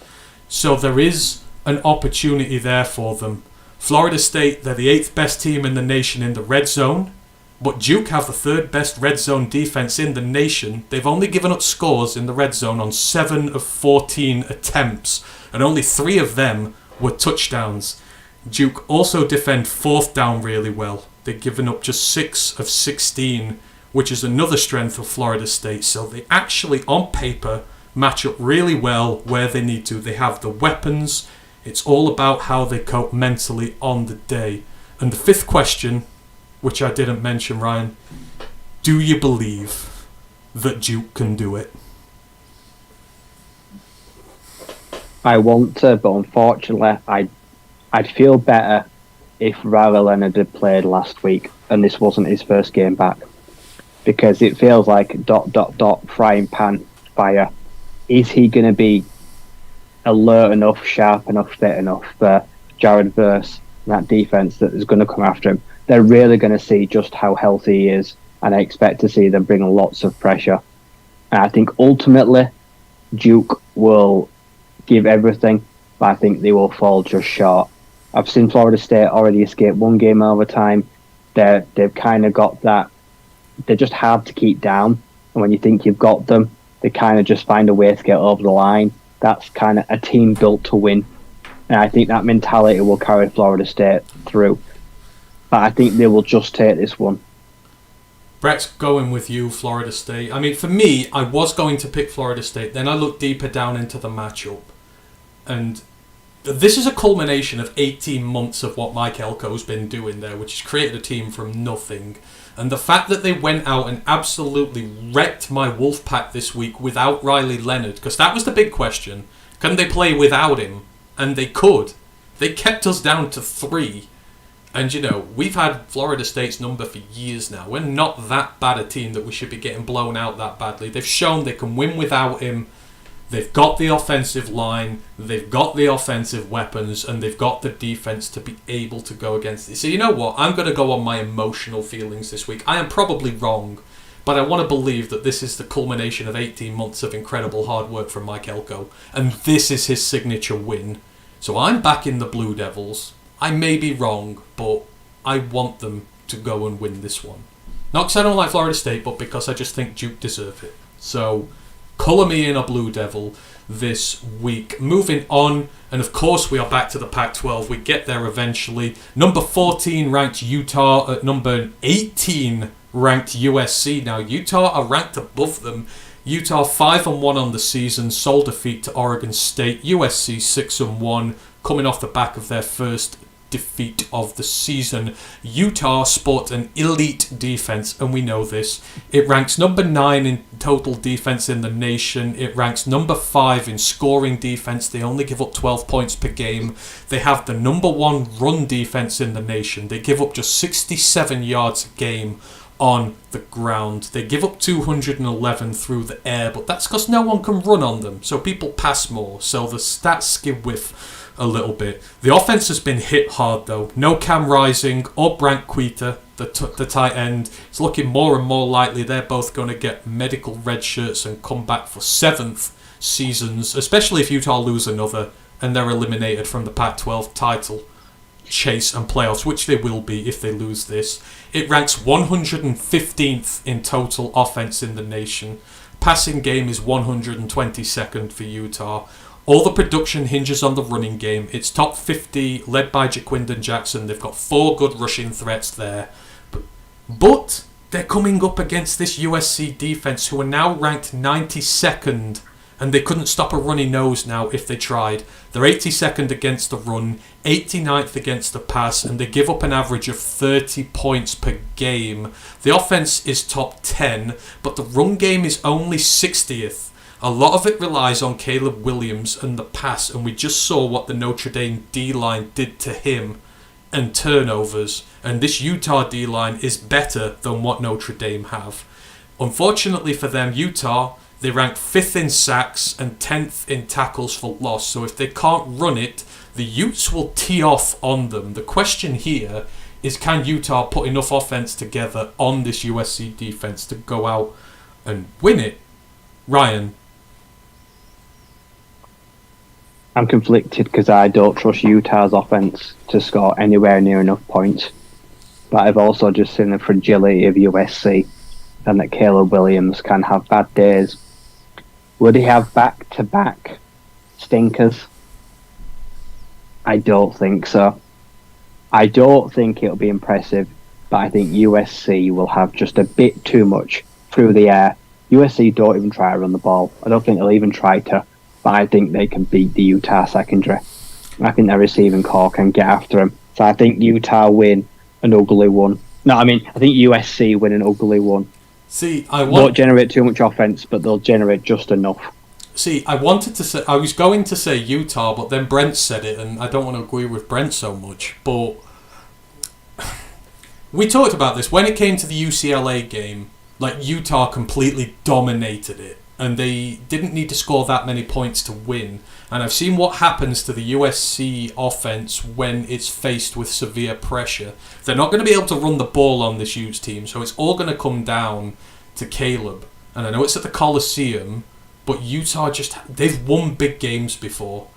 So there is an opportunity there for them. Florida State, they're the 8th best team in the nation in the red zone. But Duke have the 3rd best red zone defense in the nation. They've only given up scores in the red zone on 7 of 14 attempts, and only 3 of them were touchdowns. Duke also defend 4th down really well. They've given up just 6 of 16, which is another strength of Florida State. So they actually, on paper, match up really well where they need to. They have the weapons. It's all about how they cope mentally on the day. And the 5th question, which I didn't mention, Ryan, do you believe that Duke can do it? I want to, but unfortunately, I'd feel better if Riley Leonard had played last week and this wasn't his first game back, because it feels like ... frying pan fire. Is he going to be alert enough, sharp enough, fit enough for Jared Verse, that defense that is going to come after him? They're really going to see just how healthy he is, and I expect to see them bring lots of pressure. And I think ultimately Duke will give everything, but I think they will fall just short. I've seen Florida State already escape 1 game overtime. They've kind of got that. They're just hard to keep down, and when you think you've got them, they kind of just find a way to get over the line. That's kind of a team built to win, and I think that mentality will carry Florida State through. But I think they will just take this one. Brett's going with you, Florida State. I mean, for me, I was going to pick Florida State. Then I looked deeper down into the matchup. And this is a culmination of 18 months of what Mike Elko's been doing there, which has created a team from nothing. And the fact that they went out and absolutely wrecked my Wolfpack this week without Riley Leonard, because that was the big question. Can they play without him? And they could. They kept us down to 3. And, you know, we've had Florida State's number for years now. We're not that bad a team that we should be getting blown out that badly. They've shown they can win without him. They've got the offensive line, they've got the offensive weapons, and they've got the defense to be able to go against it. So you know what? I'm going to go on my emotional feelings this week. I am probably wrong, but I want to believe that this is the culmination of 18 months of incredible hard work from Mike Elko, and this is his signature win. So I'm backing the Blue Devils. I may be wrong, but I want them to go and win this one. Not because I don't like Florida State, but because I just think Duke deserve it. So, colour me in a Blue Devil this week. Moving on, and of course we are back to the Pac-12. We get there eventually. Number 14 ranked Utah at number 18 ranked USC. Now, Utah are ranked above them. Utah 5-1 on the season, sole defeat to Oregon State. USC 6-1, coming off the back of their first defeat of the season. Utah sport an elite defense, and we know this. It ranks number 9 in total defense in the nation. It ranks number 5 in scoring defense. They only give up 12 points per game. They have the number 1 run defense in the nation. They give up just 67 yards a game on the ground. They give up 211 through the air, but that's because no one can run on them, so people pass more, so the stats skid with a little bit. The offense has been hit hard though. No Cam Rising or Brant Quita, the tight end. It's looking more and more likely they're both going to get medical red shirts and come back for 7th seasons, especially if Utah lose another and they're eliminated from the Pac-12 title chase and playoffs, which they will be if they lose this. It ranks 115th in total offense in the nation. Passing game is 122nd for Utah. All the production hinges on the running game. It's top 50, led by Jaquindon Jackson. They've got 4 good rushing threats there. But they're coming up against this USC defense, who are now ranked 92nd, and they couldn't stop a runny nose now if they tried. They're 82nd against the run, 89th against the pass, and they give up an average of 30 points per game. The offense is top 10, but the run game is only 60th. A lot of it relies on Caleb Williams and the pass, and we just saw what the Notre Dame D-line did to him and turnovers, and this Utah D-line is better than what Notre Dame have. Unfortunately for them, Utah, they rank 5th in sacks and 10th in tackles for loss, so if they can't run it, the Utes will tee off on them. The question here is, can Utah put enough offense together on this USC defense to go out and win it? Ryan? I'm conflicted because I don't trust Utah's offense to score anywhere near enough points. But I've also just seen the fragility of USC and that Caleb Williams can have bad days. Would he have back-to-back stinkers? I don't think so. I don't think it'll be impressive, but I think USC will have just a bit too much through the air. USC don't even try to run the ball. I don't think they'll even try to. But I think they can beat the Utah secondary. I think their receiving core can get after them. So I think Utah win an ugly one. No, I think USC win an ugly one. See, won't generate too much offense, but they'll generate just enough. See, I was going to say Utah, but then Brent said it, and I don't want to agree with Brent so much. But we talked about this when it came to the UCLA game. Like, Utah completely dominated it, and they didn't need to score that many points to win. And I've seen what happens to the USC offense when it's faced with severe pressure. They're not going to be able to run the ball on this Utes team, so it's all going to come down to Caleb. And I know it's at the Coliseum, but Utah they've won big games before.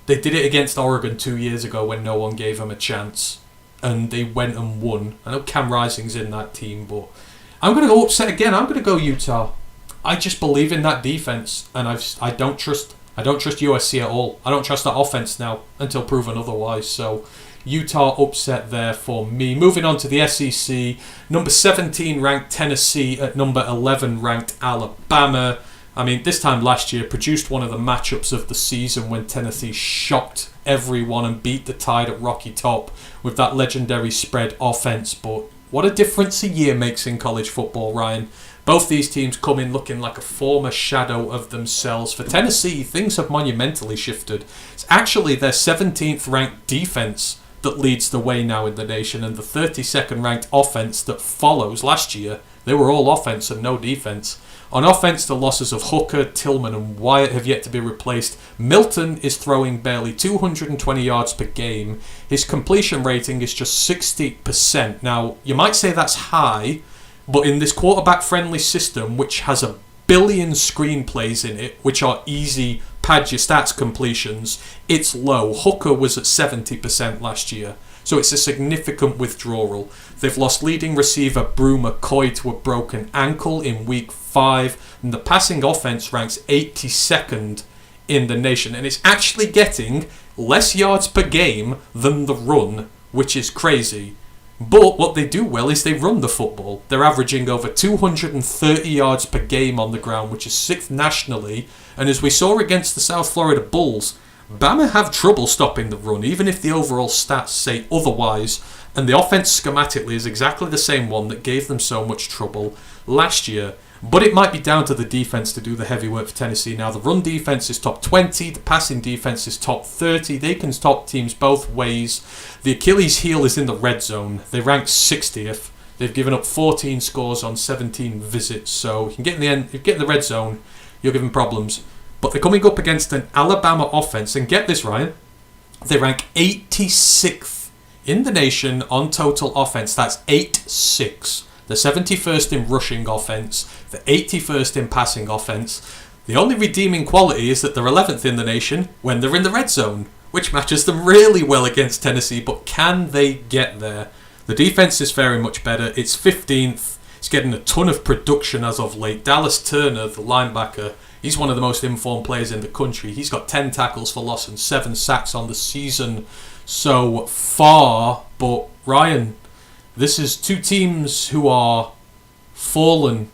They did it against Oregon 2 years ago when no one gave them a chance, and they went and won. I know Cam Rising's in that team, but I'm going to go upset again. I'm going to go Utah. I just believe in that defense, and I don't trust USC at all. I don't trust that offense now until proven otherwise. So Utah upset there for me. Moving on to the SEC, number 17 ranked Tennessee at number 11 ranked Alabama. I mean, this time last year produced one of the matchups of the season when Tennessee shocked everyone and beat the Tide at Rocky Top with that legendary spread offense. But what a difference a year makes in college football, Ryan. Both these teams come in looking like a former shadow of themselves. For Tennessee, things have monumentally shifted. It's actually their 17th ranked defense that leads the way now in the nation, and the 32nd ranked offense that follows. Last year, they were all offense and no defense. On offense, the losses of Hooker, Tillman and Wyatt have yet to be replaced. Milton is throwing barely 220 yards per game. His completion rating is just 60%. Now, you might say that's high, but in this quarterback-friendly system, which has a billion screenplays in it, which are easy pad your stats completions, it's low. Hooker was at 70% last year. so it's a significant withdrawal. They've lost leading receiver Brew McCoy to a broken ankle in week 5, and the passing offense ranks 82nd in the nation, and it's actually getting less yards per game than the run, which is crazy. But what they do well is they run the football. They're averaging over 230 yards per game on the ground, which is 6th nationally. And as we saw against the South Florida Bulls, Bama have trouble stopping the run, even if the overall stats say otherwise. And the offense schematically is exactly the same one that gave them so much trouble last year. But it might be down to the defense to do the heavy work for Tennessee. Now, the run defense is top 20. The passing defense is top 30. They can stop teams both ways. The Achilles heel is in the red zone. They rank 60th. They've given up 14 scores on 17 visits. So you can get in the end, if you get in the red zone, you're giving problems. But they're coming up against an Alabama offense. And get this, Ryan. They rank 86th in the nation on total offense. That's 8-6. The 71st in rushing offense, the 81st in passing offense. The only redeeming quality is that they're 11th in the nation when they're in the red zone, which matches them really well against Tennessee, but can they get there? The defense is very much better. It's 15th. It's getting a ton of production as of late. Dallas Turner, the linebacker, he's one of the most informed players in the country. He's got 10 tackles for loss and 7 sacks on the season so far. But Ryan, this is 2 teams who are fallen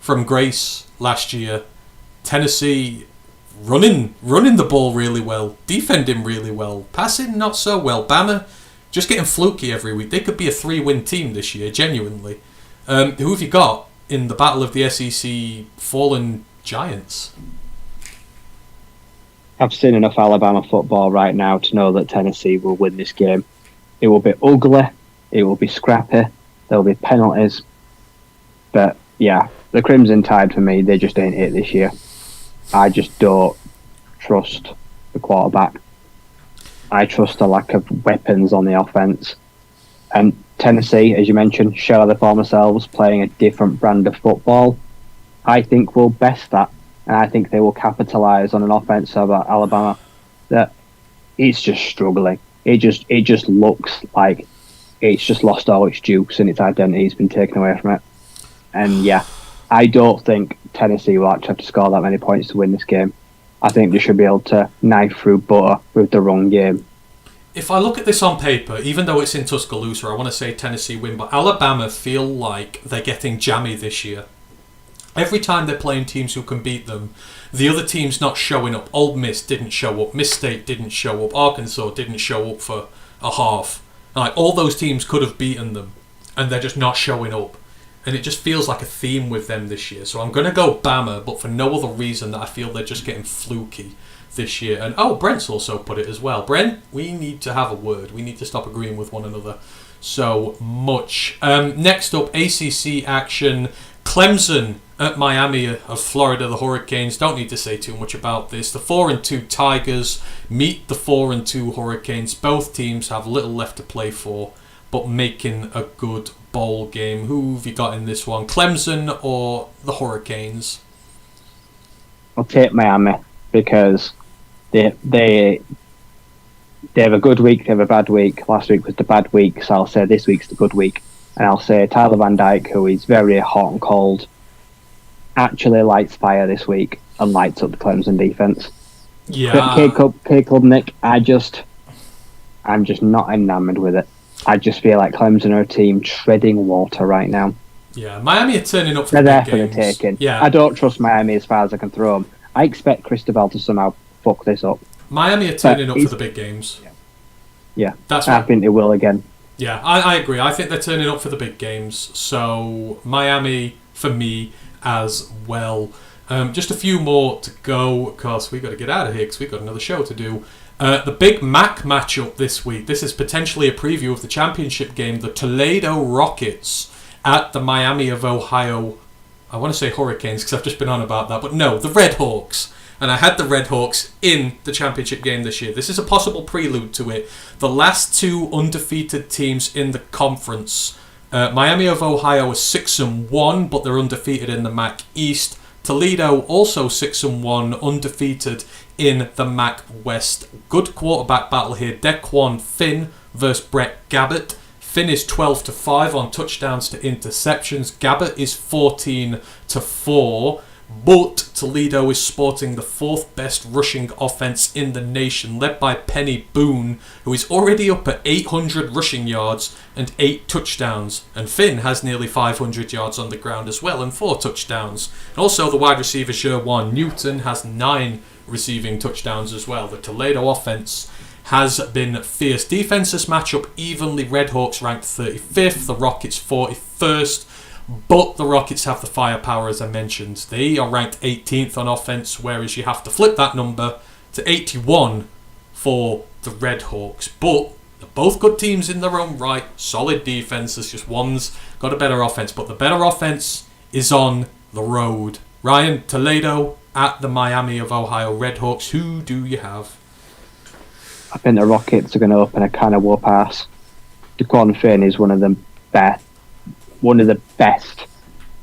from grace last year. Tennessee running the ball really well, defending really well, passing not so well. Bama just getting fluky every week. They could be a 3-win team this year, genuinely. Who have you got in the battle of the SEC fallen giants? I've seen enough Alabama football right now to know that Tennessee will win this game. It will be ugly. It will be scrappy. There'll be penalties. But, yeah, the Crimson Tide, for me, they just ain't it this year. I just don't trust the quarterback. I trust the lack of weapons on the offense. And Tennessee, as you mentioned, show they for themselves, playing a different brand of football. I think will best that. And I think they will capitalise on an offense of Alabama that it's just struggling. It just looks like it's just lost all its juice and its identity has been taken away from it. And yeah, I don't think Tennessee will actually have to score that many points to win this game. I think they should be able to knife through butter with the run game. If I look at this on paper, even though it's in Tuscaloosa, I want to say Tennessee win, but Alabama feel like they're getting jammy this year. Every time they're playing teams who can beat them, the other team's not showing up. Ole Miss didn't show up. Miss State didn't show up. Arkansas didn't show up for a half. Like, all those teams could have beaten them, and they're just not showing up. And it just feels like a theme with them this year. So I'm going to go Bama, but for no other reason that I feel they're just getting fluky this year. And Brent's also put it as well. Brent, we need to have a word. We need to stop agreeing with one another so much. Next up, ACC action. Clemson at Miami of Florida, the Hurricanes. Don't need to say too much about this. The 4-2 Tigers meet the 4-2 Hurricanes. Both teams have little left to play for, but making a good bowl game. Who have you got in this one? Clemson or the Hurricanes? I'll take Miami because they have a good week, they have a bad week. Last week was the bad week, so I'll say this week's the good week. And I'll say Tyler Van Dyke, who is very hot and cold, actually lights fire this week and lights up the Clemson defense. Yeah. K-Club Nick, I'm just not enamoured with it. I just feel like Clemson are a team treading water right now. Yeah, Miami are turning up for They're the there big for games. the taking. Yeah. I don't trust Miami as far as I can throw them. I expect Cristobal to somehow fuck this up. Miami are turning up for the big games. Yeah, That's I right. think they will again. Yeah, I agree. I think they're turning up for the big games. So Miami for me as well. Just a few more to go. Of course, we've got to get out of here because we've got another show to do. The Big Mac matchup this week. This is potentially a preview of the championship game. The Toledo Rockets at the Miami of Ohio. I want to say Hurricanes because I've just been on about that. But no, the Red Hawks. And I had the Red Hawks in the championship game this year. This is a possible prelude to it. The last 2 undefeated teams in the conference. Miami of Ohio is 6-1, but they're undefeated in the MAC East. Toledo also 6-1, undefeated in the MAC West. Good quarterback battle here. Dequan Finn versus Brett Gabbert. Finn is 12-5 on touchdowns to interceptions. Gabbert is 14-4. But Toledo is sporting the 4th best rushing offense in the nation, led by Penny Boone, who is already up at 800 rushing yards and 8 touchdowns. And Finn has nearly 500 yards on the ground as well and 4 touchdowns. And also the wide receiver Jerwan Newton has 9 receiving touchdowns as well. The Toledo offense has been fierce. Defenses match up evenly. Redhawks ranked 35th, the Rockets 41st. But the Rockets have the firepower, as I mentioned. They are ranked 18th on offense, whereas you have to flip that number to 81 for the Redhawks. But they're both good teams in their own right. Solid defenses, just one's got a better offense. But the better offense is on the road. Ryan, Toledo at the Miami of Ohio Redhawks. Who do you have? I think the Rockets are going to open a can of whoop ass. Daquan Finn is one of the best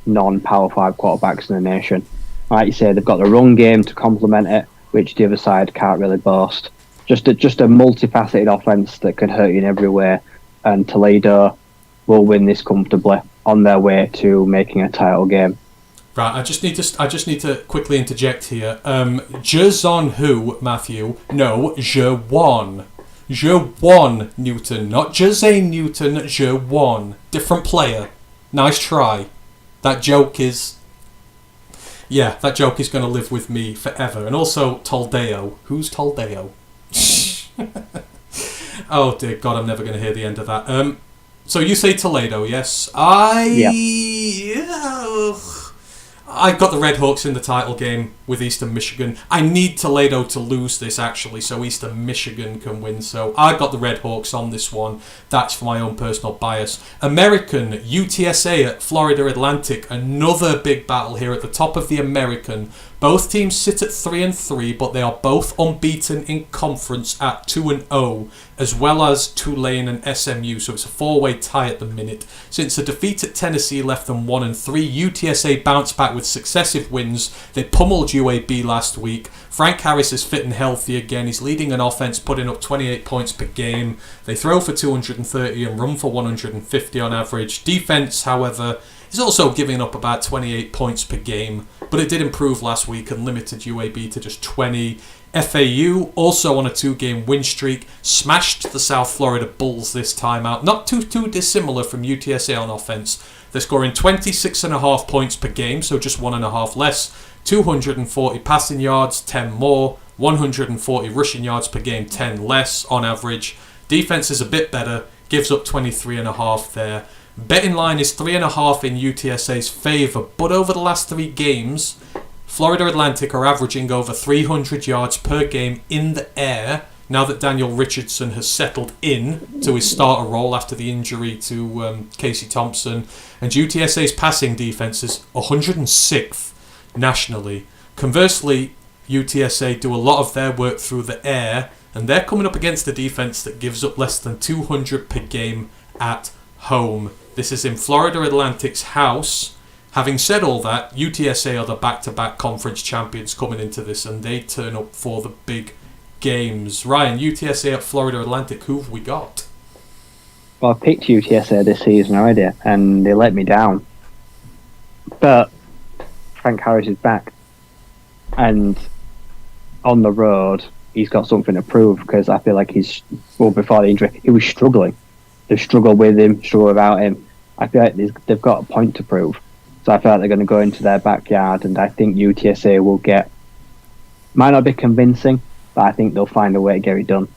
non-Power 5 quarterbacks in the nation. Like you say, they've got the run game to complement it, which the other side can't really boast. Just a multifaceted offense that can hurt you in every way, and Toledo will win this comfortably on their way to making a title game. Right, I just need to quickly interject here. Jezon who, Matthew? No, Jerwan. Jerwan Newton, not Jazane Newton, Jerwan. Different player. Nice try. That joke is going to live with me forever. And also Toldeo. Who's Toldeo? Oh dear God, I'm never going to hear the end of that. So you say Toledo, yes? I got the Redhawks in the title game with Eastern Michigan. I need Toledo to lose this, actually, so Eastern Michigan can win. So I got the Redhawks on this one. That's for my own personal bias. American, UTSA at Florida Atlantic. Another big battle here at the top of the American. Both teams sit at 3-3, but they are both unbeaten in conference at 2-0, as well as Tulane and SMU. So it's a 4-way tie at the minute. Since the defeat at Tennessee left them 1-3, UTSA bounced back with successive wins. They pummeled UAB last week. Frank Harris is fit and healthy again. He's leading an offense, putting up 28 points per game. They throw for 230 and run for 150 on average. Defense, however, is also giving up about 28 points per game, but it did improve last week and limited UAB to just 20. FAU, also on a 2-game win streak, smashed the South Florida Bulls this time out. Not too dissimilar from UTSA on offense. They're scoring 26.5 points per game, so just 1.5 less. 240 passing yards, 10 more. 140 rushing yards per game, 10 less on average. Defense is a bit better, gives up 23.5 there. Betting line is 3.5 in UTSA's favour, but over the last 3 games, Florida Atlantic are averaging over 300 yards per game in the air, now that Daniel Richardson has settled in to his starter role after the injury to Casey Thompson. And UTSA's passing defense is 106th nationally. Conversely, UTSA do a lot of their work through the air, and they're coming up against a defense that gives up less than 200 per game at home. This is in Florida Atlantic's house. Having said all that, UTSA are the back-to-back conference champions coming into this, and they turn up for the big games. Ryan, UTSA at Florida Atlantic, who have we got? Well, I picked UTSA this season already, and they let me down. But Frank Harris is back, and on the road, he's got something to prove, because I feel like before the injury, he was struggling. They've struggled with him, struggled without him. I feel like they've got a point to prove. So I feel like they're going to go into their backyard, and I think UTSA will might not be convincing, but I think they'll find a way to get it done.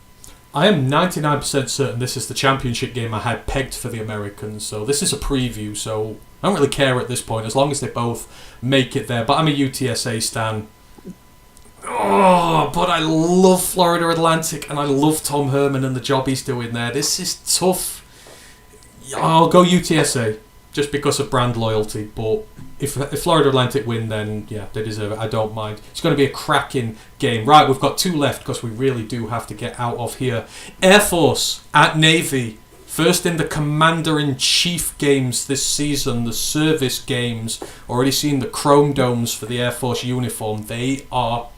I am 99% certain this is the championship game I had pegged for the Americans, so this is a preview, so I don't really care at this point, as long as they both make it there. But I'm a UTSA stan. Oh, but I love Florida Atlantic, and I love Tom Herman and the job he's doing there. This is tough. I'll go UTSA, just because of brand loyalty, but if Florida Atlantic win, then yeah, they deserve it. I don't mind. It's going to be a cracking game. Right, we've got 2 left, because we really do have to get out of here. Air Force at Navy. First in the Commander-in-Chief games this season, the service games. Already seen the chrome domes for the Air Force uniform. They are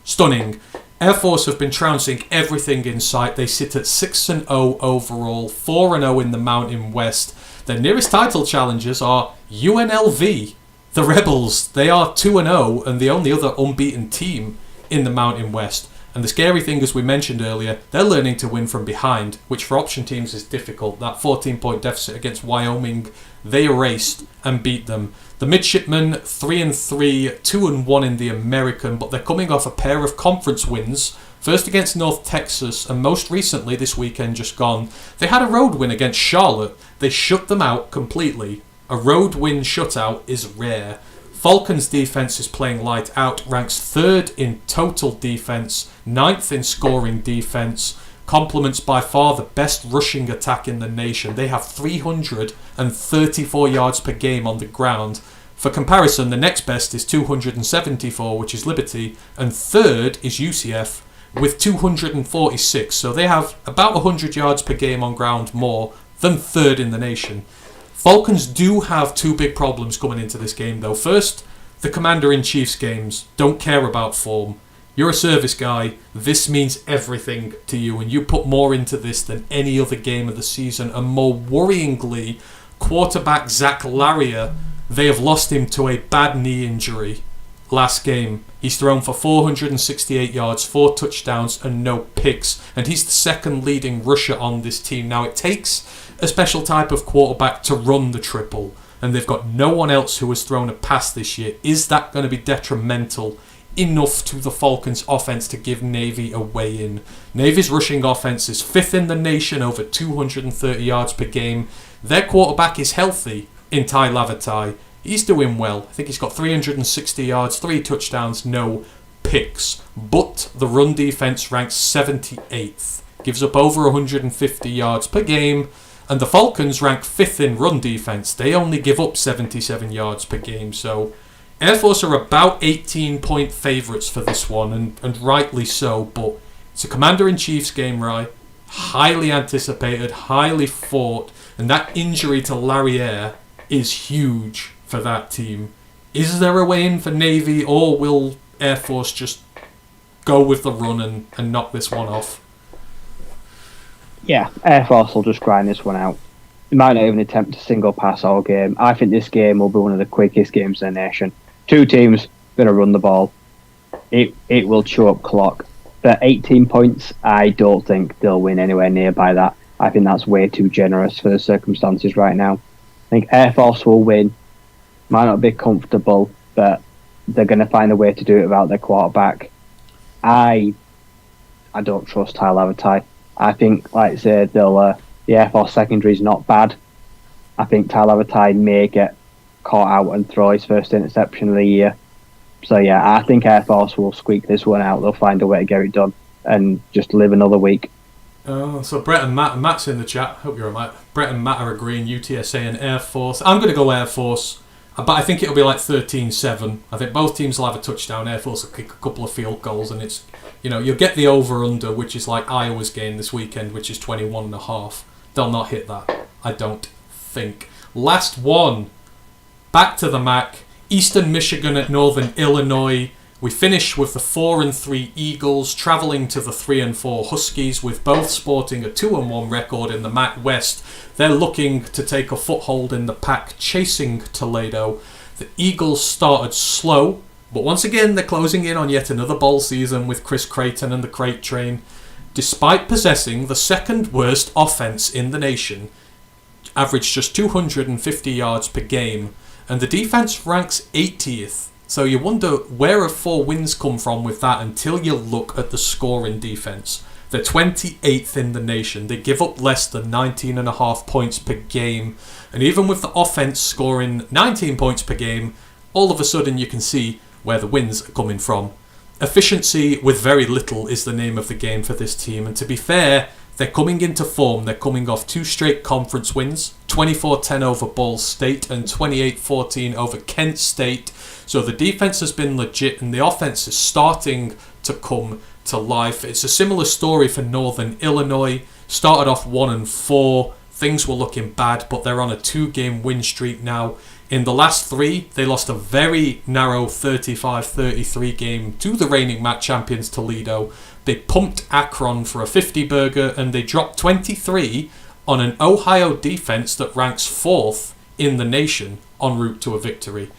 stunning. Air Force have been trouncing everything in sight. They sit at 6-0 overall, 4-0 in the Mountain West. Their nearest title challengers are UNLV, the Rebels. They are 2-0 and the only other unbeaten team in the Mountain West. And the scary thing, as we mentioned earlier, they're learning to win from behind, which for option teams is difficult. That 14-point deficit against Wyoming, they erased and beat them. The Midshipmen, 3-3, 2-1 in the American, but they're coming off a pair of conference wins. First against North Texas, and most recently, this weekend just gone, they had a road win against Charlotte. They shut them out completely. A road win shutout is rare. Falcons' defense is playing light out, ranks 3rd in total defense, 9th in scoring defense, complements by far the best rushing attack in the nation. They have 334 yards per game on the ground. For comparison, the next best is 274, which is Liberty, and 3rd is UCF with 246. So they have about 100 yards per game on ground more than 3rd in the nation. Falcons do have 2 big problems coming into this game though. First, the Commander-in-Chief's games don't care about form. You're a service guy, this means everything to you, and you put more into this than any other game of the season. And more worryingly, quarterback Zach Larrier, they have lost him to a bad knee injury last game. He's thrown for 468 yards, 4 touchdowns and no picks, and he's the second leading rusher on this team. Now it takes a special type of quarterback to run the triple, and they've got no one else who has thrown a pass this year. Is that going to be detrimental enough to the Falcons offense to give Navy a way in? Navy's rushing offense is 5th in the nation, over 230 yards per game. Their quarterback is healthy in Ty Lavatai. He's doing well. I think he's got 360 yards, 3 touchdowns, no picks. But the run defense ranks 78th, gives up over 150 yards per game. And the Falcons rank 5th in run defense. They only give up 77 yards per game. So Air Force are about 18-point favourites for this one, and rightly so. But it's a Commander-in-Chief's game, right? Highly anticipated, highly fought. And that injury to Larrier is huge for that team. Is there a way in for Navy, or will Air Force just go with the run and knock this one off? Yeah, Air Force will just grind this one out. They might not even attempt a single pass all game. I think this game will be one of the quickest games in the nation. 2 teams going to run the ball. It will chew up clock. For 18 points, I don't think they'll win anywhere nearby that. I think that's way too generous for the circumstances right now. I think Air Force will win. Might not be comfortable, but they're going to find a way to do it without their quarterback. I don't trust Ty Lavatai. I think, like I said, the Air Force secondary is not bad. I think Ty Lavatai may get caught out and throw his first interception of the year. So yeah, I think Air Force will squeak this one out. They'll find a way to get it done and just live another week. So Brett and Matt's in the chat. Hope you're alright. Brett and Matt are agreeing UTSA and Air Force. I'm going to go Air Force, but I think it'll be like 13-7. I think both teams will have a touchdown. Air Force will kick a couple of field goals, and it's, you'll get the over-under, which is like Iowa's game this weekend, which is 21.5. They'll not hit that, I don't think. Last one. Back to the MAC. Eastern Michigan at Northern Illinois. We finish with the 4-3 Eagles travelling to the 3-4 Huskies, with both sporting a 2-1 record in the MAC West. They're looking to take a foothold in the pack, chasing Toledo. The Eagles started slow, but once again they're closing in on yet another bowl season with Chris Creighton and the Crate Train. Despite possessing the second worst offense in the nation, averaged just 250 yards per game, and the defense ranks 80th. So you wonder where have 4 wins come from with that until you look at the scoring defense. They're 28th in the nation. They give up less than 19.5 points per game. And even with the offense scoring 19 points per game, all of a sudden you can see where the wins are coming from. Efficiency with very little is the name of the game for this team. And to be fair, they're coming into form. They're coming off 2 straight conference wins, 24-10 over Ball State and 28-14 over Kent State. So the defense has been legit and the offense is starting to come to life. It's a similar story for Northern Illinois. Started off 1-4. Things were looking bad, but they're on a 2-game win streak now. In the last 3, they lost a very narrow 35-33 game to the reigning MAC champions Toledo. They pumped Akron for a 50 burger, and they dropped 23 on an Ohio defense that ranks 4th in the nation en route to a victory.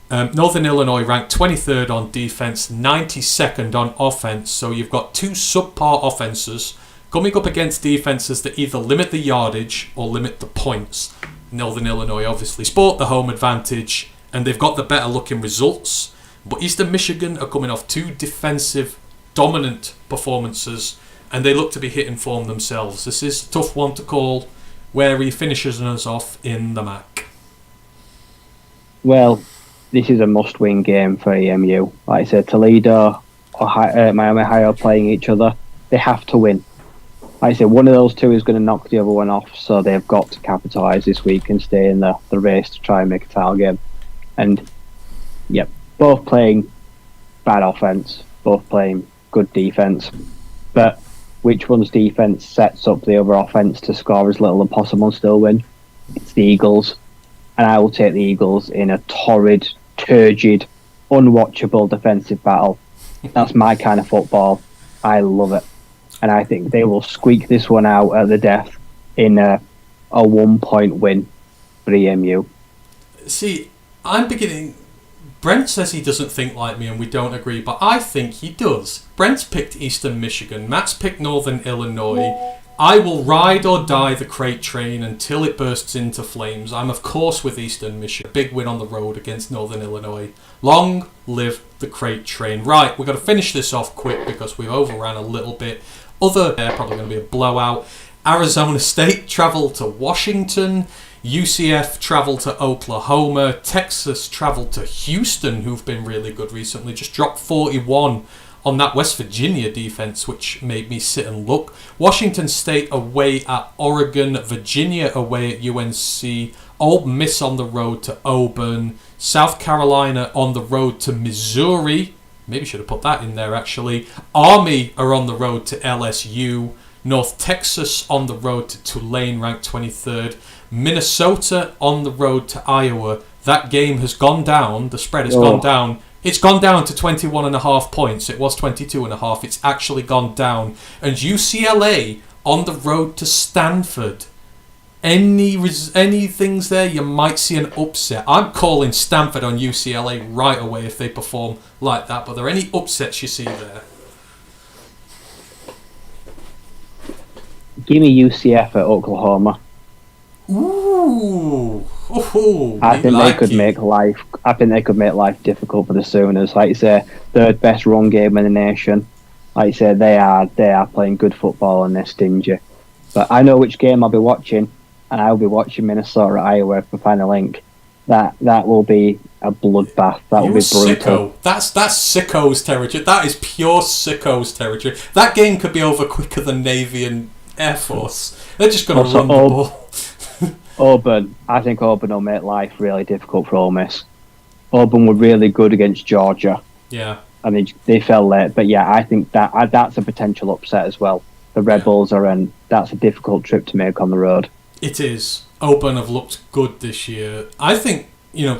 Northern Illinois ranked 23rd on defense, 92nd on offense. So you've got 2 subpar offenses coming up against defenses that either limit the yardage or limit the points. Northern Illinois obviously sport the home advantage, and they've got the better looking results. But Eastern Michigan are coming off 2 defensive dominant performances, and they look to be hitting form themselves. This is a tough one to call. Where he finishes us off in the MAC. Well, this is a must-win game for EMU. Like I said, Toledo or Miami Ohio playing each other. They have to win. Like I said, one of those 2 is going to knock the other one off, so they've got to capitalise this week and stay in the race to try and make a title game. And, yep, both playing bad offence, both playing good defence. But which one's defence sets up the other offence to score as little as possible and still win? It's the Eagles. And I will take the Eagles in a torrid, turgid, unwatchable defensive battle. That's my kind of football. I love it. And I think they will squeak this one out at the death in a 1-point win for EMU. See, I'm beginning... Brent says he doesn't think like me and we don't agree, but I think he does. Brent's picked Eastern Michigan. Matt's picked Northern Illinois. I will ride or die the crate train until it bursts into flames. I'm of course with Eastern Michigan. Big win on the road against Northern Illinois. Long live the crate train. Right, we've got to finish this off quick because we've overran a little bit. Probably going to be a blowout. Arizona State travel to Washington. UCF travel to Oklahoma. Texas travel to Houston, who've been really good recently. Just dropped 41 on that West Virginia defense, which made me sit and look. Washington State away at Oregon. Virginia away at UNC. Ole Miss on the road to Auburn. South Carolina on the road to Missouri. Maybe should have put that in there, actually. Army are on the road to LSU. North Texas on the road to Tulane, ranked 23rd. Minnesota on the road to Iowa. That game has gone down. The spread has gone down. It's gone down to 21.5 points. It was 22.5. It's actually gone down. And UCLA on the road to Stanford. Any things there? You might see an upset. I'm calling Stanford on UCLA right away if they perform like that. But are there any upsets you see there? Give me UCF at Oklahoma. Ooh. I think they could make life difficult for the Sooners. Like you say, third best run game in the nation. Like you say, they are playing good football and they're stingy. But I know which game I'll be watching, and I'll be watching Minnesota Iowa for Final Link. That will be a bloodbath. That will be brutal. Sicko. That's sicko's territory. That is pure sicko's territory. That game could be over quicker than Navy and Air Force. They're just going to run the ball. Auburn. I think Auburn will make life really difficult for Ole Miss. Auburn were really good against Georgia. Yeah. I mean, they fell late. But yeah, I think that's a potential upset as well. The Rebels that's a difficult trip to make on the road. It is. Auburn have looked good this year. I think,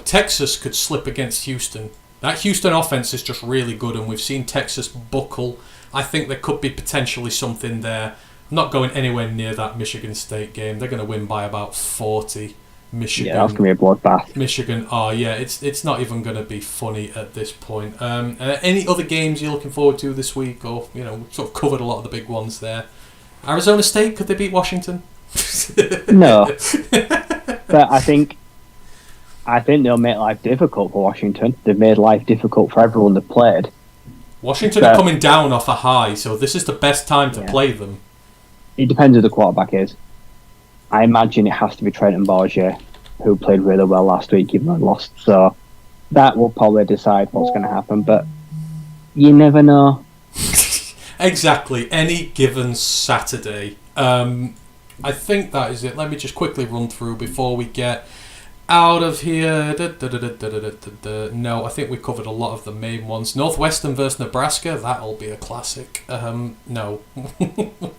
Texas could slip against Houston. That Houston offense is just really good, and we've seen Texas buckle. I think there could be potentially something there. I'm not going anywhere near that Michigan State game. They're going to win by about 40. Michigan. Yeah, that's going to be a bloodbath. Michigan. Oh, yeah, it's not even going to be funny at this point. Any other games you're looking forward to this week, or sort of covered a lot of the big ones there? Arizona State, could they beat Washington? No, but I think they'll make life difficult for Washington. They've made life difficult for everyone they've played. Washington are coming down off a high, so this is the best time to play them. It depends who the quarterback is. I imagine it has to be Trenton Bourget, who played really well last week, even though he lost. So that will probably decide what's going to happen, but you never know. Exactly. Any given Saturday. I think that is it. Let me just quickly run through before we get out of here. No, I think we covered a lot of the main ones. Northwestern versus Nebraska, that'll be a classic. No,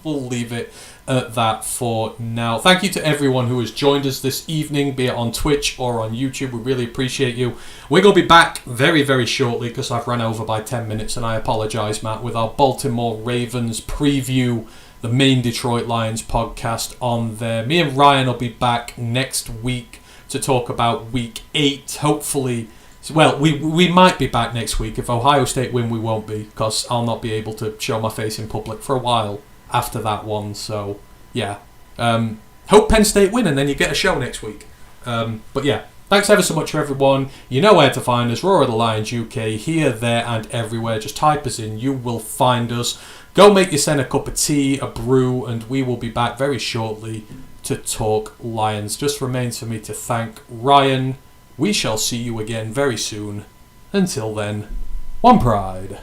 we'll leave it at that for now. Thank you to everyone who has joined us this evening, be it on Twitch or on YouTube. We really appreciate you. We're going to be back very, very shortly because I've run over by 10 minutes, and I apologise, Matt, with our Baltimore Ravens preview, the main Detroit Lions podcast on there. Me and Ryan will be back next week to talk about week 8, hopefully. Well, we might be back next week. If Ohio State win, we won't be, because I'll not be able to show my face in public for a while after that one. So, yeah. Hope Penn State win, and then you get a show next week. But yeah, thanks ever so much for everyone. You know where to find us, Roar of the Lions UK, here, there, and everywhere. Just type us in, you will find us. Go make yourself a cup of tea, a brew, and we will be back very shortly to talk Lions. Just remains for me to thank Ryan. We shall see you again very soon. Until then, one pride.